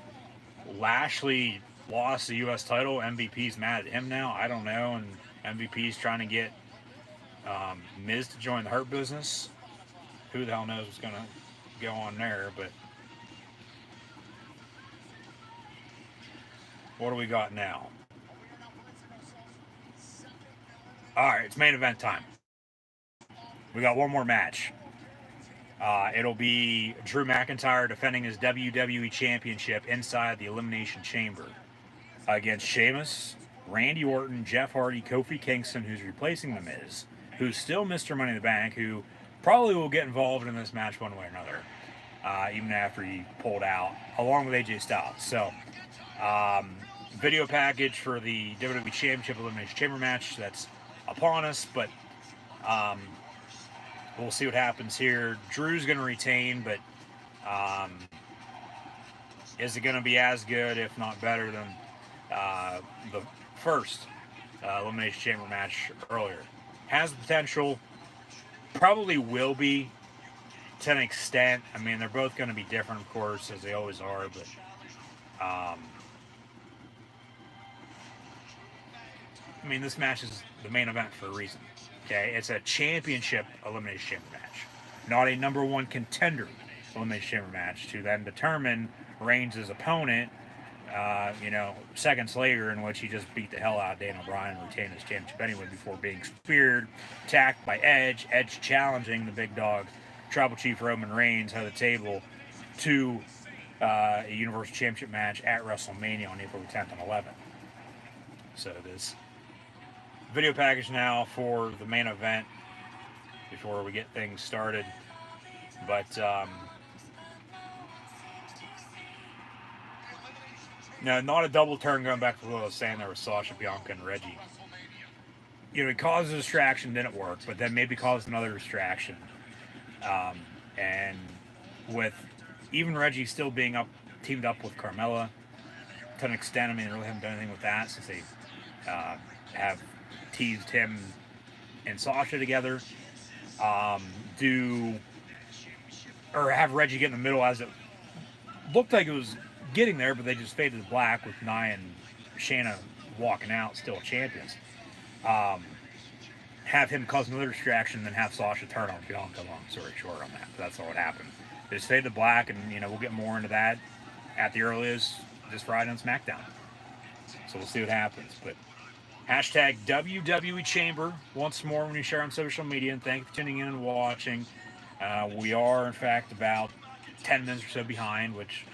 Lashley lost the U.S. title, MVP's mad at him now. I don't know. And MVP's trying to get Miz to join the Hurt Business. Who the hell knows what's going to go on there, but what do we got now? Alright, it's main event time. We got one more match. It'll be Drew McIntyre defending his WWE Championship inside the Elimination Chamber against Sheamus, Randy Orton, Jeff Hardy, Kofi Kingston, who's replacing The Miz, who's still Mr. Money in the Bank, who probably will get involved in this match one way or another, even after he pulled out, along with AJ Styles. So, video package for the WWE Championship Elimination Chamber match that's upon us, but we'll see what happens here. Drew's going to retain, but is it going to be as good, if not better, than the first Elimination Chamber match earlier? Has the potential, probably will be to an extent. I mean, they're both going to be different, of course, as they always are, but I mean, this match is the main event for a reason. Okay, it's a championship Elimination Chamber match, not a number one contender Elimination Chamber match to then determine Reigns' opponent, seconds later, in which he just beat the hell out of Daniel Bryan and retained his championship anyway before being speared, attacked by Edge challenging the big dog, Tribal Chief Roman Reigns, head of the table, to a Universal Championship match at WrestleMania on April 10th and 11th. So this video package now for the main event before we get things started. But no, not a double turn, going back to what I was saying there with Sasha, Bianca, and Reggie. It caused a distraction, didn't work, but then maybe caused another distraction. And with even Reggie still being teamed up with Carmella to an extent, I mean, they really haven't done anything with that since they have teased him and Sasha together. Have Reggie get in the middle, as it looked like it was getting there, but they just faded to black with Nia and Shayna walking out, still champions. Have him cause another distraction, then have Sasha turn on Bianca. Long story short on that, but that's all what happened. They just faded to black, and we'll get more into that at the earliest this Friday on SmackDown. So we'll see what happens, but Hashtag WWE Chamber once more when you share on social media. And thank you for tuning in and watching. We are, in fact, about 10 minutes or so behind, which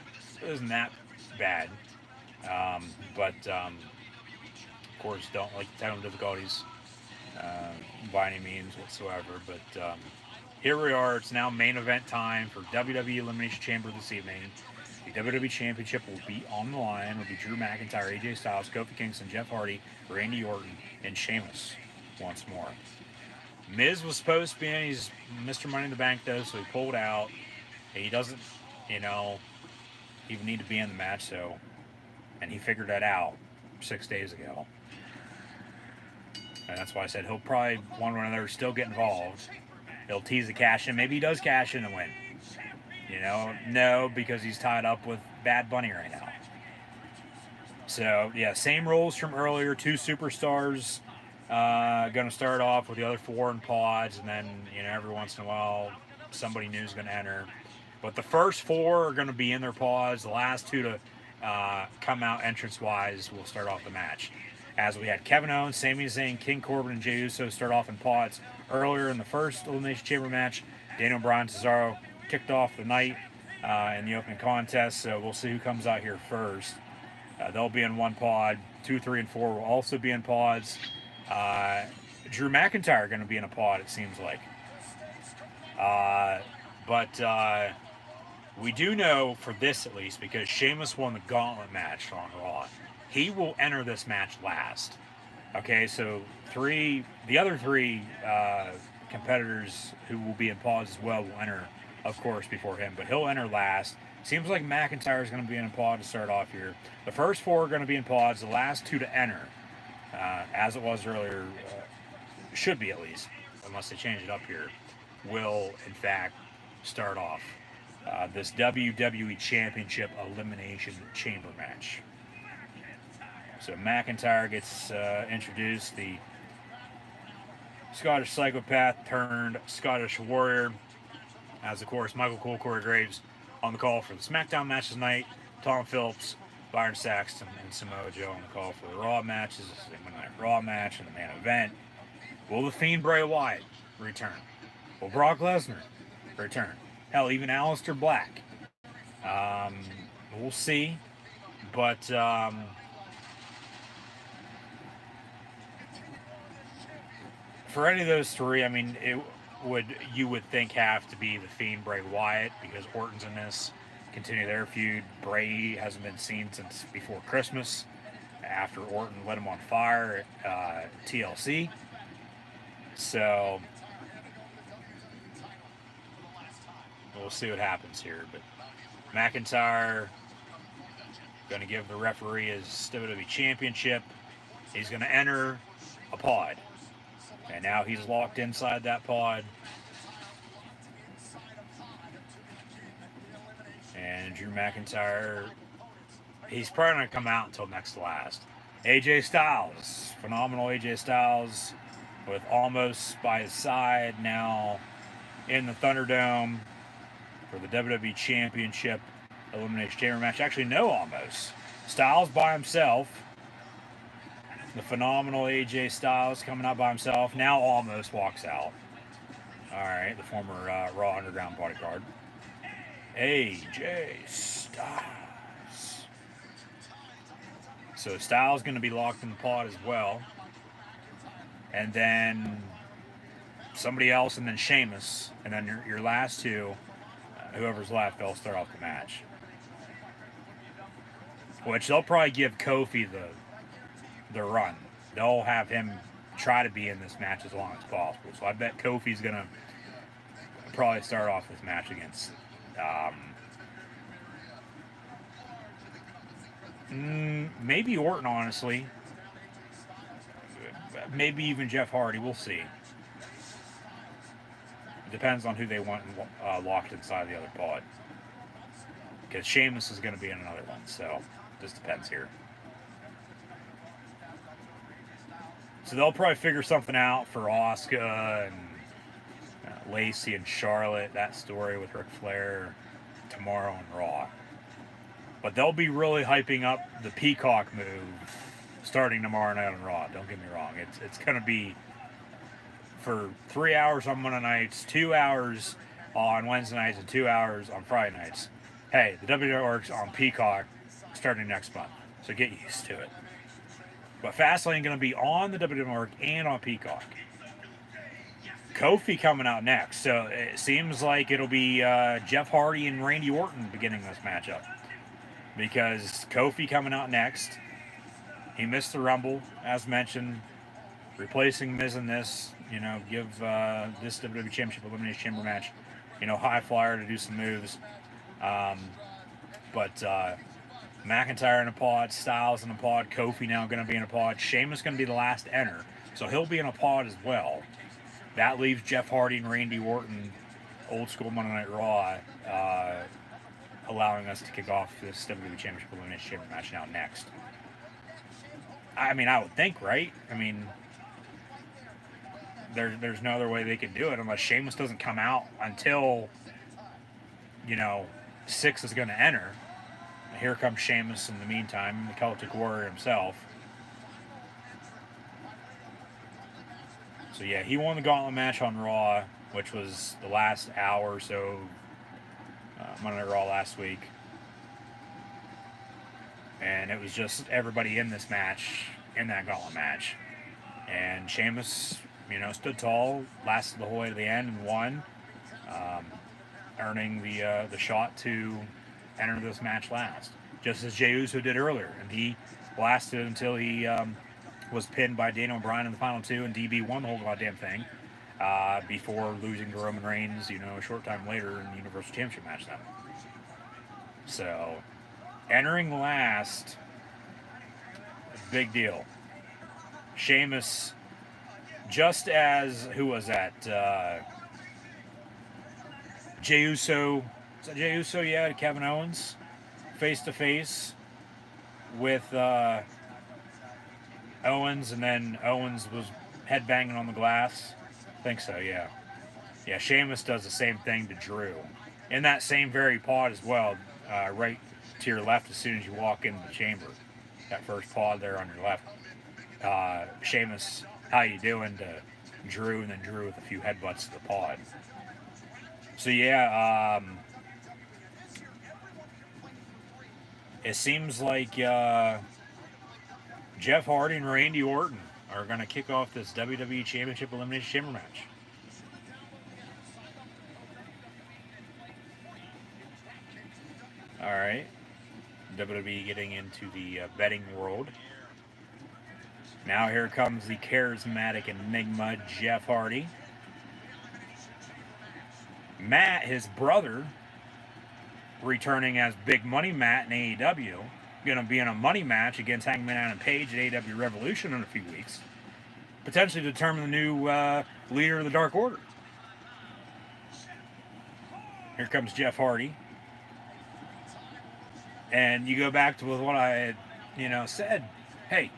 isn't that bad. But of course, don't like the technical difficulties uh, by any means whatsoever. But here we are. It's now main event time for WWE Elimination Chamber this evening. The WWE Championship will be on the line. It'll be Drew McIntyre, AJ Styles, Kofi Kingston, Jeff Hardy, Randy Orton, and Sheamus once more. Miz was supposed to be in. He's Mr. Money in the Bank, though, so he pulled out. He doesn't, you know, even need to be in the match, so. And he figured that out 6 days ago. And that's why I said he'll probably, one way or another, still get involved. He'll tease the cash in. Maybe he does cash in and win. You know, no, because he's tied up with Bad Bunny right now. So, yeah, same rules from earlier. 2 superstars going to start off with the other 4 in pods, and then, you know, every once in a while, somebody new is going to enter. But the first 4 are going to be in their pods. The last 2 to come out entrance-wise will start off the match. As we had Kevin Owens, Sami Zayn, King Corbin, and Jey Uso start off in pods earlier in the first Elimination Chamber match. Daniel Bryan, Cesaro kicked off the night in the opening contest, so we'll see who comes out here first. They'll be in one pod. 2, 3, and 4 will also be in pods. Drew McIntyre going to be in a pod, it seems like. But we do know, for this at least, because Sheamus won the gauntlet match on Raw, he will enter this match last. Okay, so the other 3 competitors who will be in pods as well will enter, of course, before him, but he'll enter last. Seems like McIntyre is going to be in a pod to start off here. The first 4 are going to be in pods. The last 2 to enter, as it was earlier, should be at least, unless they change it up here, will, in fact, start off this WWE Championship Elimination Chamber match. So McIntyre gets introduced, the Scottish psychopath turned Scottish warrior. As, of course, Michael Cole, Corey Graves on the call for the SmackDown match tonight. Tom Phillips, Byron Saxton, and Samoa Joe on the call for the Raw matches. The Monday Night Raw match and the main event. Will The Fiend Bray Wyatt return? Will Brock Lesnar return? Hell, even Aleister Black. We'll see. But for any of those 3, I mean, you would think have to be The Fiend Bray Wyatt, because Orton's in this. Continue their feud. Bray hasn't been seen since before Christmas, after Orton lit him on fire at TLC. So we'll see what happens here. But McIntyre going to give the referee his WWE Championship. He's going to enter a pod. And now he's locked inside that pod. And Drew McIntyre, he's probably not going to come out until next to last. AJ Styles, phenomenal AJ Styles, with Almost by his side, now in the Thunderdome for the WWE Championship Elimination Chamber match. Actually, no Almost. Styles by himself. The phenomenal AJ Styles coming out by himself. Now Almost walks out. Alright, the former Raw Underground bodyguard. AJ Styles. So Styles going to be locked in the pod as well. And then somebody else, and then Sheamus. And then your last 2, whoever's left, they'll start off the match. Which they'll probably give Kofi the run. They'll have him try to be in this match as long as possible. So I bet Kofi's going to probably start off this match against maybe Orton, honestly. Maybe even Jeff Hardy. We'll see. It depends on who they want locked inside the other pod. Because Sheamus is going to be in another one. So just depends here. So they'll probably figure something out for Asuka and Lacey and Charlotte, that story with Ric Flair, tomorrow on Raw. But they'll be really hyping up the Peacock move starting tomorrow night on Raw. Don't get me wrong. It's going to be for 3 hours on Monday nights, 2 hours on Wednesday nights, and 2 hours on Friday nights. Hey, the WWE Network's on Peacock starting next month, so get used to it. But Fastlane going to be on the WWE Network and on Peacock. Kofi coming out next, so it seems like it'll be Jeff Hardy and Randy Orton beginning this matchup. Because Kofi coming out next, he missed the Rumble, as mentioned, replacing Miz in this, give this WWE Championship Elimination Chamber match, high flyer to do some moves. But McIntyre in a pod, Styles in a pod, Kofi now going to be in a pod, Sheamus going to be the last to enter, so he'll be in a pod as well. That leaves Jeff Hardy and Randy Orton, old school Monday Night Raw, allowing us to kick off this WWE Championship Elimination Chamber match now next. I mean, I would think, right? I mean, there's no other way they could do it unless Sheamus doesn't come out until, 6 is going to enter. Here comes Sheamus in the meantime, the Celtic Warrior himself. So yeah, he won the gauntlet match on Raw, which was the last hour or so, Monday Night Raw last week. And it was just everybody in this match, in that gauntlet match. And Sheamus, stood tall, lasted the whole way to the end and won, earning the shot to enter this match last. Just as Jey Uso did earlier. And he lasted until he was pinned by Daniel Bryan in the final two, and DB won the whole goddamn thing before losing to Roman Reigns, a short time later in the Universal Championship match then. So, entering last, big deal. Sheamus, just as, who was that? Jey Uso, is that Jey Uso? Yeah, Kevin Owens, face to face with Owens, and then Owens was headbanging on the glass. I think so, yeah. Yeah, Sheamus does the same thing to Drew. In that same very pod as well, right to your left as soon as you walk into the chamber. That first pod there on your left. Sheamus, how you doing, to Drew, and then Drew with a few headbutts to the pod. So yeah, it seems like Jeff Hardy and Randy Orton are going to kick off this WWE Championship Elimination Chamber match. All right. WWE getting into the betting world. Now here comes the charismatic enigma, Jeff Hardy. Matt, his brother, returning as Big Money Matt in AEW, going to be in a money match against Hangman Adam Page at AEW Revolution in a few weeks, potentially determine the new leader of the Dark Order. Here comes Jeff Hardy. And you go back to what I had, said. Hey,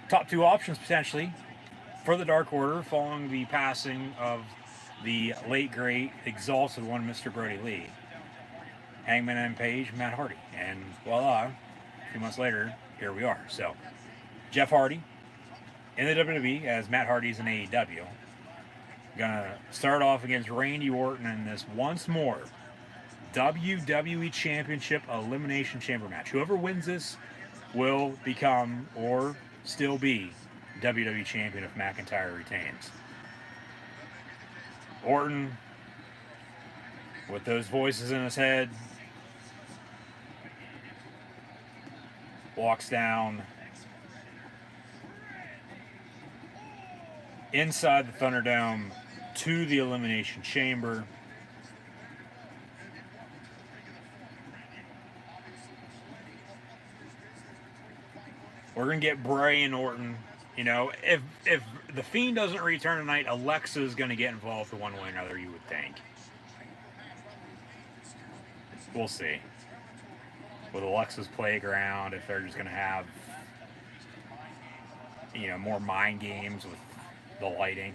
top two options potentially for the Dark Order following the passing of the late, great, exalted one, Mr. Brody Lee. Hangman Adam Page, Matt Hardy. And voila, a few months later, here we are. So, Jeff Hardy in the WWE as Matt Hardy's in AEW. Gonna start off against Randy Orton in this once more WWE Championship Elimination Chamber match. Whoever wins this will become or still be WWE Champion if McIntyre retains. Orton, with those voices in his head, walks down inside the Thunderdome to the Elimination Chamber. We're going to get Bray and Orton. If the Fiend doesn't return tonight, Alexa's going to get involved one way or another, you would think. We'll see. With Alexa's Playground, if they're just going to have, more mind games with the lighting.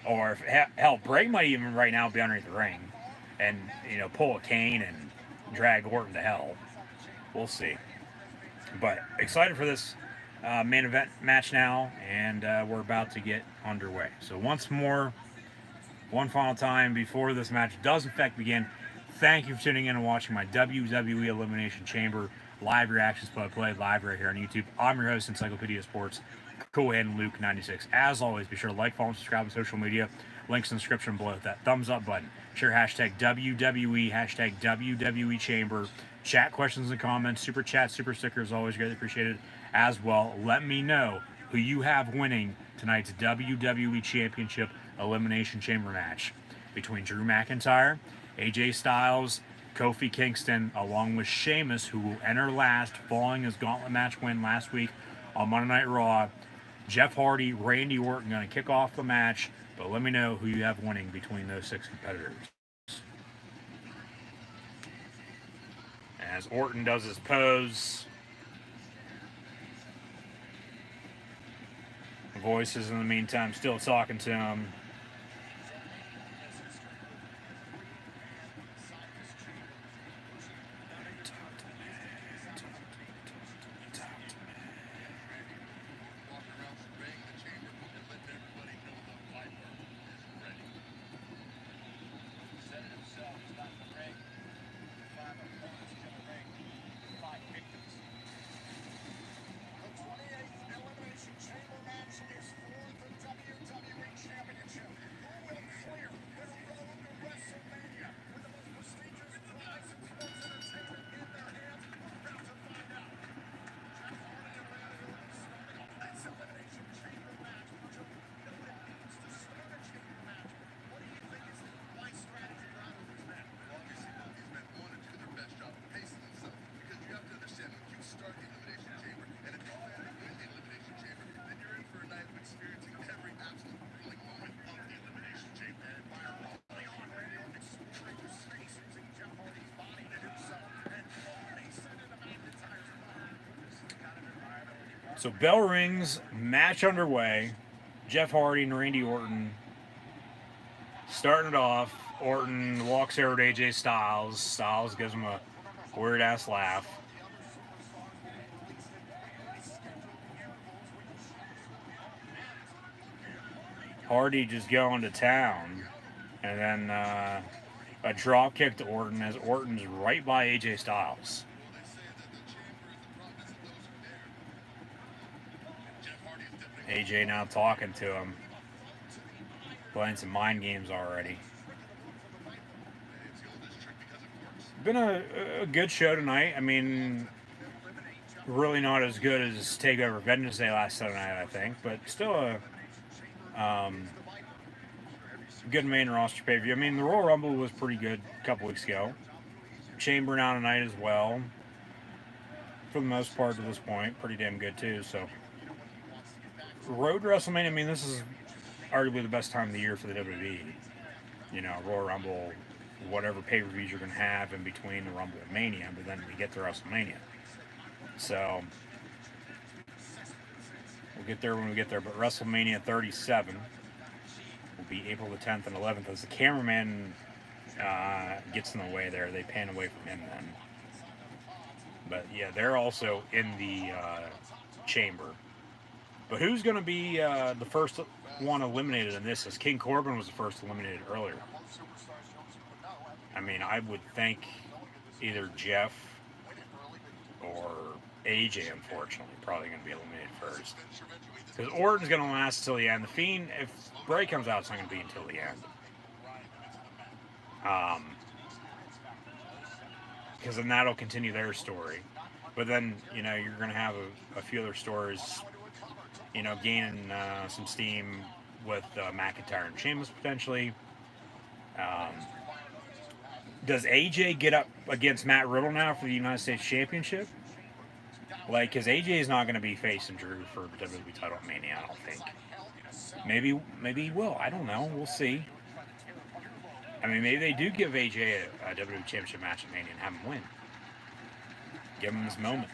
Or, hell, Bray might even right now be underneath the ring and, pull a cane and drag Orton to hell. We'll see. But excited for this main event match now, and we're about to get underway. So once more, one final time before this match does in fact begin, thank you for tuning in and watching my WWE Elimination Chamber live reactions play live right here on YouTube. I'm your host, Encyclopedia Sports, Cool Hand Luke 96. As always, be sure to like, follow, and subscribe on social media. Links in the description below. That thumbs up button. Share hashtag WWE, hashtag WWE Chamber. Chat questions and comments. Super chat, super stickers, always greatly appreciated as well. Let me know who you have winning tonight's WWE Championship Elimination Chamber match between Drew McIntyre, AJ Styles, Kofi Kingston, along with Sheamus, who will enter last, following his gauntlet match win last week on Monday Night Raw. Jeff Hardy, Randy Orton going to kick off the match, but let me know who you have winning between those 6 competitors. As Orton does his pose, voices in the meantime still talking to him. So bell rings, match underway. Jeff Hardy and Randy Orton starting it off. Orton walks over to AJ Styles. Styles gives him a weird ass laugh. Hardy just going to town. And then a drop kick to Orton as Orton's right by AJ Styles. AJ now talking to him. Playing some mind games already. Been a good show tonight. I mean, really not as good as TakeOver Vengeance Day last Saturday night, I think. But still a good main roster pay-per-view. I mean, the Royal Rumble was pretty good a couple weeks ago. Chamber now tonight as well. For the most part to this point. Pretty damn good too, so... Road to WrestleMania, I mean, this is arguably the best time of the year for the WWE. You know, Royal Rumble, whatever pay-per-views you're going to have in between the Rumble and Mania, but then we get to WrestleMania. So, we'll get there when we get there, but WrestleMania 37 will be April the 10th and 11th. As the cameraman gets in the way there, they pan away from him then. But yeah, they're also in the chamber. But who's going to be the first one eliminated in this? As King Corbin was the first eliminated earlier. I mean, I would think either Jeff or AJ, unfortunately, probably going to be eliminated first. Because Orton's going to last until the end. The Fiend, if Bray comes out, it's not going to be until the end. Because then that'll continue their story. But then, you know, you're going to have a few other stories, you know, gaining some steam with McIntyre and Sheamus potentially. Does AJ get up against Matt Riddle now for the United States Championship? Like, because AJ is not going to be facing Drew for the WWE title at Mania, I don't think. Maybe he will. I don't know. We'll see. I mean, maybe they do give AJ a WWE Championship match at Mania and have him win. Give him his moment.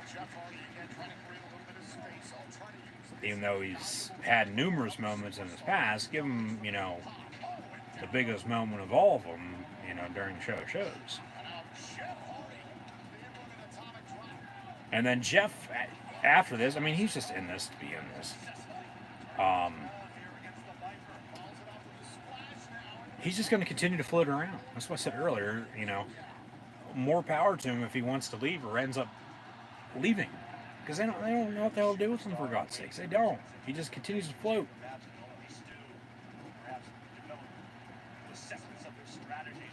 Even though he's had numerous moments in his past, give him, you know, the biggest moment of all of them, you know, during the shows. And then Jeff, after this, I mean, he's just in this to be in this. He's just going to continue to float around. That's what I said earlier. You know, more power to him if he wants to leave or ends up leaving, because they don't know what the hell to do with him, for God's sakes. They don't. He just continues to float.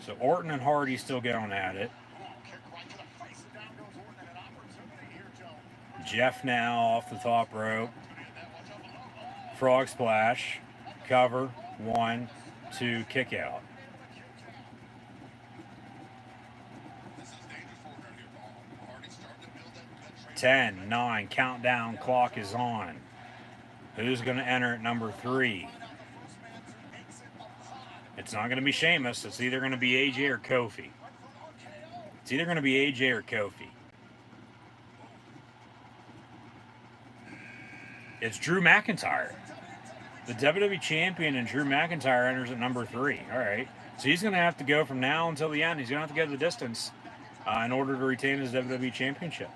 So Orton and Hardy still going at it. Jeff now off the top rope. Frog splash. Cover. 1, 2, kick out. Ten, 9, countdown clock is on. Who's going to enter at number 3? It's not going to be Sheamus. It's either going to be AJ or Kofi. It's either going to be AJ or Kofi. It's Drew McIntyre. The WWE Champion and Drew McIntyre enters at number 3. All right. So he's going to have to go from now until the end. He's going to have to go the distance in order to retain his WWE Championship.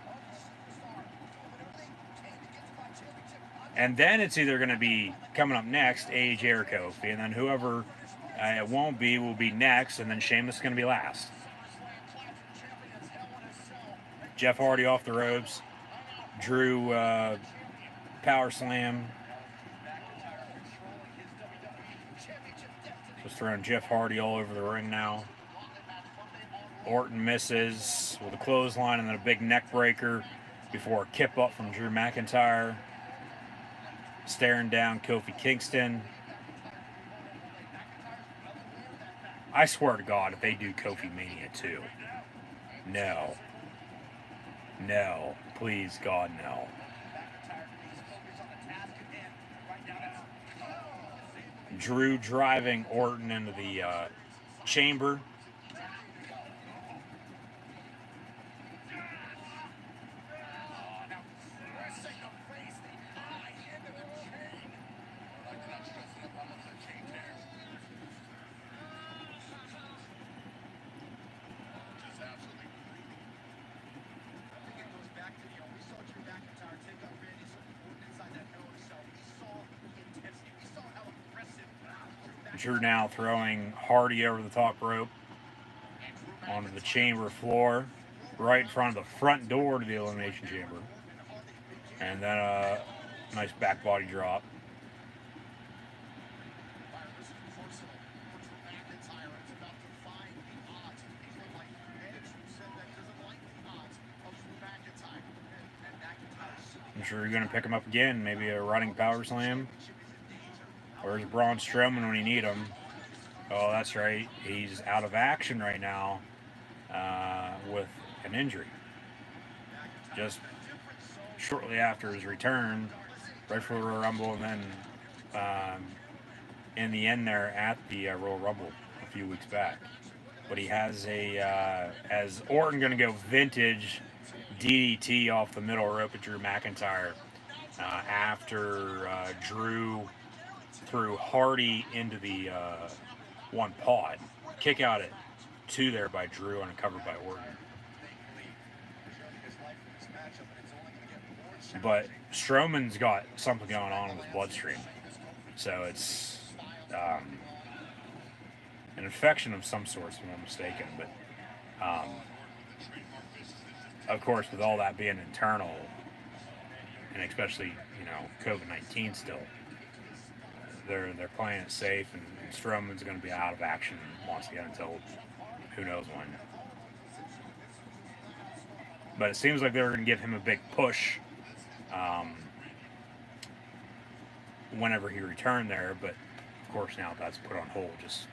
And then it's either going to be coming up next, AJ or Kofi, and then whoever it won't be will be next, and then Sheamus is going to be last. Jeff Hardy off the ropes. Drew power slam. Just throwing Jeff Hardy all over the ring now. Orton misses with a clothesline and then a big neck breaker before a kip up from Drew McIntyre. Staring down Kofi Kingston. I swear to God, if they do Kofi Mania 2, no. No. Please, God, no. Drew driving Orton into the chamber. Drew now throwing Hardy over the top rope onto the chamber floor, right in front of the front door to the Elimination Chamber. And then a nice back body drop. I'm sure you're going to pick him up again, maybe a running power slam. Where's Braun Strowman when you need him? Oh, that's right. He's out of action right now with an injury. Just shortly after his return, right for the Royal Rumble, and then in the end there at the Royal Rumble a few weeks back. But he has as Orton going to go vintage DDT off the middle rope at Drew McIntyre after Drew threw Hardy into the one pod. Kick out at 2 there by Drew and a cover by Orton. But Strowman's got something going on in his bloodstream. So it's an infection of some sort, if I'm not mistaken. But of course, with all that being internal, and especially, COVID-19 still, they're playing it safe, and Strowman's going to be out of action once again until who knows when. But it seems like they were going to give him a big push whenever he returned there, but of course now that's put on hold, just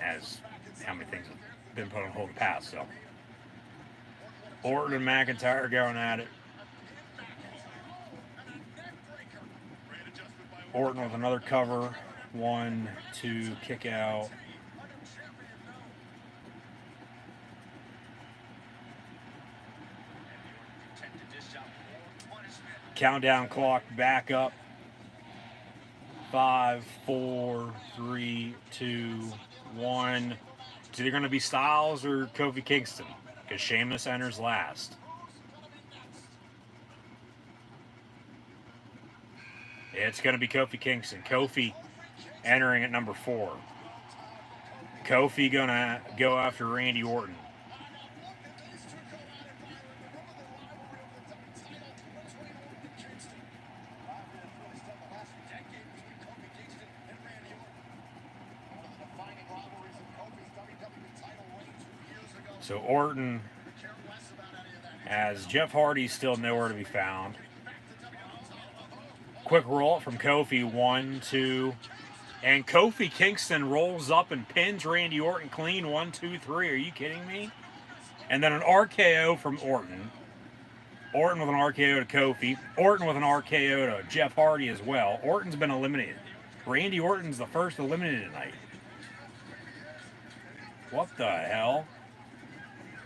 as how many things have been put on hold in the past. So Orton and McIntyre going at it. Orton with another cover. 1, 2, kick out. Countdown clock back up. 5, 4, 3, 2, 1. It's either going to be Styles or Kofi Kingston, because Sheamus enters last. It's going to be Kofi Kingston. Kofi entering at number 4. Kofi going to go after Randy Orton. So Orton, as Jeff Hardy's still nowhere to be found. Quick roll up from Kofi, 1, 2, and Kofi Kingston rolls up and pins Randy Orton clean, 1, 2, 3. Are you kidding me? And then an RKO from Orton. Orton with an RKO to Kofi. Orton with an RKO to Jeff Hardy as well. Orton's been eliminated. Randy Orton's the first eliminated tonight. What the hell?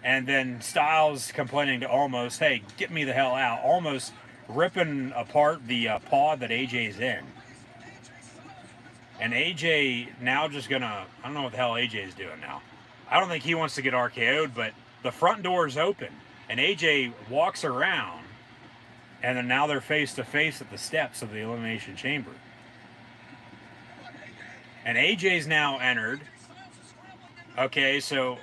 And then Styles complaining to Almost, hey, get me the hell out. Almost ripping apart the pod that AJ's in. And AJ now just gonna, I don't know what the hell AJ's doing now. I don't think he wants to get RKO'd, but the front door is open. And AJ walks around, and then now they're face to face at the steps of the Elimination Chamber. And AJ's now entered. Okay, so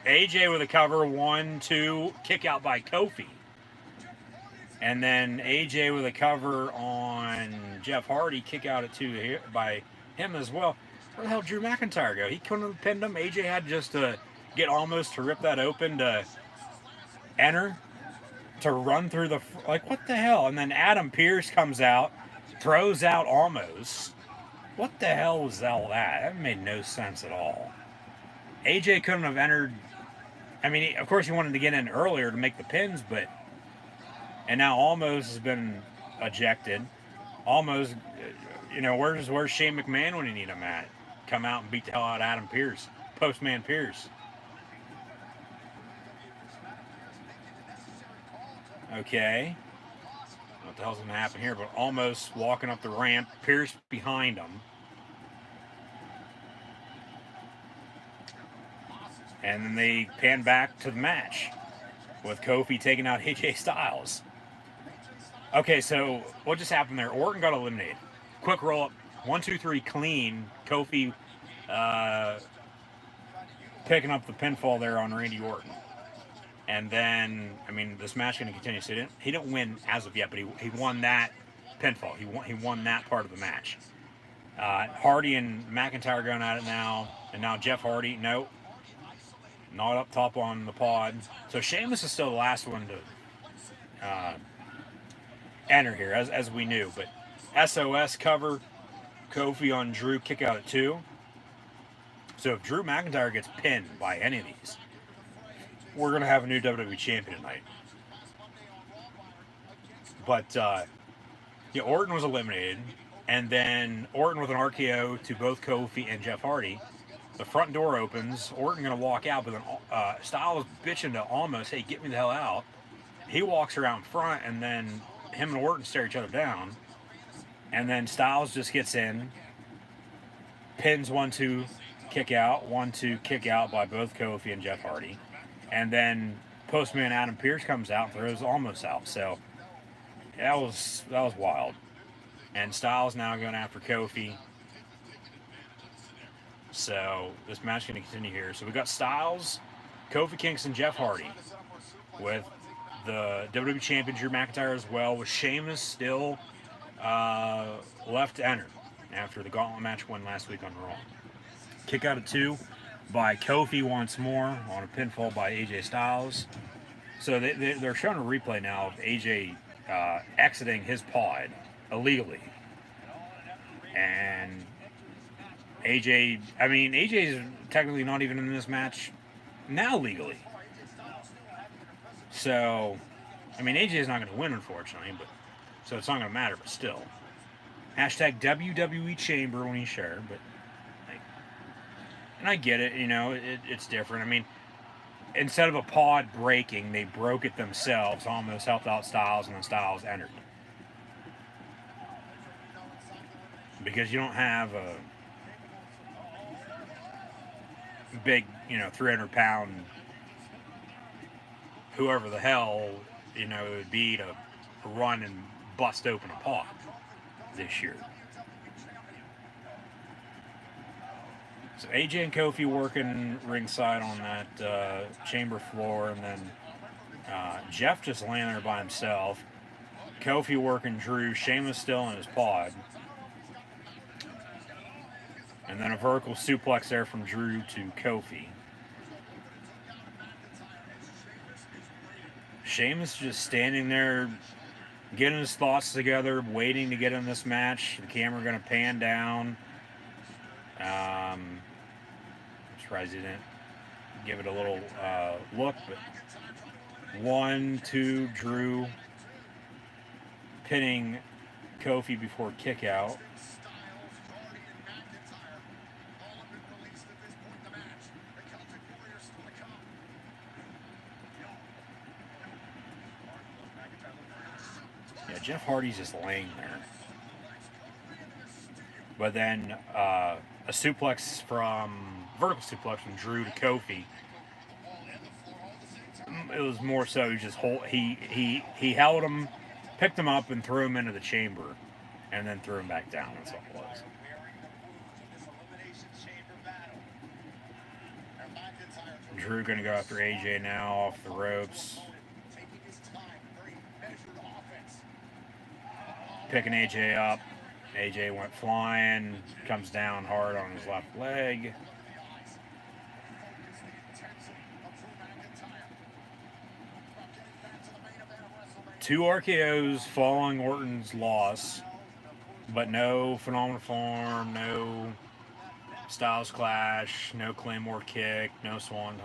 AJ with a cover, 1, 2, kick out by Kofi. And then AJ with a cover on Jeff Hardy, kick out at 2 by him as well. Where the hell did Drew McIntyre go? He couldn't have pinned him. AJ had just to get Almost to rip that open to enter, to run through the, like, what the hell? And then Adam Pearce comes out, throws out Almost. What the hell was all that? That made no sense at all. AJ couldn't have entered. I mean, of course he wanted to get in earlier to make the pins, but, and now Almost has been ejected. Almost, you know, where's Shane McMahon when you need him at? Come out and beat the hell out of Adam Pearce, Postman Pearce. Okay. What the hell's going to happen here? But Almost walking up the ramp, Pearce behind him. And then they pan back to the match with Kofi taking out AJ Styles. Okay, so what just happened there? Orton got eliminated. Quick roll up, 1, 2, 3, clean. Kofi picking up the pinfall there on Randy Orton. And then, I mean, this match is going to continue. So he didn't win as of yet, but he won that pinfall. He won that part of the match. Hardy and McIntyre going at it now. And now Jeff Hardy, no. Not up top on the pod. So Sheamus is still the last one to enter here, as we knew. But SOS cover, Kofi on Drew, kick out at 2. So if Drew McIntyre gets pinned by any of these, we're going to have a new WWE champion tonight. But, yeah, Orton was eliminated. And then Orton with an RKO to both Kofi and Jeff Hardy. The front door opens. Orton going to walk out, but then Styles bitching to Almost, hey, get me the hell out. He walks around front, and then him and Orton stare each other down. And then Styles just gets in, pins 1, 2, kick out, 1, 2, kick out by both Kofi and Jeff Hardy. And then Postman Adam Pearce comes out and throws Almost out. So that was wild. And Styles now going after Kofi. So this match is going to continue here. So we got Styles, Kofi Kingston, Jeff Hardy, with the WWE Champion Drew McIntyre as well, with Sheamus still left to enter after the Gauntlet match won last week on Raw. Kick out at 2 by Kofi once more on a pinfall by AJ Styles. So they're showing a replay now of AJ exiting his pod illegally. And AJ's technically not even in this match now legally. So, I mean, AJ's not going to win, unfortunately, but so it's not going to matter, but still. Hashtag WWE Chamber when you share, but, like, and I get it, you know, it's different. I mean, instead of a pod breaking, they broke it themselves, Almost helped out Styles, and then Styles entered. Because you don't have a big, 300-pound whoever the hell, it would be to run and bust open a pod. this year. So AJ and Kofi working ringside on that chamber floor, and then Jeff just laying there by himself. Kofi working Drew. Sheamus still in his pod. And then a vertical suplex there from Drew to Kofi. Sheamus just standing there, getting his thoughts together, waiting to get in this match. The camera going to pan down. I'm surprised he didn't give it a little look, but 1, 2, Drew pinning Kofi before kick out. Yeah, Jeff Hardy's just laying there. But then a suplex vertical suplex from Drew to Kofi. It was more so he held him, picked him up, and threw him into the chamber, and then threw him back down. That's all it was. Drew going to go after AJ now off the ropes. Picking AJ up. AJ went flying, comes down hard on his left leg. Two RKOs following Orton's loss, but no Phenomenal Form, no Styles Clash, no Claymore Kick, no Swanton.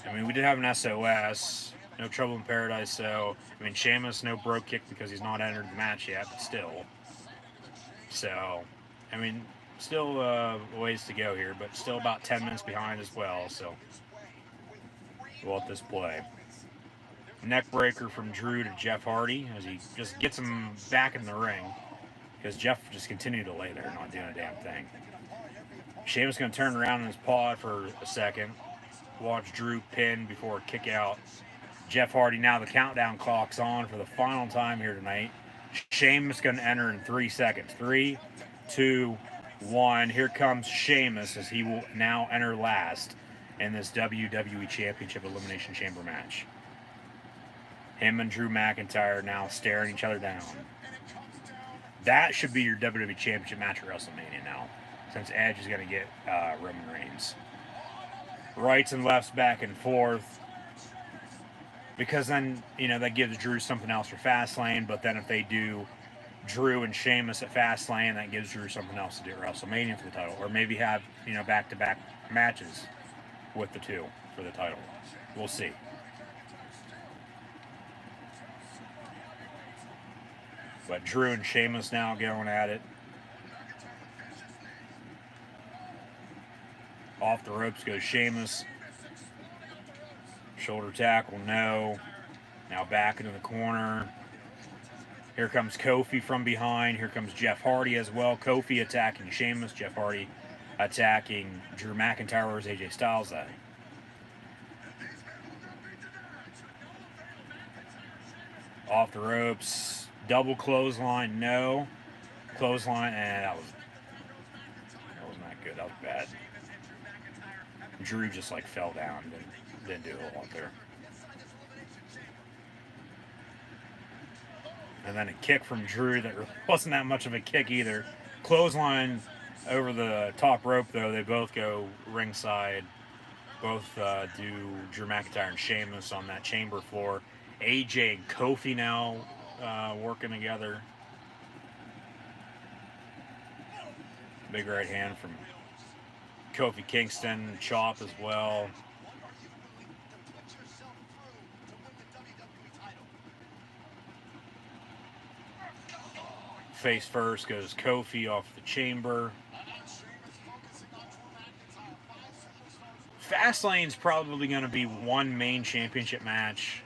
I mean, we did have an SOS. No Trouble in Paradise, so, I mean, Sheamus, no Brogue Kick because he's not entered the match yet, but still. So, I mean, still a ways to go here, but still about 10 minutes behind as well, so we'll let this play. Neck breaker from Drew to Jeff Hardy as he just gets him back in the ring because Jeff just continued to lay there, not doing a damn thing. Sheamus going to turn around in his pod for a second, watch Drew pin before a kick out. Jeff Hardy, now the countdown clock's on for the final time here tonight. Sheamus going to enter in 3 seconds. 3, 2, 1. Here comes Sheamus as he will now enter last in this WWE Championship Elimination Chamber match. Him and Drew McIntyre now staring each other down. That should be your WWE Championship match at WrestleMania now, since Edge is going to get Roman Reigns. Rights and lefts back and forth. Because then, you know, that gives Drew something else for Fastlane, but then if they do Drew and Sheamus at Fastlane, that gives Drew something else to do at WrestleMania for the title. Or maybe have, you know, back-to-back matches with the two for the title. We'll see. But Drew and Sheamus now going at it. Off the ropes goes Sheamus. Shoulder tackle, no. Now back into the corner. Here comes Kofi from behind. Here comes Jeff Hardy as well. Kofi attacking Sheamus. Jeff Hardy attacking Drew McIntyre. Where's AJ Styles at? Off the ropes. Double clothesline, no. Clothesline, and that was not good. That was bad. Drew just like fell down. Didn't do a whole lot there. And then a kick from Drew that wasn't that much of a kick either. Clothesline over the top rope though. They both go ringside. Both do Drew McIntyre and Sheamus on that chamber floor. AJ and Kofi now working together. Big right hand from Kofi Kingston. Chop as well. Face first goes Kofi off the chamber. Fastlane's probably going to be one main championship match.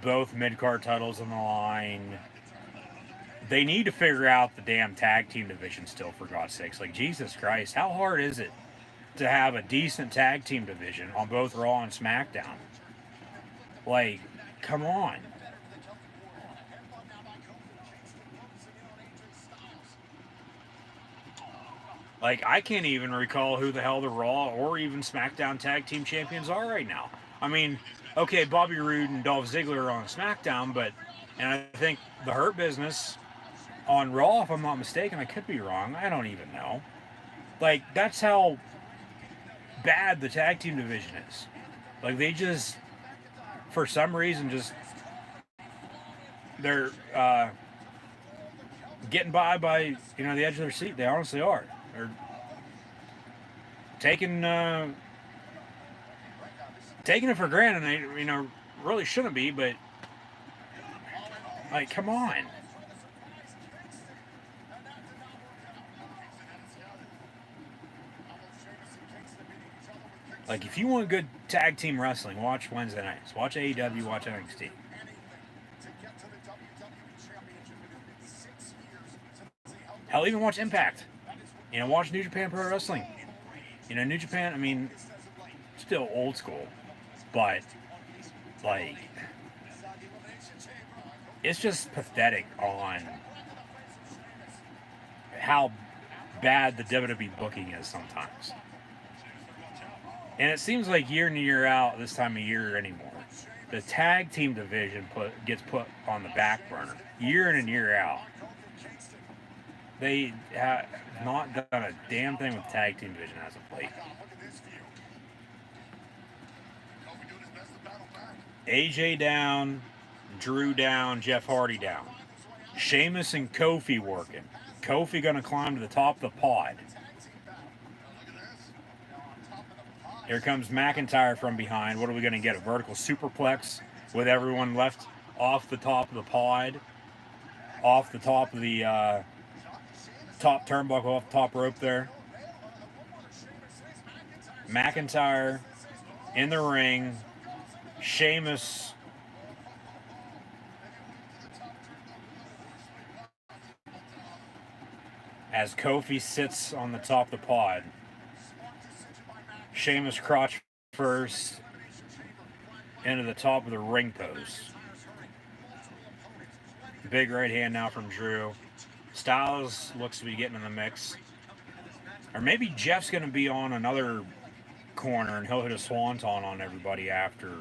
Both mid-card titles on the line. They need to figure out the damn tag team division still, for God's sakes. Like, Jesus Christ, how hard is it to have a decent tag team division on both Raw and SmackDown? Like, come on. Like, I can't even recall who the hell the Raw or even SmackDown Tag Team Champions are right now. I mean, okay, Bobby Roode and Dolph Ziggler are on SmackDown, but, and I think the Hurt Business on Raw, if I'm not mistaken, I could be wrong, I don't even know. Like, that's how bad the tag team division is. Like, they just, for some reason, just, they're getting by, you know, the edge of their seat. They honestly are. They're taking taking it for granted. They, you know, really shouldn't be, but like, come on. Like, if you want good tag team wrestling, watch Wednesday nights. Watch AEW, watch NXT. Hell, even watch Impact. You know, watch New Japan Pro Wrestling. You know, New Japan, I mean, still old school, but, like, it's just pathetic on how bad the WWE booking is sometimes. And it seems like year in and year out, this time of year anymore, the tag team division gets put on the back burner year in and year out. They have not done a damn thing with the tag team division as of late. AJ down, Drew down, Jeff Hardy down. Sheamus and Kofi working. Kofi gonna climb to the top of the pod. Here comes McIntyre from behind. What are we gonna get? A vertical superplex with everyone left off the top of the pod, off the top of the top turnbuckle, off the top rope there. McIntyre in the ring. Sheamus as Kofi sits on the top of the pod. Sheamus crotch first into the top of the ring post. Big right hand now from Drew. Styles looks to be getting in the mix. Or maybe Jeff's going to be on another corner and he'll hit a swanton on everybody after,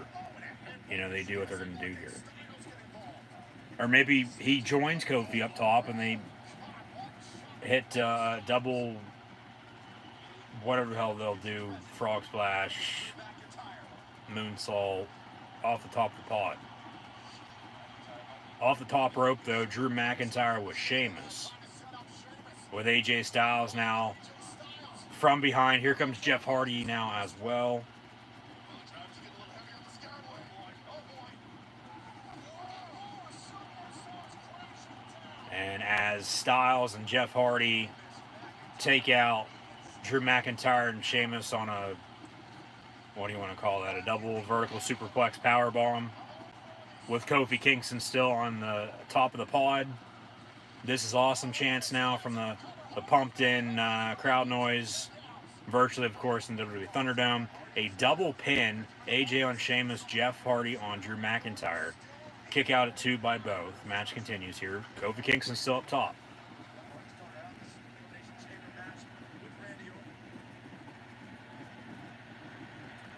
you know, they do what they're going to do here. Or maybe he joins Kofi up top and they hit double, whatever the hell they'll do, frog splash, moonsault, off the top of the pod. Off the top rope, though, Drew McIntyre with Sheamus. With AJ Styles now from behind. Here comes Jeff Hardy now as well. And as Styles and Jeff Hardy take out Drew McIntyre and Sheamus on a, what do you want to call that, a double vertical superplex powerbomb, with Kofi Kingston still on the top of the pod. This is awesome chants now from the pumped in crowd noise, virtually, of course, in WWE Thunderdome. A double pin, AJ on Sheamus, Jeff Hardy on Drew McIntyre. Kick out at 2 by both. Match continues here. Kofi Kingston still up top.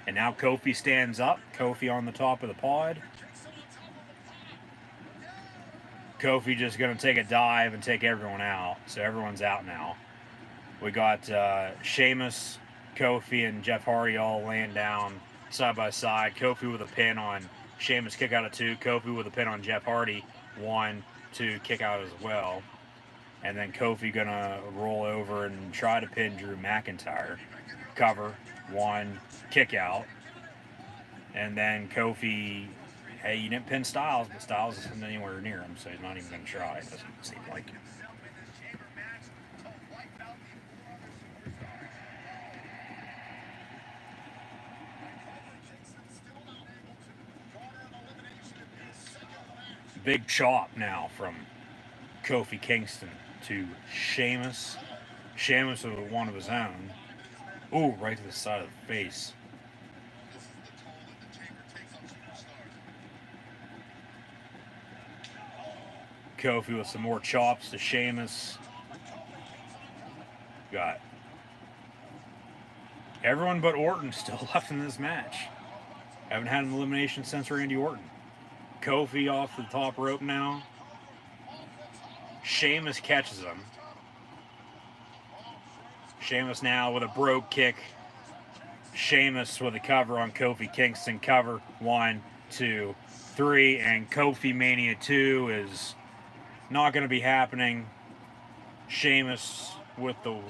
And now Kofi stands up. Kofi on the top of the pod. Kofi just going to take a dive and take everyone out. So everyone's out now. We got Sheamus, Kofi, and Jeff Hardy all laying down side by side. Kofi with a pin on Sheamus, kick out at 2. Kofi with a pin on Jeff Hardy, 1, 2, kick out as well. And then Kofi going to roll over and try to pin Drew McIntyre. Cover, 1, kick out. And then Kofi, hey, you didn't pin Styles, but Styles isn't anywhere near him, so he's not even going to try, it doesn't seem like. Big chop now from Kofi Kingston to Sheamus. Sheamus with one of his own. Ooh, right to the side of the face. Kofi with some more chops to Sheamus. Got Everyone but Orton still left in this match. Haven't had an elimination since Randy Orton. Kofi off the top rope now. Sheamus catches him. Sheamus now with a brogue kick. Sheamus with a cover on Kofi Kingston. Cover 1, 2, 3. And Kofi Mania 2 is not going to be happening. Sheamus with the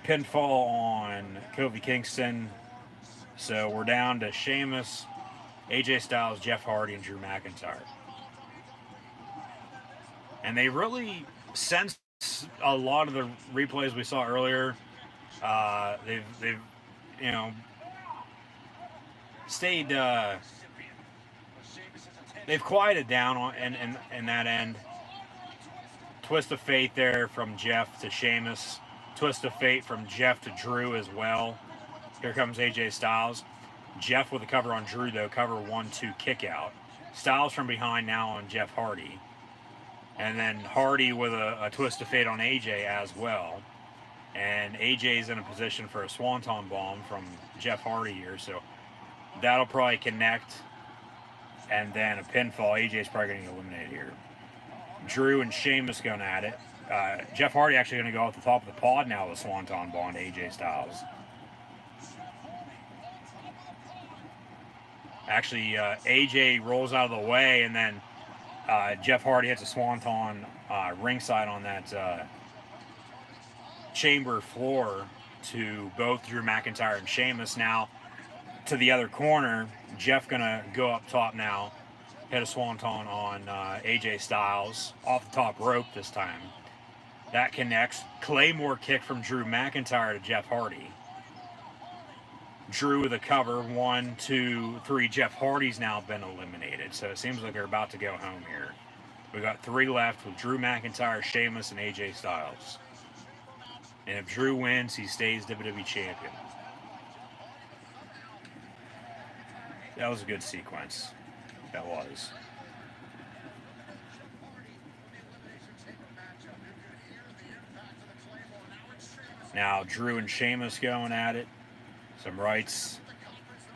pinfall on Kofi Kingston. So we're down to Sheamus, AJ Styles, Jeff Hardy, and Drew McIntyre. And they really sensed a lot of the replays we saw earlier. They've you know, stayed. They've quieted down on in that end. Twist of fate there from Jeff to Sheamus. Twist of fate from Jeff to Drew as well. Here comes AJ Styles. Jeff with a cover on Drew though. Cover 1, 2, kick out. Styles from behind now on Jeff Hardy. And then Hardy with a twist of fate on AJ as well. And AJ's in a position for a swanton bomb from Jeff Hardy here. So that'll probably connect. And then a pinfall. AJ's probably going to get eliminated here. Drew and Sheamus going at it. Jeff Hardy actually going to go off the top of the pod now with a swanton bomb to AJ Styles. Actually, AJ rolls out of the way, and then Jeff Hardy hits a swanton ringside on that chamber floor to both Drew McIntyre and Sheamus. Now to the other corner, Jeff gonna go up top now, hit a swanton on AJ Styles off the top rope this time. That connects. Claymore kick from Drew McIntyre to Jeff Hardy. Drew with a cover. 1, 2, 3. Jeff Hardy's now been eliminated, so it seems like they're about to go home here. We got 3 left with Drew McIntyre, Sheamus, and AJ Styles. And if Drew wins, he stays WWE Champion. That was a good sequence. That was. Now Drew and Sheamus going at it. Some rights,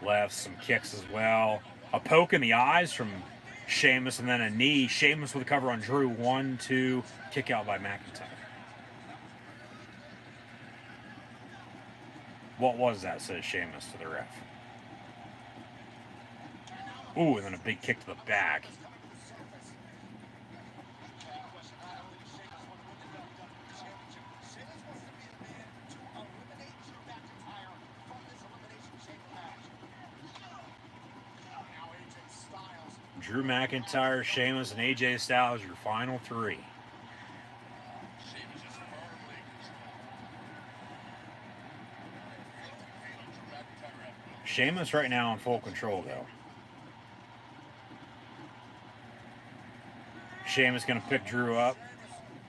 lefts, some kicks as well. A poke in the eyes from Sheamus, and then a knee. Sheamus with a cover on Drew. 1, 2, kick out by McIntyre. What was that, says Sheamus to the ref. Ooh, and then a big kick to the back. Drew McIntyre, Sheamus, and AJ Styles, your final 3. Sheamus right now in full control, though. Sheamus going to pick Drew up.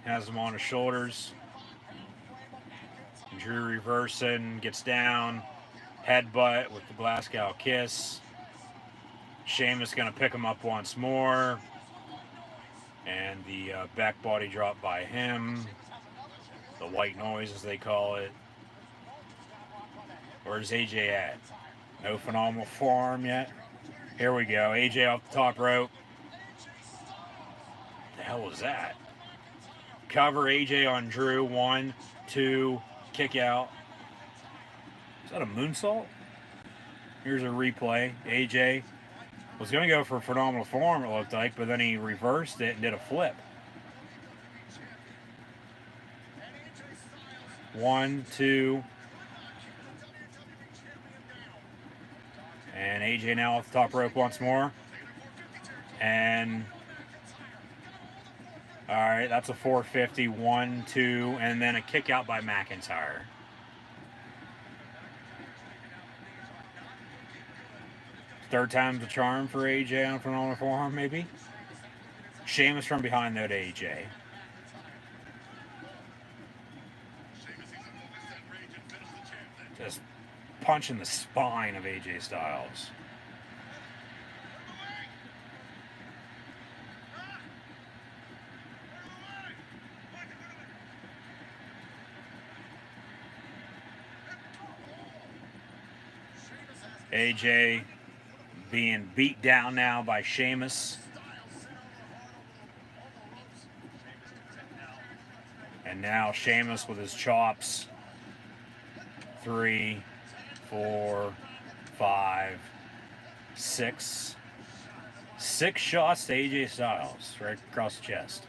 Has him on his shoulders. Drew reversing, gets down. Headbutt with the Glasgow kiss. Sheamus going to pick him up once more. And the back body drop by him. The white noise, as they call it. Where's AJ at? No phenomenal forearm yet. Here we go. AJ off the top rope. The hell was that? Cover AJ on Drew. 1, 2, kick out. Is that a moonsault? Here's a replay. AJ was going to go for a phenomenal forearm, it looked like, but then he reversed it and did a flip. 1, 2. And AJ now off the top rope once more. And all right, that's a 450. 1, 2, and then a kick out by McIntyre. Third time's the charm for AJ on phenomenal forearm, maybe. Sheamus from behind though to AJ. Just punching the spine of AJ Styles. AJ being beat down now by Sheamus. And now Sheamus with his chops. 3, 4, 5, 6. 6 shots to AJ Styles right across the chest.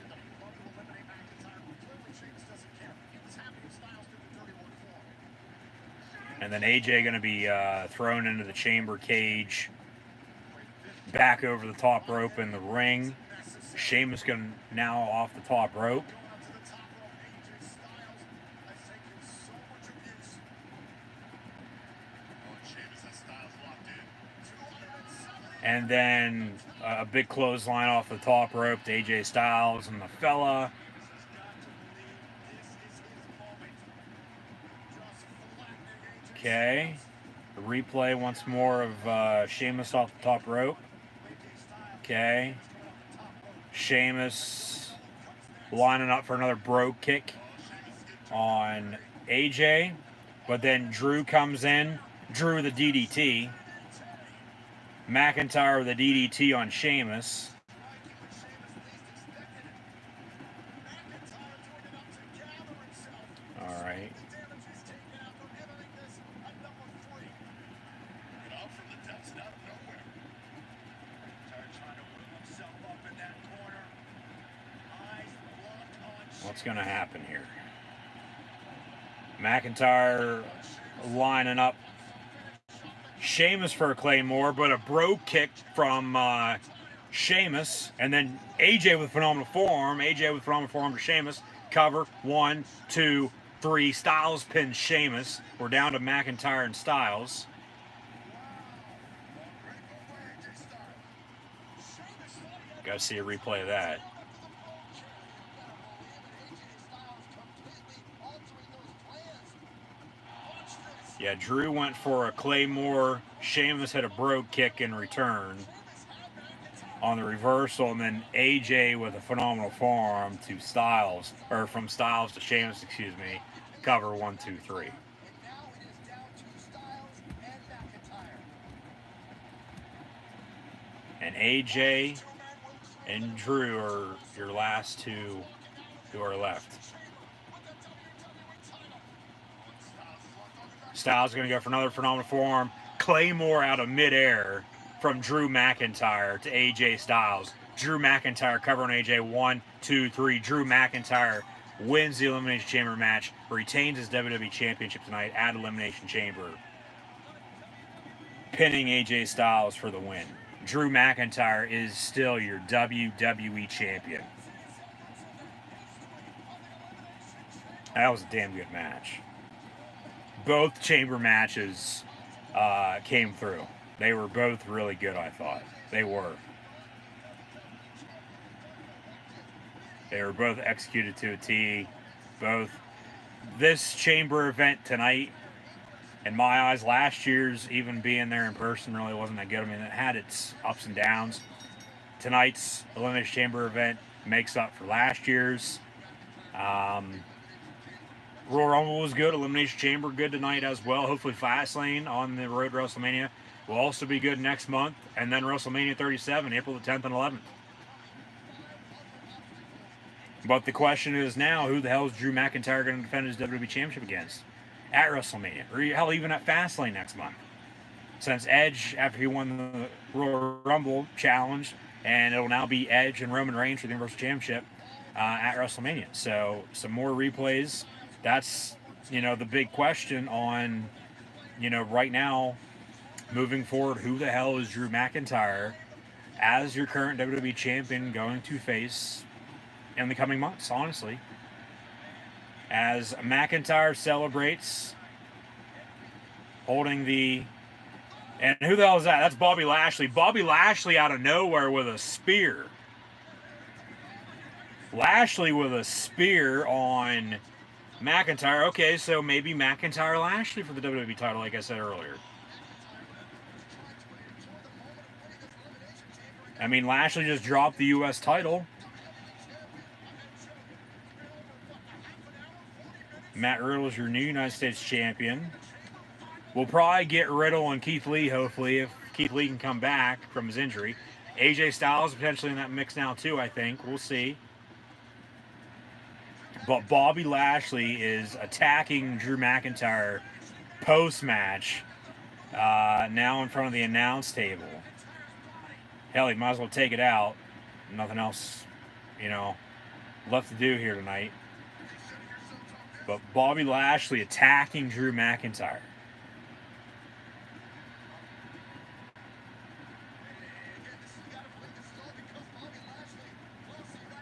And then AJ going to be thrown into the chamber cage, back over the top rope in the ring. Sheamus going now off the top rope. And then a big clothesline off the top rope to AJ Styles and the fella. Okay. The replay once more of Sheamus off the top rope. Okay. Sheamus lining up for another brogue kick on AJ. But then Drew comes in. Drew the DDT. McIntyre with a DDT on Sheamus. All right. What's going to happen here? McIntyre lining up Sheamus for a Claymore, but a brogue kick from Sheamus, and then AJ with phenomenal form. AJ with phenomenal form to Sheamus. Cover 1, 2, 3. Styles pins Sheamus. We're down to McIntyre and Styles. Got to see a replay of that. Yeah, Drew went for a Claymore. Sheamus had a brogue kick in return on the reversal, and then AJ with a phenomenal forearm to Styles, or from Styles to Sheamus, excuse me. Cover 1, 2, 3. And AJ and Drew are your last two who are left. Styles is going to go for another phenomenal forearm. Claymore out of midair from Drew McIntyre to AJ Styles. Drew McIntyre covering AJ 1, 2, 3. Drew McIntyre wins the Elimination Chamber match, retains his WWE Championship tonight at Elimination Chamber, pinning AJ Styles for the win. Drew McIntyre is still your WWE Champion. That was a damn good match. Both chamber matches came through. They were both really good, I thought. They were. They were both executed to a T. Both. This chamber event tonight, in my eyes, last year's, even being there in person, really wasn't that good. I mean, it had its ups and downs. Tonight's Elimination Chamber event makes up for last year's. Royal Rumble was good. Elimination Chamber good tonight as well. Hopefully Fastlane on the road to WrestleMania will also be good next month. And then WrestleMania 37, April the 10th and 11th. But the question is now, who the hell is Drew McIntyre going to defend his WWE Championship against at WrestleMania? Or hell, even at Fastlane next month. Since Edge, after he won the Royal Rumble, challenged, and it will now be Edge and Roman Reigns for the Universal Championship at WrestleMania. So some more replays. That's, the big question on, right now, moving forward, who the hell is Drew McIntyre as your current WWE Champion going to face in the coming months, honestly. As McIntyre celebrates holding the... And who the hell is that? That's Bobby Lashley. Bobby Lashley out of nowhere with a spear. Lashley with a spear on McIntyre. Okay, so maybe McIntyre Lashley for the WWE title, like I said earlier. I mean, Lashley just dropped the U.S. title. Matt Riddle is your new United States champion. We'll probably get Riddle and Keith Lee, hopefully, if Keith Lee can come back from his injury. AJ Styles potentially in that mix now, too, I think. We'll see. But Bobby Lashley is attacking Drew McIntyre post-match, now in front of the announce table. Hell, he might as well take it out. Nothing else, left to do here tonight. But Bobby Lashley attacking Drew McIntyre.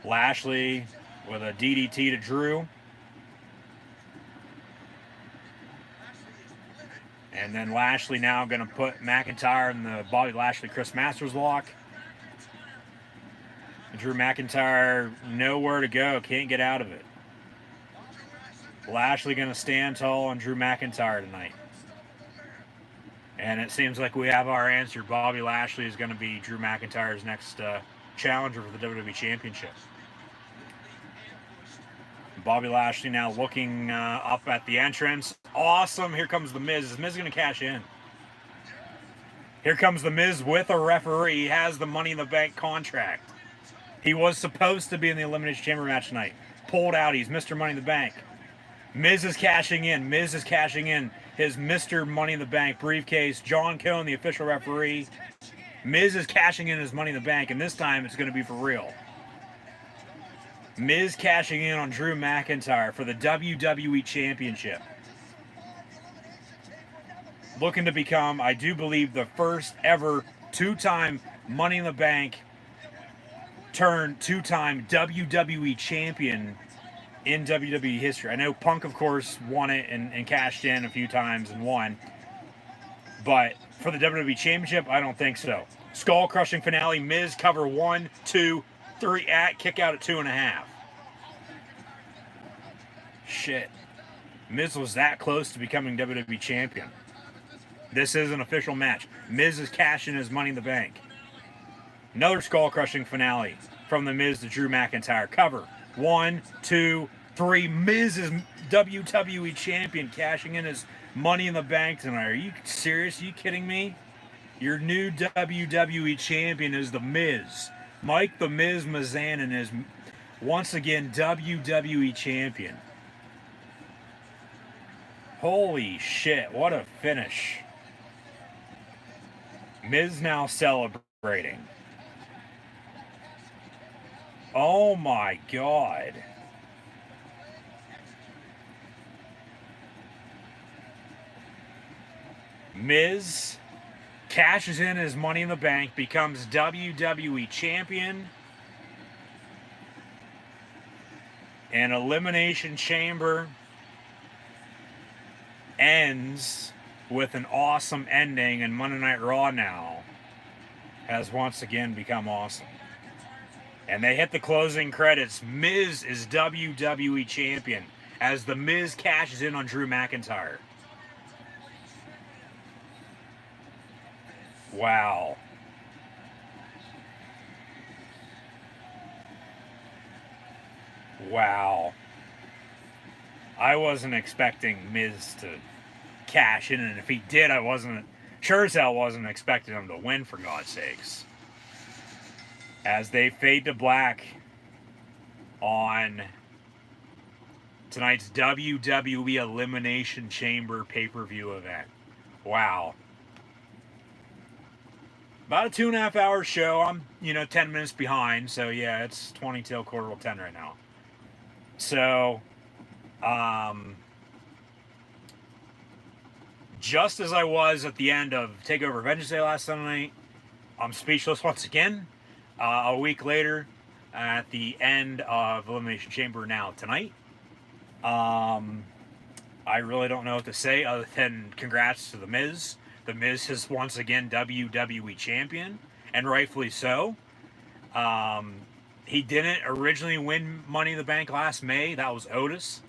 Lashley with a DDT to Drew. And then Lashley now going to put McIntyre in the Bobby Lashley-Chris Masters lock. Drew McIntyre, nowhere to go. Can't get out of it. Lashley going to stand tall on Drew McIntyre tonight. And it seems like we have our answer. Bobby Lashley is going to be Drew McIntyre's next challenger for the WWE Championship. Bobby Lashley now looking up at the entrance. Awesome. Here comes The Miz. Is Miz going to cash in? Here comes The Miz with a referee. He has the Money in the Bank contract. He was supposed to be in the Elimination Chamber match tonight. Pulled out. He's Mr. Money in the Bank. Miz is cashing in. Miz is cashing in his Mr. Money in the Bank briefcase. John Cone, the official referee. Miz is cashing in his Money in the Bank, and this time it's going to be for real. Miz cashing in on Drew McIntyre for the WWE Championship. Looking to become, I do believe, the first ever two-time Money in the Bank turned two-time WWE Champion in WWE history. I know Punk, of course, won it and cashed in a few times and won. But for the WWE Championship, I don't think so. Skull-crushing finale. Miz cover 1, 2, 3 at kick out at 2.5. Shit. Miz was that close to becoming WWE Champion. This is an official match. Miz is cashing his Money in the Bank. Another skull-crushing finale from The Miz to Drew McIntyre. Cover 1, 2, 3. Miz is WWE Champion, cashing in his Money in the Bank tonight. Are you serious? Are you kidding me? Your new WWE Champion is The Miz. Mike The Miz Mizanin is once again WWE Champion. Holy shit, what a finish. Miz now celebrating. Oh my God. Miz cashes in his Money in the Bank, becomes WWE Champion, and Elimination Chamber ends with an awesome ending, and Monday Night Raw now has once again become awesome. And they hit the closing credits. Miz is WWE Champion as The Miz cashes in on Drew McIntyre. Wow. Wow. I wasn't expecting Miz to cash in, and if he did, I wasn't, sure as hell wasn't expecting him to win, for God's sakes. As they fade to black on tonight's WWE Elimination Chamber pay-per-view event. Wow. About a 2.5 hour show. I'm, 10 minutes behind, so yeah, it's 20 till 9:45 right now. So, just as I was at the end of TakeOver Vengeance Day last Sunday night, I'm speechless once again. A week later, at the end of Elimination Chamber now tonight. I really don't know what to say other than congrats to The Miz. The Miz is once again WWE Champion, and rightfully so. He didn't originally win Money in the Bank last May. That was Otis.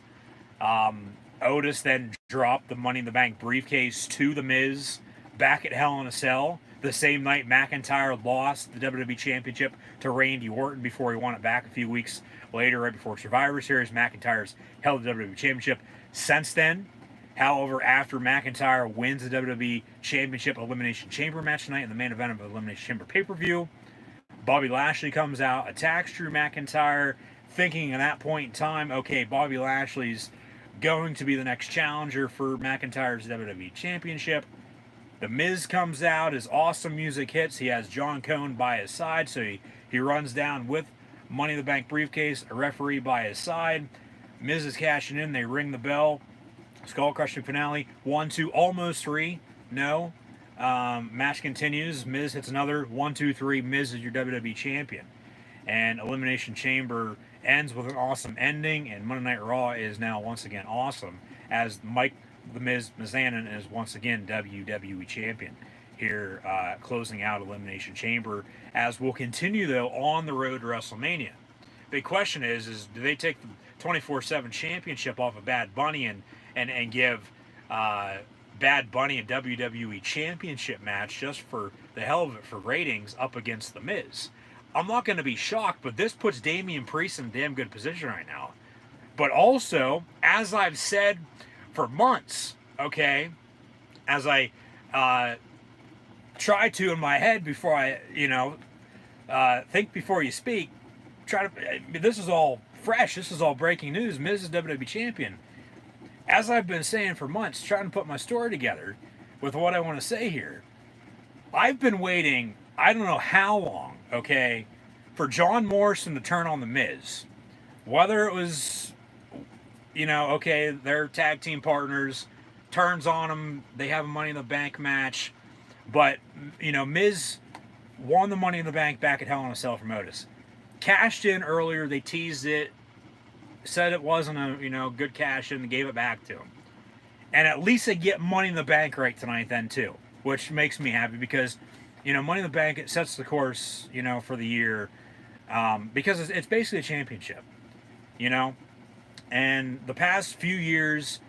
Otis then dropped the Money in the Bank briefcase to The Miz back at Hell in a Cell. The same night McIntyre lost the WWE Championship to Randy Orton before he won it back a few weeks later, right before Survivor Series. McIntyre's held the WWE Championship since then. However, after McIntyre wins the WWE Championship Elimination Chamber match tonight in the main event of the Elimination Chamber pay-per-view, Bobby Lashley comes out, attacks Drew McIntyre, thinking at that point in time, okay, Bobby Lashley's going to be the next challenger for McIntyre's WWE Championship. The Miz comes out, his awesome music hits. He has John Cone by his side, so he runs down with Money in the Bank briefcase, a referee by his side. Miz is cashing in, they ring the bell. Skull crushing finale. 1, 2, almost 3. No. Match continues. Miz hits another. 1, 2, 3. Miz is your WWE champion. And Elimination Chamber ends with an awesome ending. And Monday Night Raw is now once again awesome, as Mike the Miz Mizanin is once again WWE champion. Here, closing out Elimination Chamber, as we'll continue though on the road to WrestleMania. Big question is do they take the 24/7 championship off of Bad Bunny and give Bad Bunny a WWE championship match just for the hell of it for ratings up against The Miz? I'm not going to be shocked, but this puts Damian Priest in a damn good position right now. But also, as I've said for months, okay, as I try to in my head before I, think before you speak, this is all fresh, this is all breaking news. Miz is WWE champion. As I've been saying for months, trying to put my story together with what I want to say here, I've been waiting, I don't know how long, okay, for John Morrison to turn on The Miz. Whether it was, okay, they're tag team partners, turns on them, they have a Money in the Bank match, but, Miz won the Money in the Bank back at Hell in a Cell from Otis. Cashed in earlier, they teased it, said it wasn't a good cash in, and gave it back to him. And at least they get Money in the Bank right tonight then too, which makes me happy because, Money in the Bank, it sets the course, for the year, because it's basically a championship, and the past few years,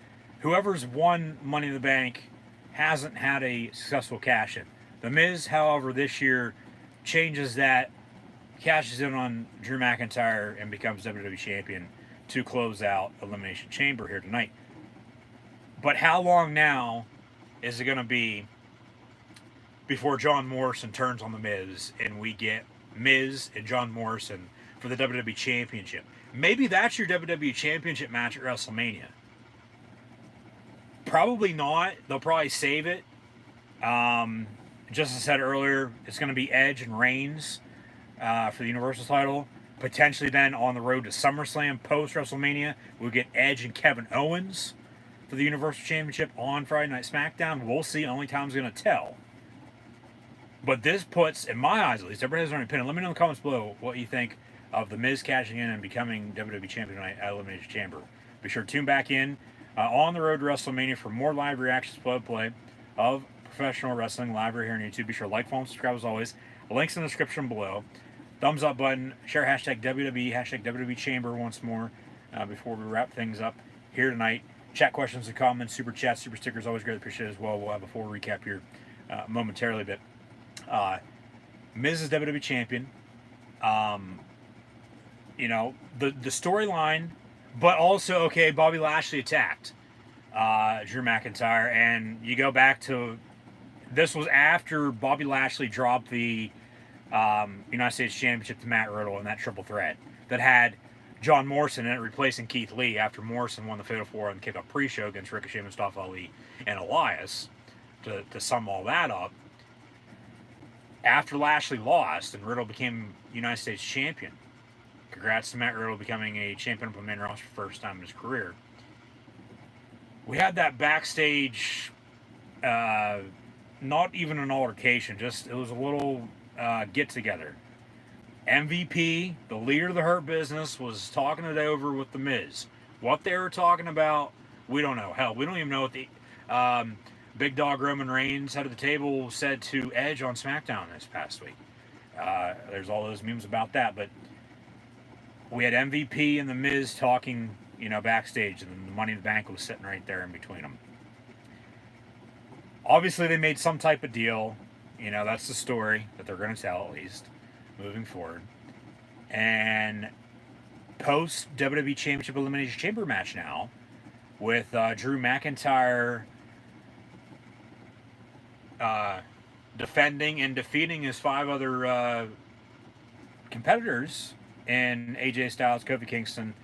whoever's won Money in the Bank hasn't had a successful cash in. The Miz, however, this year changes that, cashes in on Drew McIntyre and becomes WWE champion to close out Elimination Chamber here tonight. But how long now is it going to be before John Morrison turns on The Miz and we get Miz and John Morrison for the WWE Championship? Maybe that's your WWE Championship match at WrestleMania. Probably not. They'll probably save it. Just as I said earlier, it's going to be Edge and Reigns for the Universal title. Potentially then on the road to SummerSlam post WrestleMania, we'll get Edge and Kevin Owens for the Universal Championship on Friday Night SmackDown. We'll see. Only time's going to tell. But this puts, in my eyes at least, everybody has their own opinion. Let me know in the comments below what you think of The Miz cashing in and becoming WWE Champion tonight at Elimination Chamber. Be sure to tune back in on the road to WrestleMania for more live reactions, play of professional wrestling live right here on YouTube. Be sure to like, follow, and subscribe as always. The links in the description below. Thumbs up button, share hashtag WWE, hashtag WWE Chamber once more before we wrap things up here tonight. Chat questions and comments, super chats, super stickers, always greatly appreciated as well. We'll have a full recap here momentarily, but Miz is WWE Champion. The storyline, but also, okay, Bobby Lashley attacked Drew McIntyre, and you go back to, this was after Bobby Lashley dropped the United States Championship to Matt Riddle in that triple threat that had John Morrison in it replacing Keith Lee after Morrison won the Fatal 4 and kickoff pre-show against Ricochet, Mustafa Ali, and Elias to sum all that up. After Lashley lost and Riddle became United States Champion, congrats to Matt Riddle becoming a champion of the main roster for the first time in his career. We had that backstage, not even an altercation, just it was a little get-together. MVP, the leader of the Hurt Business, was talking it over with The Miz. What they were talking about, we don't know. Hell, we don't even know what the Big Dog Roman Reigns, head of the table, said to Edge on SmackDown this past week. There's all those memes about that, but we had MVP and The Miz talking, backstage, and the Money in the Bank was sitting right there in between them. Obviously, they made some type of deal. That's the story that they're going to tell, at least, moving forward. And post WWE Championship Elimination Chamber match now, with Drew McIntyre defending and defeating his 5 other competitors in AJ Styles, Kofi Kingston,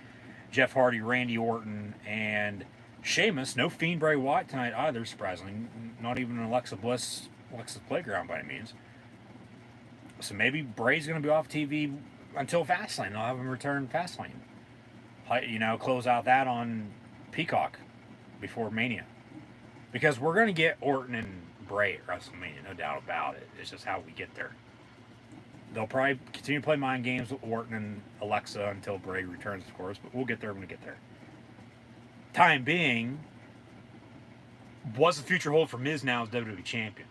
Jeff Hardy, Randy Orton, and Sheamus. No Fiend Bray Wyatt tonight either, surprisingly. Not even Alexa's Playground by any means. So maybe Bray's going to be off TV until Fastlane. They'll have him return Fastlane. Close out that on Peacock before Mania. Because we're going to get Orton and Bray at WrestleMania, no doubt about it. It's just how we get there. They'll probably continue to play mind games with Orton and Alexa until Bray returns, of course, but we'll get there when we get there. Time being, what's the future hold for Miz now as WWE Champion?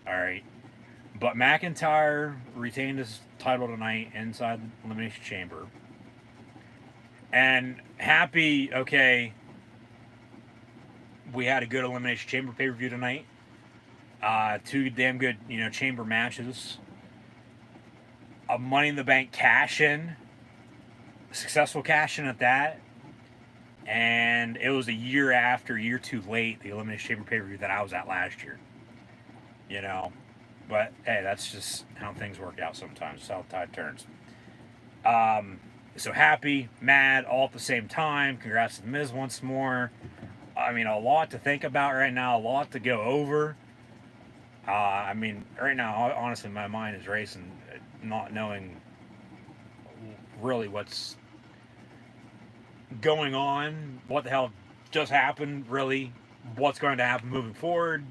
All right. But McIntyre retained his title tonight inside the Elimination Chamber. And happy, okay, we had a good Elimination Chamber pay-per-view tonight. 2 damn good, chamber matches. A Money in the Bank cash-in. Successful cash-in at that. And it was a year too late, the Elimination Chamber pay-per-view that I was at last year. But, hey, that's just how things work out sometimes. That's how the tide turns. So happy, mad, all at the same time. Congrats to The Miz once more. I mean, a lot to think about right now. A lot to go over. Right now, honestly, my mind is racing, not knowing really what's going on, what the hell just happened, really, what's going to happen moving forward.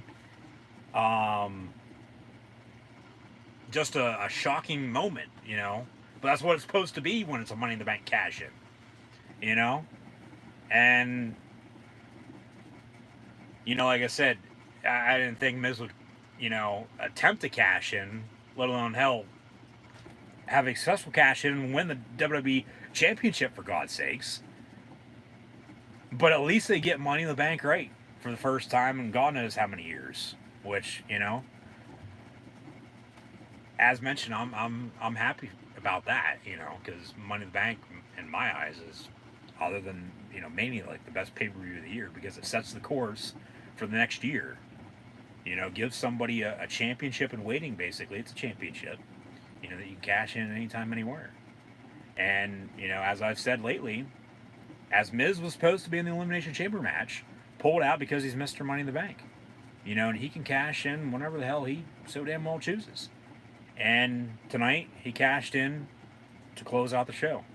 Just a shocking moment, But that's what it's supposed to be when it's a Money in the Bank cash-in, And, like I said, I didn't think Miz would, attempt to cash in, let alone, hell, have a successful cash-in and win the WWE Championship, for God's sakes. But at least they get Money in the Bank right for the first time in God knows how many years. Which, as mentioned, I'm happy about that, because Money in the Bank, in my eyes, is, other than, Mania, like the best pay-per-view of the year, because it sets the course for the next year. Gives somebody a championship in waiting, basically. It's a championship, that you can cash in anytime, anywhere. And, as I've said lately, as Miz was supposed to be in the Elimination Chamber match, pulled out because he's Mr. Money in the Bank. And he can cash in whenever the hell he so damn well chooses. And tonight, he cashed in to close out the show.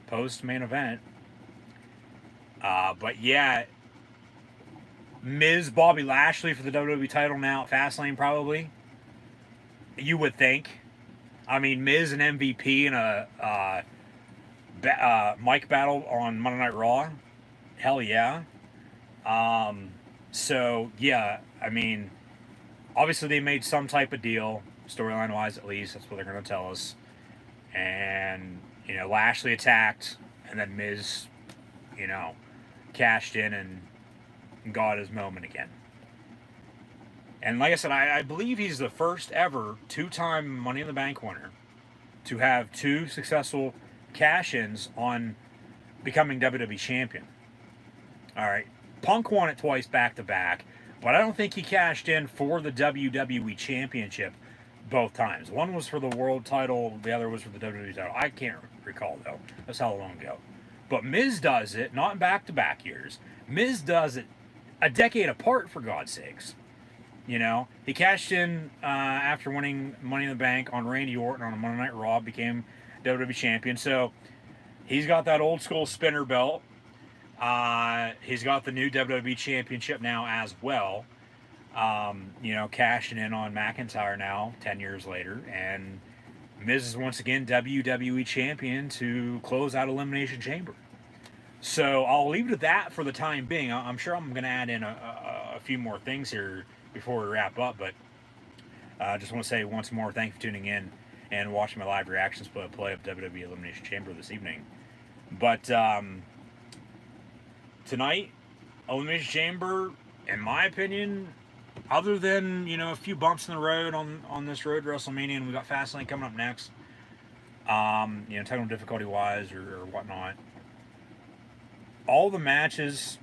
Post-main event. But yeah, Miz, Bobby Lashley for the WWE title now at Fastlane, probably. You would think. Miz and MVP in a mic battle on Monday Night Raw. Hell yeah. So, yeah, obviously they made some type of deal, storyline-wise at least. That's what they're going to tell us. And, Lashley attacked, and then Miz, cashed in and got his moment again. And like I said, I believe he's the first ever 2-time Money in the Bank winner to have 2 successful cash-ins on becoming WWE Champion. All right. Punk won it twice back-to-back, but I don't think he cashed in for the WWE Championship both times. One was for the world title, the other was for the WWE title. I can't recall, though. That's how long ago. But Miz does it, not in back-to-back years. Miz does it a decade apart, for God's sakes. He cashed in after winning Money in the Bank on Randy Orton on a Monday Night Raw, became WWE Champion. So he's got that old school spinner belt. He's got the new WWE Championship now as well. Cashing in on McIntyre now, 10 years later. And Miz is once again WWE Champion to close out Elimination Chamber. So I'll leave it at that for the time being. I'm sure I'm going to add in a few more things here before we wrap up. But I just want to say once more, thank you for tuning in and watching my live reactions play of WWE Elimination Chamber this evening. But tonight, Elimination Chamber, in my opinion, other than, a few bumps in the road on this road to WrestleMania, and we got Fastlane coming up next, technical difficulty-wise or whatnot, all the matches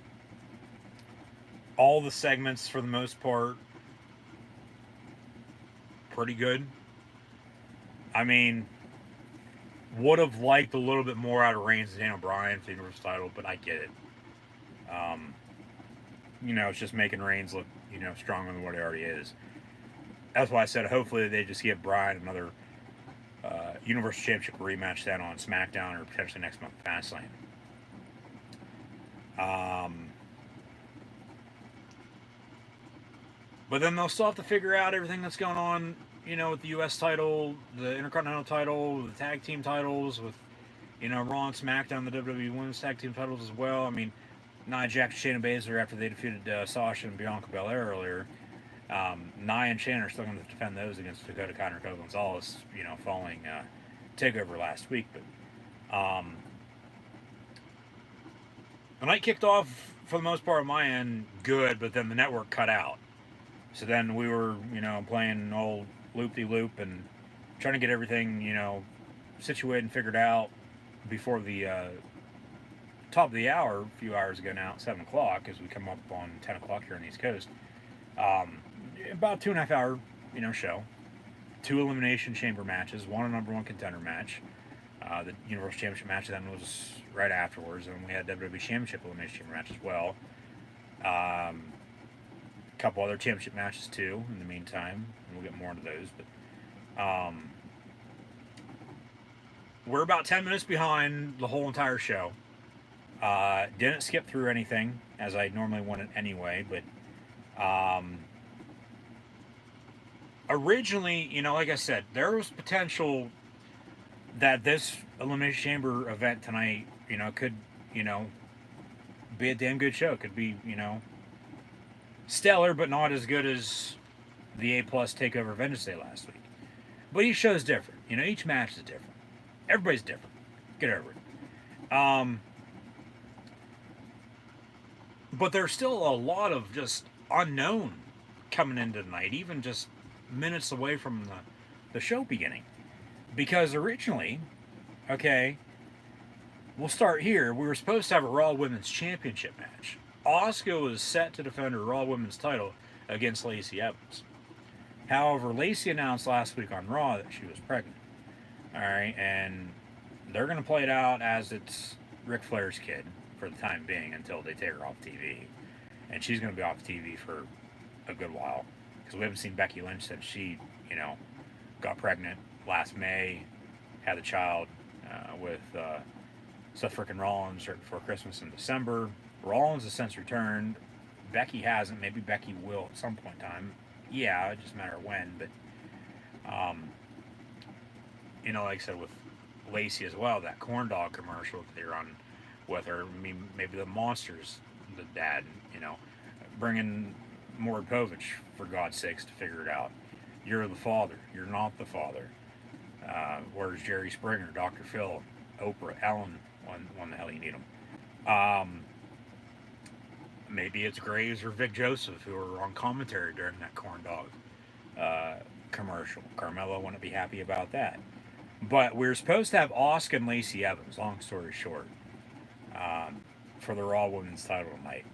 All the segments, for the most part, pretty good. I mean, would have liked a little bit more out of Reigns and Daniel Bryan for the Universal title, but I get it. Um, it's just making Reigns look, stronger than what he already is. That's why I said hopefully they just give Bryan another Universal Championship rematch then on SmackDown or potentially next month Fastlane. Um, but then they'll still have to figure out everything that's going on, with the U.S. title, the Intercontinental title, the tag team titles, with Raw and SmackDown, the WWE Women's Tag Team titles as well. I mean, Nia Jax and Shayna Baszler after they defeated Sasha and Bianca Belair earlier. Nia and Shayna are still going to defend those against Dakota Kai and Rico Gonzalez, following TakeOver last week. But the night kicked off for the most part on my end good, but then the network cut out. So then we were, playing old loop-de-loop and trying to get everything, situated and figured out before the top of the hour, a few hours ago now, at 7 o'clock, as we come up on 10 o'clock here on the East Coast. About 2.5 hour, show. 2 Elimination Chamber matches, 1 a number 1 contender match. The Universal Championship match then was right afterwards, and we had WWE Championship Elimination Chamber match as well. A couple other championship matches too in the meantime, and we'll get more into those. But we're about 10 minutes behind the whole entire show. Didn't skip through anything as I normally would it anyway, but originally, like I said, there was potential that this Elimination Chamber event tonight, could, be a damn good show. It could be, stellar, but not as good as the A+ TakeOver Vengeance Day last week. But each show's different. Each match is different. Everybody's different. Get over it. But there's still a lot of just unknown coming into tonight, even just minutes away from the show beginning. Because originally, okay, we'll start here. We were supposed to have a Raw Women's Championship match. Asuka was set to defend her Raw Women's title against Lacey Evans. However, Lacey announced last week on Raw that she was pregnant. Alright, and they're going to play it out as it's Ric Flair's kid for the time being until they take her off TV. And she's going to be off TV for a good while. Because we haven't seen Becky Lynch since she, got pregnant last May, had a child with Seth frickin' Rollins right before Christmas in December. Rollins has since returned. Becky hasn't. Maybe Becky will at some point in time. Yeah, it just a matter of when. But, like I said, with Lacey as well, that corn dog commercial that they run with her. I mean, maybe the Monsters, the dad, bringing Maury Povich, for God's sakes, to figure it out. You're the father. You're not the father. Where's Jerry Springer, Dr. Phil, Oprah, Ellen, when the hell you need them? Maybe it's Graves or Vic Joseph who are on commentary during that corn dog commercial. Carmella wouldn't be happy about that. But we were supposed to have Asuka and Lacey Evans, long story short, for the Raw Women's title tonight.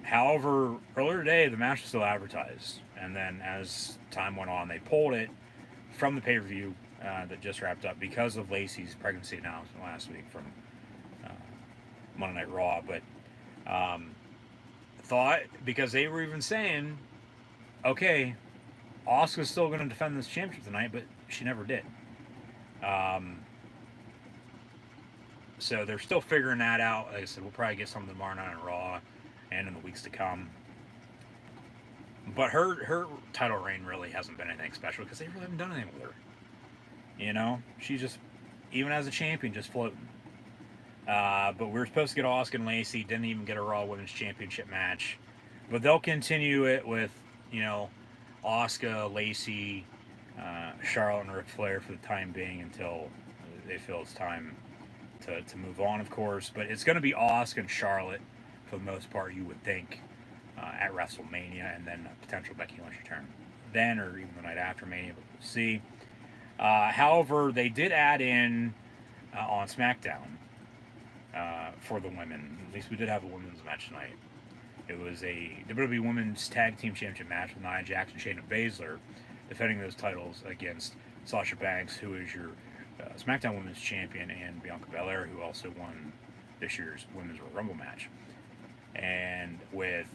However, earlier today, the match was still advertised. And then as time went on, they pulled it from the pay-per-view that just wrapped up because of Lacey's pregnancy announcement last week from Monday Night Raw. But thought, because they were even saying, okay, Asuka's still going to defend this championship tonight, but she never did. So they're still figuring that out. Like I said, we'll probably get something tomorrow night on Raw and in the weeks to come. But her title reign really hasn't been anything special because they really haven't done anything with her. She's just, even as a champion, just floating. But we were supposed to get Asuka and Lacey, didn't even get a Raw Women's Championship match. But they'll continue it with, Asuka, Lacey, Charlotte, and Ric Flair for the time being until they feel it's time to move on, of course. But it's going to be Asuka and Charlotte for the most part, you would think, at WrestleMania, and then a potential Becky Lynch return then, or even the night after Mania, but we'll see. However, they did add in on SmackDown for the women. At least we did have a women's match tonight. It was a WWE Women's Tag Team Championship match with Nia Jax and Shayna Baszler defending those titles against Sasha Banks, who is your SmackDown Women's Champion, and Bianca Belair, who also won this year's Women's Royal Rumble match. And with,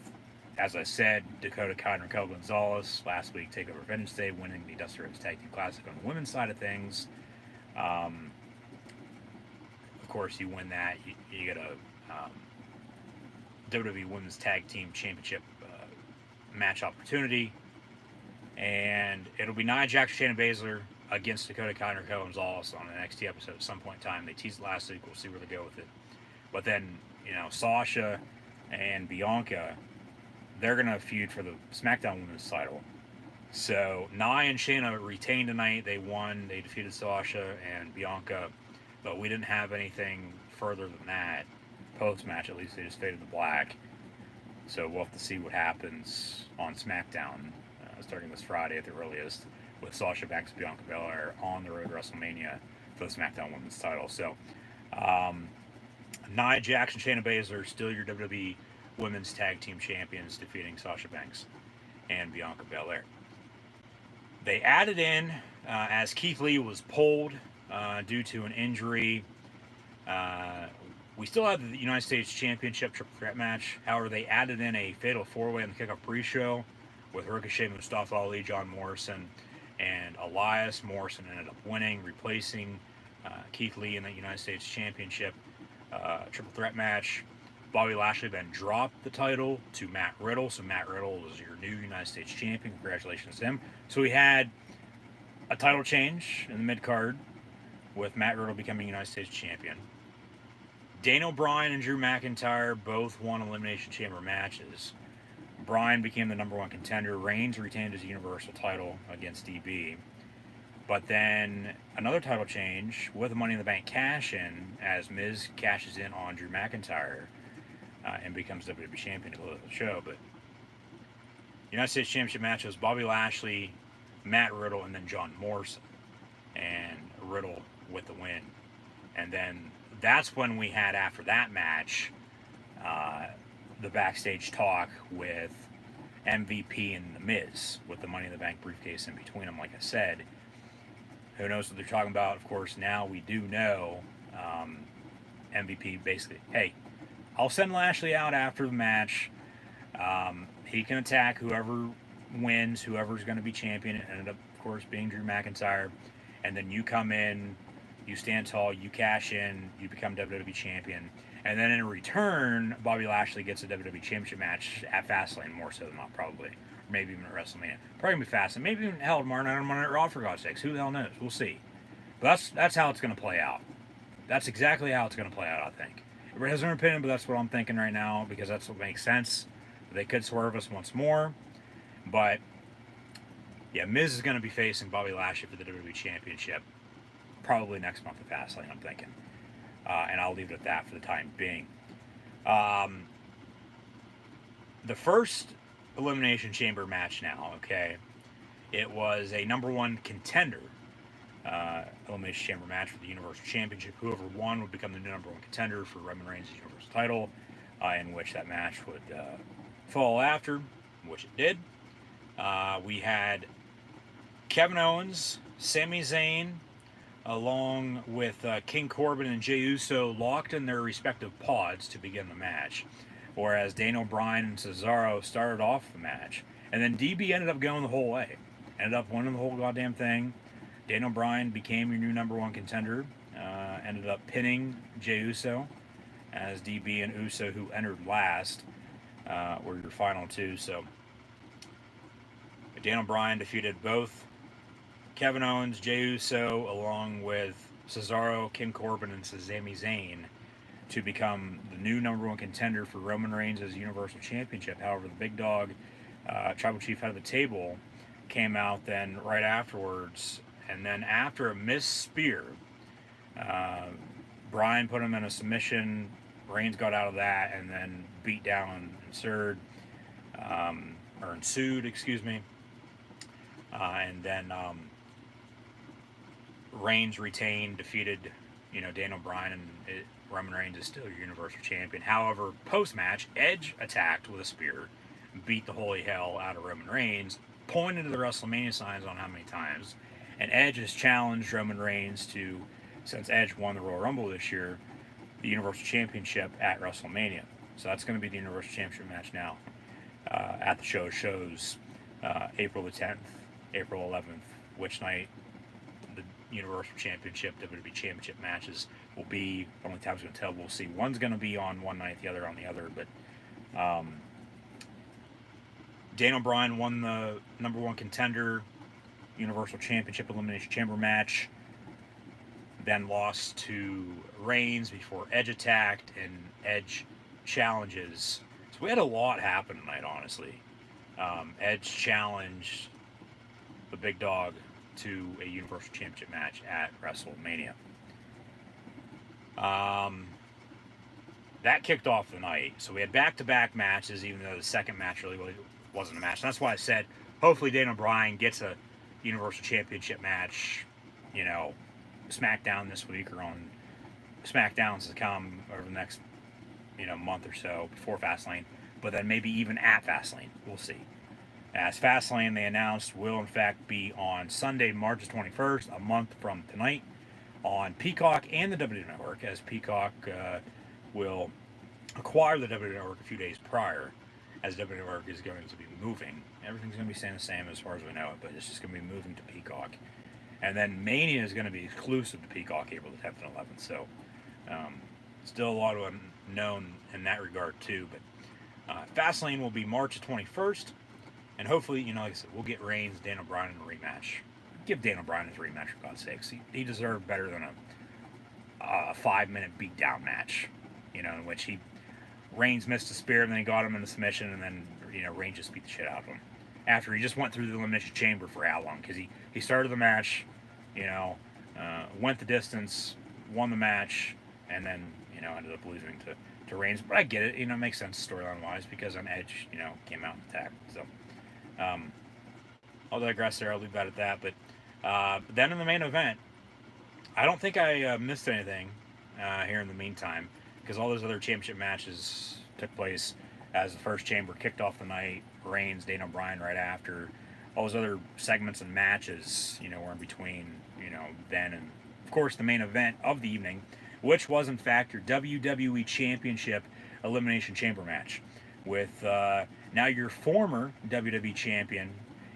as I said, Dakota Kai and Raquel Gonzalez last week TakeOver Vengeance Day winning the Dusty Rhodes Tag Team Classic on the women's side of things. Of course, you win that, you get a WWE Women's Tag Team Championship match opportunity, and it'll be Nia Jax, Shayna Baszler against Dakota Kai and Raquel Gonzalez on an NXT episode at some point in time. They teased it last week. We'll see where they go with it. But then, Sasha and Bianca, they're going to feud for the SmackDown Women's title. So Nia and Shayna retained tonight. They won. They defeated Sasha and Bianca, but we didn't have anything further than that post-match. At least they just faded to black. So we'll have to see what happens on SmackDown starting this Friday at the earliest, with Sasha Banks and Bianca Belair on the road to WrestleMania for the SmackDown Women's title. So Nia Jax and Shayna Baszler still your WWE Women's Tag Team Champions, defeating Sasha Banks and Bianca Belair. They added in, as Keith Lee was pulled due to an injury, we still have the United States Championship triple threat match. However, they added in a fatal four-way on the kickoff pre-show with Ricochet, Mustafa Ali, John Morrison, and Elias. Morrison ended up winning, replacing Keith Lee in the United States Championship triple threat match. Bobby Lashley then dropped the title to Matt Riddle. So Matt Riddle is your new United States Champion. Congratulations to him. So we had a title change in the mid-card with Matt Riddle becoming United States Champion. Daniel Bryan and Drew McIntyre both won Elimination Chamber matches. Bryan became the number one contender. Reigns retained his Universal title against DB. But then another title change with a Money in the Bank cash-in, as Miz cashes in on Drew McIntyre and becomes WWE Champion to close the show. But United States Championship match was Bobby Lashley, Matt Riddle, and then John Morrison. And Riddle with the win. And then that's when we had, after that match, the backstage talk with MVP and The Miz, with the Money in the Bank briefcase in between them, like I said. Who knows what they're talking about? Of course, now we do know MVP basically, hey, I'll send Lashley out after the match. He can attack whoever wins, whoever's going to be champion. It ended up, of course, being Drew McIntyre. And then you come in, you stand tall, you cash in, you become WWE Champion. And then in return, Bobby Lashley gets a WWE Championship match at Fastlane, more so than not, probably. Or maybe even at WrestleMania. Probably going to be Fastlane. Maybe even hell tomorrow night on Monday Night Raw, for God's sakes. Who the hell knows? We'll see. But that's how it's going to play out. That's exactly how it's going to play out, I think. Everybody has their own opinion, but that's what I'm thinking right now, because that's what makes sense. They could swerve us once more. But, yeah, Miz is going to be facing Bobby Lashley for the WWE Championship probably next month at Fastlane, I'm thinking. And I'll leave it at that for the time being. The first Elimination Chamber match now, okay, it was a number one contender Elimination Chamber match for the Universal Championship. Whoever won would become the new number one contender for Roman Reigns' Universal title, in which that match would fall after, which it did. We had Kevin Owens, Sami Zayn, along with King Corbin and Jey Uso locked in their respective pods to begin the match, whereas Daniel Bryan and Cesaro started off the match. And then DB ended up going the whole way. Ended up winning the whole goddamn thing. Daniel Bryan became your new number one contender. Ended up pinning Jey Uso, as DB and Uso, who entered last, were your final two. So Daniel Bryan defeated both Kevin Owens, Jey Uso, along with Cesaro, King Corbin, and Sami Zayn to become the new number one contender for Roman Reigns' Universal Championship. However, the big dog, Tribal Chief Head of the Table, came out then right afterwards, and then after a missed spear, Bryan put him in a submission. Reigns got out of that and then beat down ensued, excuse me. And then Reigns retained, defeated, Daniel Bryan, and Roman Reigns is still your Universal Champion. However, post-match, Edge attacked with a spear, beat the holy hell out of Roman Reigns, pointed to the WrestleMania signs on how many times, and Edge has challenged Roman Reigns to, since Edge won the Royal Rumble this year, the Universal Championship at WrestleMania. So that's going to be the Universal Championship match now at the show. Shows April the 10th, April 11th, which night the Universal Championship, WWE Championship matches will be. Only time's going to tell. We'll see. One's going to be on one night, the other on the other. But Daniel Bryan won the number one contender Universal Championship Elimination Chamber match, then lost to Reigns before Edge attacked and Edge challenges. So we had a lot happen tonight, honestly. Edge challenged the big dog to a Universal Championship match at WrestleMania. That kicked off the night. So we had back-to-back matches, even though the second match really wasn't a match. And that's why I said, hopefully Daniel Bryan gets a Universal Championship match, you know, SmackDown this week or on SmackDowns to come over the next, you know, month or so before Fastlane. But then maybe even at Fastlane. We'll see. As Fastlane, they announced, will in fact be on Sunday, March 21st, a month from tonight, on Peacock and the WWE Network, as Peacock will acquire the WWE Network a few days prior, as WWE Network is going to be moving. Everything's going to be staying the same as far as we know it, but it's just going to be moving to Peacock. And then Mania is going to be exclusive to Peacock April the 10th and 11th, so still a lot of unknown in that regard too. But Fastlane will be March 21st, and hopefully, you know, like I said, we'll get Reigns, Daniel Bryan in a rematch. Give Daniel Bryan his rematch, for God's sakes. He deserved better than a 5-minute beatdown match, you know, in which Reigns missed a spear, and then he got him in the submission, and then, you know, Reigns just beat the shit out of him. After he just went through the Elimination Chamber for how long? Because he started the match, you know, went the distance, won the match, and then, you know, ended up losing to Reigns. But I get it, you know, it makes sense storyline-wise, because on Edge, you know, came out and attacked. So, I'll digress there. I'll leave that at that. But then in the main event, I don't think I missed anything here in the meantime, because all those other championship matches took place as the first chamber kicked off the night. Reigns, Daniel Bryan right after. All those other segments and matches, you know, were in between, you know, then and, of course, the main event of the evening, which was, in fact, your WWE Championship Elimination Chamber match with now your former WWE Champion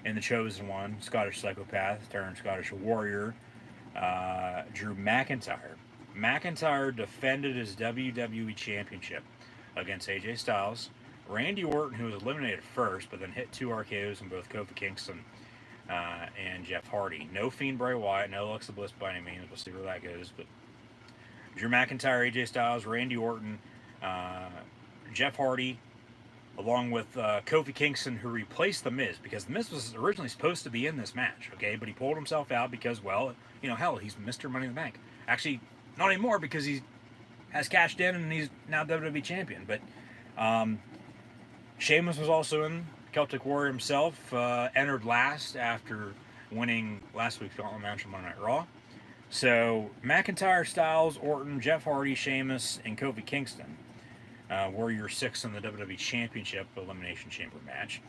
and the Chosen One, Scottish Psychopath turned Scottish Warrior, Drew McIntyre. McIntyre defended his WWE Championship against AJ Styles, Randy Orton, who was eliminated first, but then hit 2 RKOs on both Kofi Kingston and Jeff Hardy. No Fiend Bray Wyatt, no Alexa Bliss by any means. We'll see where that goes. But Drew McIntyre, AJ Styles, Randy Orton, Jeff Hardy, along with Kofi Kingston, who replaced The Miz, because The Miz was originally supposed to be in this match, okay? But he pulled himself out because, well, you know, hell, he's Mr. Money in the Bank. Actually, not anymore, because he has cashed in and he's now WWE Champion. But Sheamus was also in. Celtic Warrior himself entered last after winning last week's Gauntlet match on Monday Night Raw. So McIntyre, Styles, Orton, Jeff Hardy, Sheamus, and Kofi Kingston were your 6 in the WWE Championship Elimination Chamber match,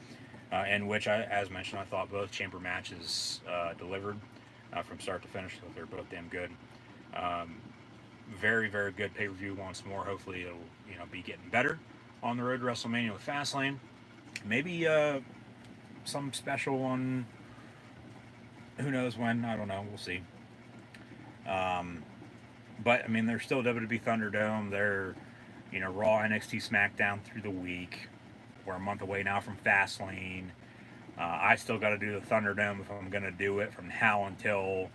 in which, as mentioned, I thought both chamber matches delivered from start to finish. So they're both damn good. Very, very good pay-per-view once more. Hopefully it'll, you know, be getting better on the road to WrestleMania with Fastlane. Maybe some special one. Who knows when? I don't know. We'll see. But I mean, they're still WWE Thunderdome. They're, you know, Raw, NXT, SmackDown through the week. We're a month away now from Fastlane. I still got to do the Thunderdome if I'm going to do it from now until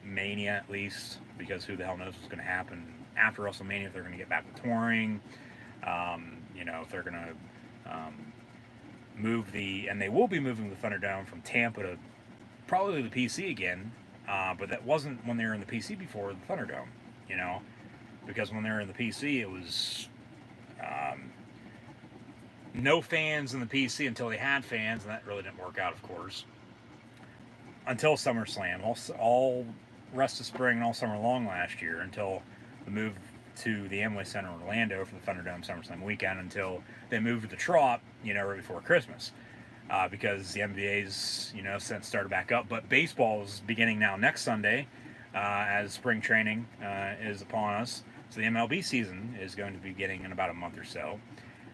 Mania at least, because who the hell knows what's going to happen after WrestleMania, if they're going to get back to touring, you know, if they're going to move and they will be moving the Thunderdome from Tampa to probably the PC again, but that wasn't when they were in the PC before the Thunderdome, you know, because when they were in the PC, it was no fans in the PC until they had fans, and that really didn't work out, of course, until SummerSlam, all rest of spring and all summer long last year, until the move to the Amway Center in Orlando for the Thunderdome SummerSlam weekend until they moved to the Trop, right before Christmas. Because the NBA's, since started back up. But baseball is beginning now next Sunday as spring training is upon us. So the MLB season is going to be beginning in about a month or so.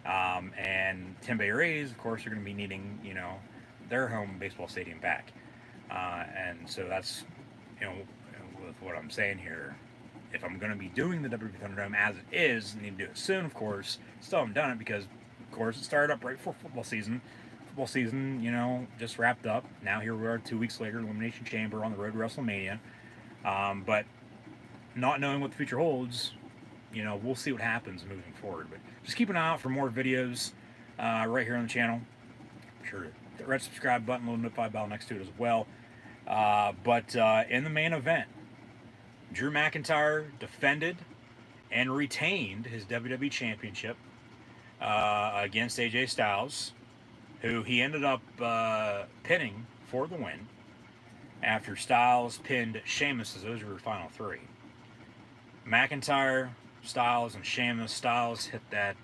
And Tampa Bay Rays, of course, are going to be needing, their home baseball stadium back. And so that's, with what I'm saying here, if I'm going to be doing the WWE Thunderdome as it is, I need to do it soon, of course. Still haven't done it because, of course, it started up right before football season. Football season, just wrapped up. Now here we are 2 weeks later, Elimination Chamber on the road to WrestleMania. But not knowing what the future holds, we'll see what happens moving forward. But just keep an eye out for more videos right here on the channel. Be sure to hit the red subscribe button, little notify bell next to it as well. But in the main event, Drew McIntyre defended and retained his WWE Championship against AJ Styles, who he ended up pinning for the win after Styles pinned Sheamus, as those were the final three. McIntyre, Styles, and Sheamus. Styles hit that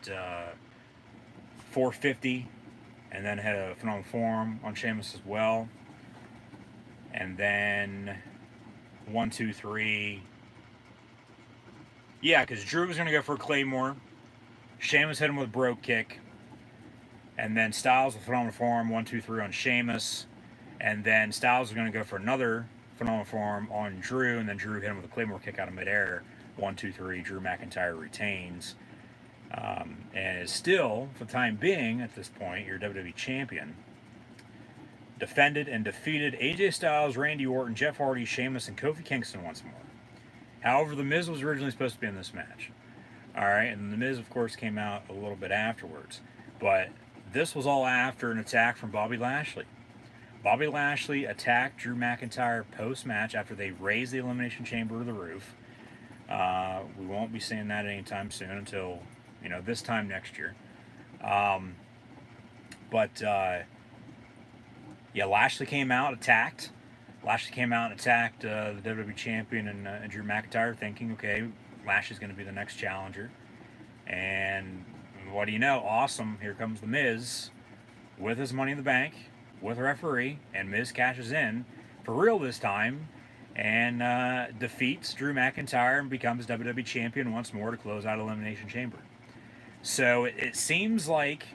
450 and then had a phenomenal form on Sheamus as well. And then 1, 2, 3. Yeah, because Drew was going to go for a Claymore. Sheamus hit him with a brogue kick. And then Styles with phenomenal form, 1, 2, 3 on Sheamus. And then Styles was going to go for another phenomenal form on Drew. And then Drew hit him with a Claymore kick out of midair. 1, 2, 3. Drew McIntyre retains. And is still, for the time being, at this point, your WWE Champion. Defended and defeated AJ Styles, Randy Orton, Jeff Hardy, Sheamus, and Kofi Kingston once more. However, The Miz was originally supposed to be in this match. Alright, and The Miz, of course, came out a little bit afterwards. But this was all after an attack from Bobby Lashley. Bobby Lashley attacked Drew McIntyre post-match after they raised the Elimination Chamber to the roof. We won't be seeing that anytime soon until, this time next year. Yeah, Lashley came out, attacked. Lashley came out and attacked the WWE Champion and Drew McIntyre, thinking, okay, Lashley's going to be the next challenger. And what do you know? Awesome. Here comes The Miz with his Money in the Bank, with a referee, and Miz cashes in for real this time and defeats Drew McIntyre and becomes WWE Champion once more to close out Elimination Chamber. So it seems like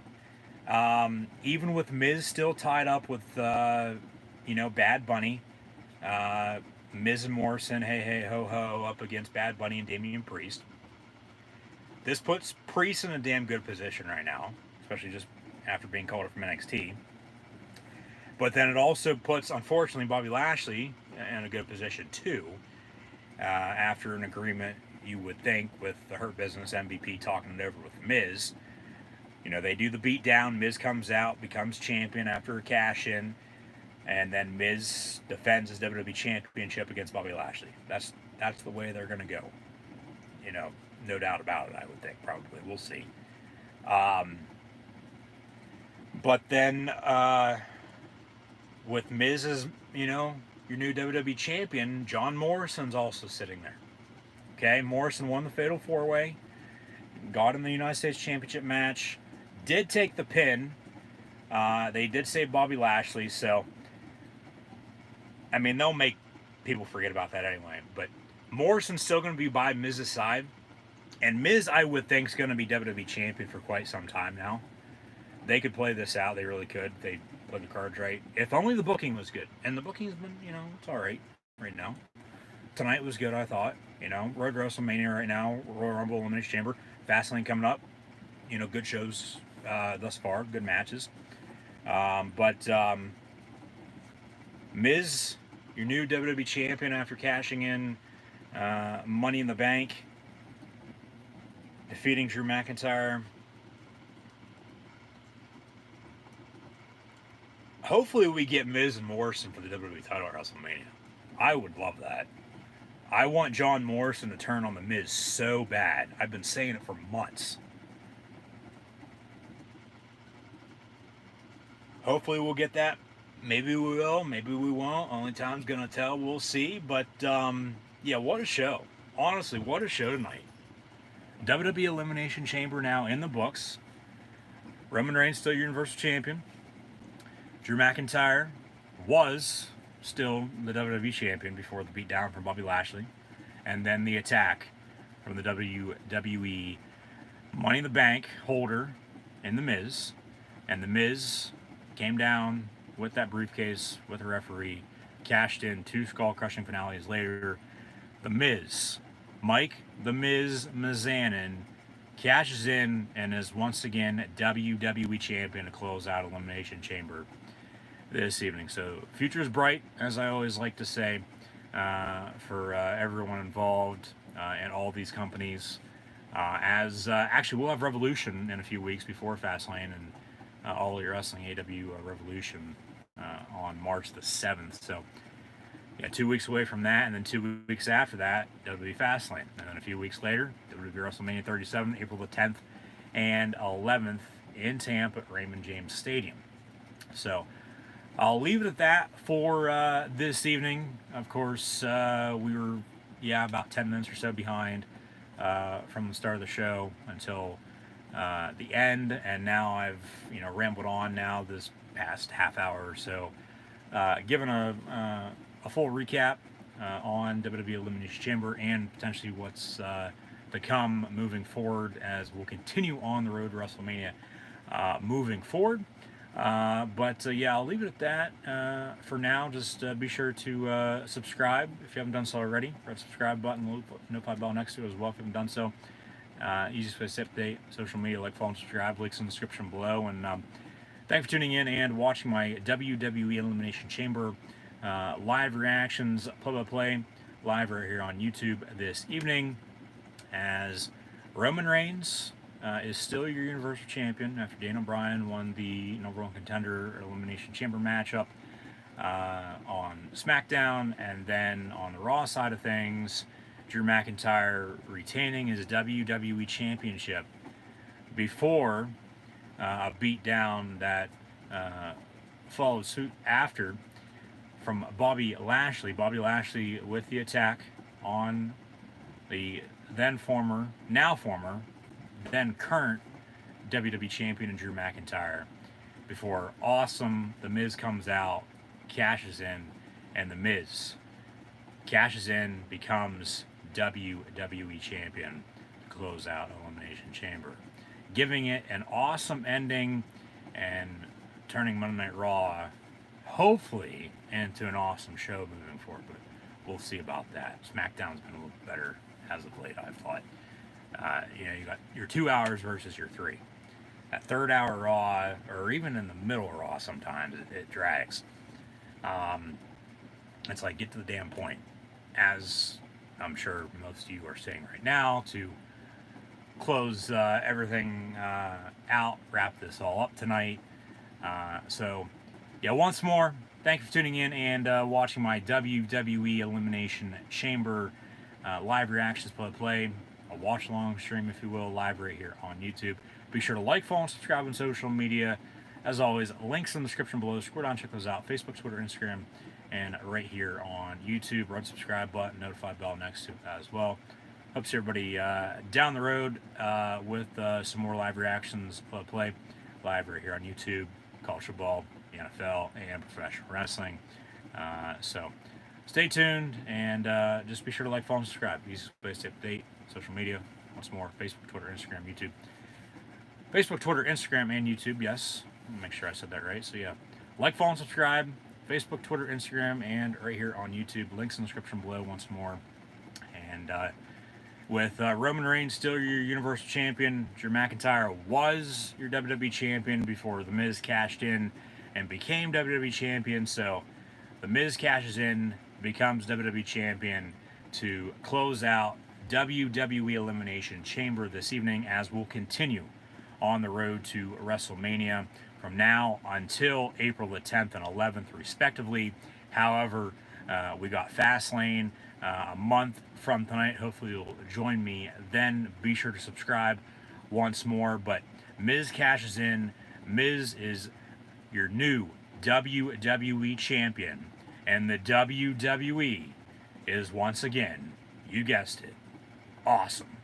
even with Miz still tied up with, Bad Bunny, Miz and Morrison, hey, hey, ho, ho, up against Bad Bunny and Damian Priest. This puts Priest in a damn good position right now, especially just after being called up from NXT. But then it also puts, unfortunately, Bobby Lashley in a good position, too, after an agreement, you would think, with the Hurt Business MVP talking it over with Miz. They do the beatdown. Miz comes out, becomes champion after a cash-in, and then Miz defends his WWE Championship against Bobby Lashley. That's the way they're going to go. No doubt about it, I would think, probably. We'll see. But then, with Miz as, your new WWE Champion, John Morrison's also sitting there. Okay, Morrison won the Fatal 4-Way, got in the United States Championship match, did take the pin. They did save Bobby Lashley, so, they'll make people forget about that anyway. But Morrison's still going to be by Miz's side. And Miz, I would think, is going to be WWE Champion for quite some time now. They could play this out. They really could. They played the cards right. If only the booking was good. And the booking's been, it's all right now. Tonight was good, I thought. Road to WrestleMania right now. Royal Rumble, Elimination Chamber. Fastlane coming up. Good shows thus far. Good matches. Miz, your new WWE Champion after cashing in Money in the Bank. Defeating Drew McIntyre. Hopefully we get Miz and Morrison for the WWE title at WrestleMania. I would love that. I want John Morrison to turn on The Miz so bad. I've been saying it for months. Hopefully we'll get that. Maybe we will. Maybe we won't. Only time's going to tell. We'll see. But, yeah, what a show. Honestly, what a show tonight. WWE Elimination Chamber now in the books. Roman Reigns still your Universal Champion. Drew McIntyre was still the WWE Champion before the beatdown from Bobby Lashley. And then the attack from the WWE Money in the Bank holder in The Miz. And The Miz came down with that briefcase with a referee, cashed in 2 skull-crushing finales later. The Miz, Mike The Miz Mizanin, cashes in and is once again WWE Champion to close out Elimination Chamber this evening. So, future is bright, as I always like to say, for everyone involved and all these companies. Actually, we'll have Revolution in a few weeks before Fastlane and All Elite Wrestling AW Revolution on March the 7th. So, yeah, 2 weeks away from that, and then 2 weeks after that, WWE Fastlane. And then a few weeks later, WWE WrestleMania 37, April the 10th and 11th in Tampa at Raymond James Stadium. So, I'll leave it at that for this evening. Of course, we were, about 10 minutes or so behind from the start of the show until the end, and now I've, rambled on now this past half hour or so, given a full recap on WWE Elimination Chamber and potentially what's to come moving forward as we'll continue on the road to WrestleMania moving forward. But I'll leave it at that for now. Just be sure to subscribe if you haven't done so already. Press the subscribe button, notify bell next to it as well if you haven't done so. Easiest way to stay update, social media, like, follow, and subscribe. Links in the description below. And thanks for tuning in and watching my WWE Elimination Chamber live reactions, play-by-play, live right here on YouTube this evening, as Roman Reigns is still your Universal Champion after Daniel Bryan won the number 1 contender Elimination Chamber matchup on SmackDown, and then on the Raw side of things, Drew McIntyre retaining his WWE Championship before a beatdown that followed suit after from Bobby Lashley. Bobby Lashley with the attack on the then current WWE Champion and Drew McIntyre before The Miz comes out, cashes in, and The Miz cashes in, becomes WWE Champion to close out Elimination Chamber, giving it an awesome ending and turning Monday Night Raw hopefully into an awesome show moving forward, but we'll see about that. SmackDown's been a little better as of late, I've thought. You got your 2 hours versus your 3. That third hour Raw, or even in the middle of Raw sometimes, it drags. It's like, get to the damn point. As I'm sure most of you are saying right now, to close everything out, wrap this all up tonight. Once more, thank you for tuning in and watching my WWE Elimination Chamber live reactions play. A watch along stream, if you will, live right here on YouTube. Be sure to like, follow, and subscribe on social media. As always, links in the description below. Scroll down, check those out. Facebook, Twitter, Instagram, and right here on YouTube. Run subscribe button, notify bell next to it as well. Hope to see everybody down the road with some more live reactions play live right here on YouTube. College football, the NFL, and professional wrestling. So stay tuned and just be sure to like, follow, and subscribe. Easiest way to update social media. Once more, Facebook, Twitter, Instagram, YouTube. Facebook, Twitter, Instagram, and YouTube. Yes, make sure I said that right. So like, follow, and subscribe. Facebook, Twitter, Instagram, and right here on YouTube. Links in the description below once more. And with Roman Reigns still your Universal Champion, Drew McIntyre was your WWE Champion before The Miz cashed in and became WWE Champion. So The Miz cashes in, becomes WWE Champion to close out WWE Elimination Chamber this evening, as we'll continue on the road to WrestleMania from now until April the 10th and 11th, respectively. However, we got Fastlane a month from tonight. Hopefully you'll join me then. Be sure to subscribe once more. But Miz cashes in. Miz is your new WWE Champion. And the WWE is once again, you guessed it, awesome.